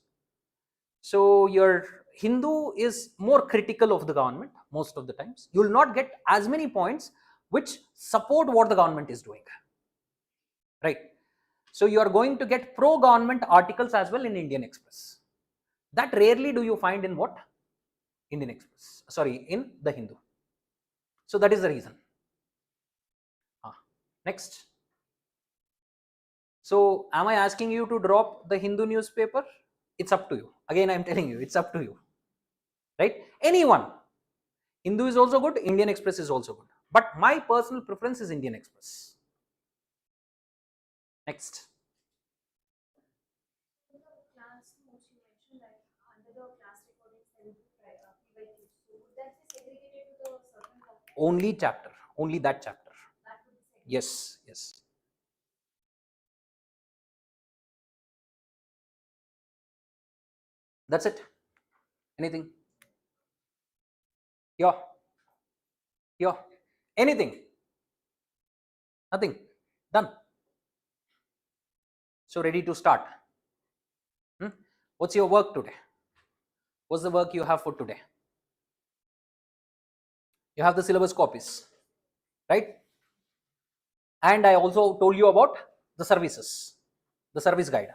So your Hindu is more critical of the government most of the times. You will not get as many points which support what the government is doing. Right? So you are going to get pro-government articles as well in Indian Express. That rarely do you find in what? Indian Express. Sorry, in the Hindu. So that is the reason. Next. So am I asking you to drop the Hindu newspaper? It's up to you. Again, I'm telling you, it's up to you. Right? Anyone. Hindu is also good, Indian Express is also good. But my personal preference is Indian Express. Next. Class notes you mentioned that under the class recordings there will be PYQs. So would that be segregated to the certain topic? Only chapter, only that chapter. That would be segregated. Yes, yes. That's it. Anything? Yeah. Yeah. Anything? Nothing. Done. So ready to start. What's your work today? What's the work you have for today? You have the syllabus copies, right? And I also told you about the services, the service guide.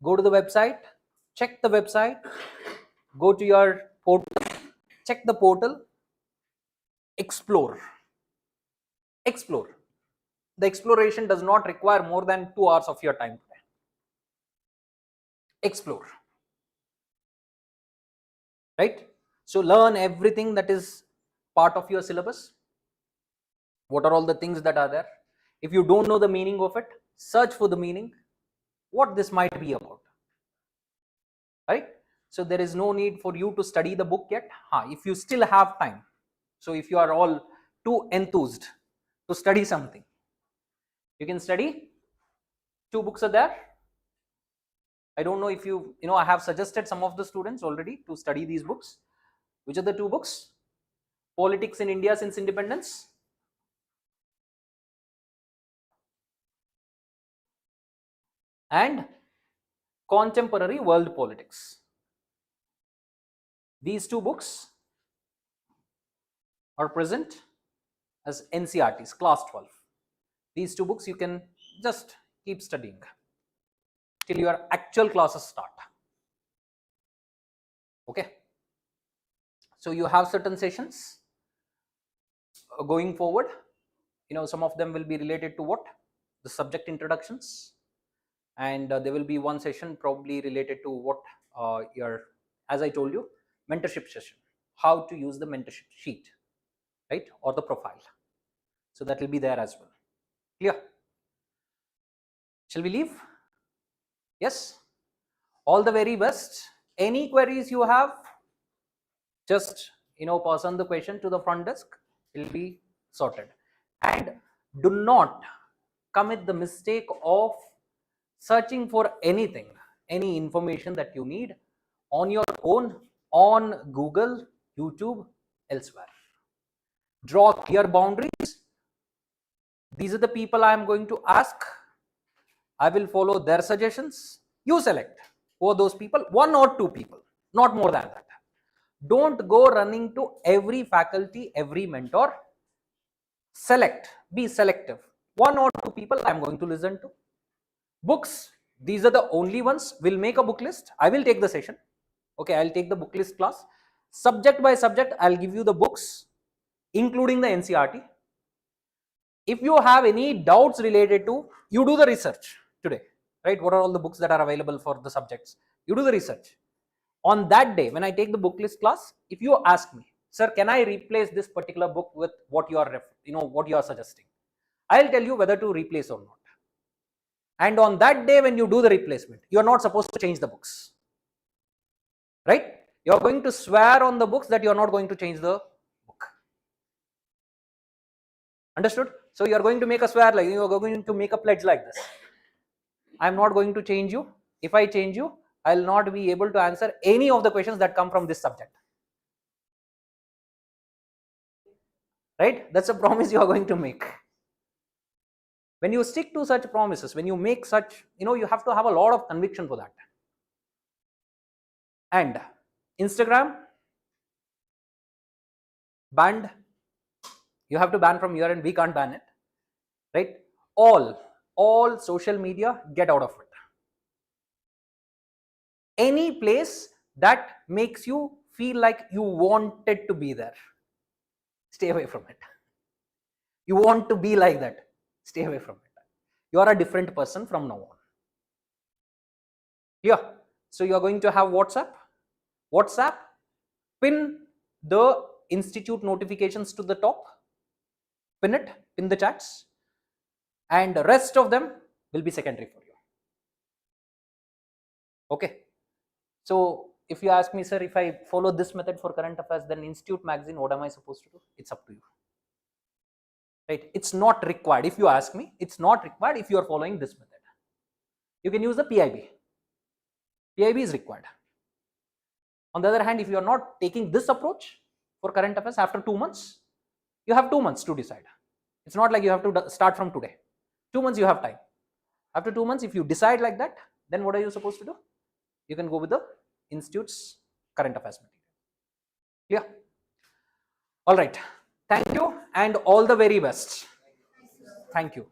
Go to the website, check the website, go to your portal, check the portal, explore. Explore. The exploration does not require more than 2 hours of your time today. Explore. Right? So learn everything that is part of your syllabus. What are all the things that are there? If you don't know the meaning of it, search for the meaning, what this might be about. Right? So there is no need for you to study the book yet. If you still have time, so if you are all too enthused to study something, you can study. 2 books are there. I don't know if I have suggested some of the students already to study these books. Which are the 2 books? Politics in India Since Independence. And Contemporary World Politics. These 2 books are present as NCERTs, class 12. These 2 books you can just keep studying till your actual classes start. Okay. So you have certain sessions going forward. Some of them will be related to what? The subject introductions. And there will be one session probably related to what as I told you, mentorship session. How to use the mentorship sheet, right? Or the profile. So that will be there as well. Clear? Shall we leave? Yes? All the very best. Any queries you have, just pass on the question to the front desk. It will be sorted. And do not commit the mistake of searching for anything, any information that you need on your own, on Google, YouTube, elsewhere. Draw clear boundaries. These are the people I am going to ask. I will follow their suggestions. You select who are those people, 1 or 2 people, not more than that. Don't go running to every faculty, every mentor. Select, be selective. 1 or 2 people I am going to listen to. Books, these are the only ones. We'll make a book list. I will take the session. Okay, I'll take the book list class. Subject by subject, I'll give you the books, including the NCERT. If you have any doubts related to, you do the research today, right? What are all the books that are available for the subjects? You do the research. On that day, when I take the book list class, if you ask me, sir, can I replace this particular book with what you are, what you are suggesting? I'll tell you whether to replace or not. And on that day, when you do the replacement, you are not supposed to change the books, right? You are going to swear on the books that you are not going to change the book. Understood? So you are going to make a swear, like you are going to make a pledge like this. I am not going to change you. If I change you, I will not be able to answer any of the questions that come from this subject. Right? That's a promise you are going to make. When you stick to such promises, when you make such, you have to have a lot of conviction for that. And Instagram, banned. You have to ban from your end. We can't ban it. Right? All social media, get out of it. Any place that makes you feel like you wanted to be there, stay away from it. You want to be like that, stay away from it. You are a different person from now on. Clear? So you are going to have WhatsApp, pin the institute notifications to the top, pin the chats, and the rest of them will be secondary for you. Okay. So if you ask me, sir, if I follow this method for current affairs, then institute magazine, what am I supposed to do? It's up to you. Right? It's not required. If you ask me, it's not required if you are following this method. You can use the PIB. PIB is required. On the other hand, if you are not taking this approach for current affairs, after 2 months, you have 2 months to decide. It's not like you have to start from today. 2 months you have time. After 2 months, if you decide like that, then what are you supposed to do? You can go with the institute's current affairs material. Clear? All right. Thank you and all the very best. Thank you.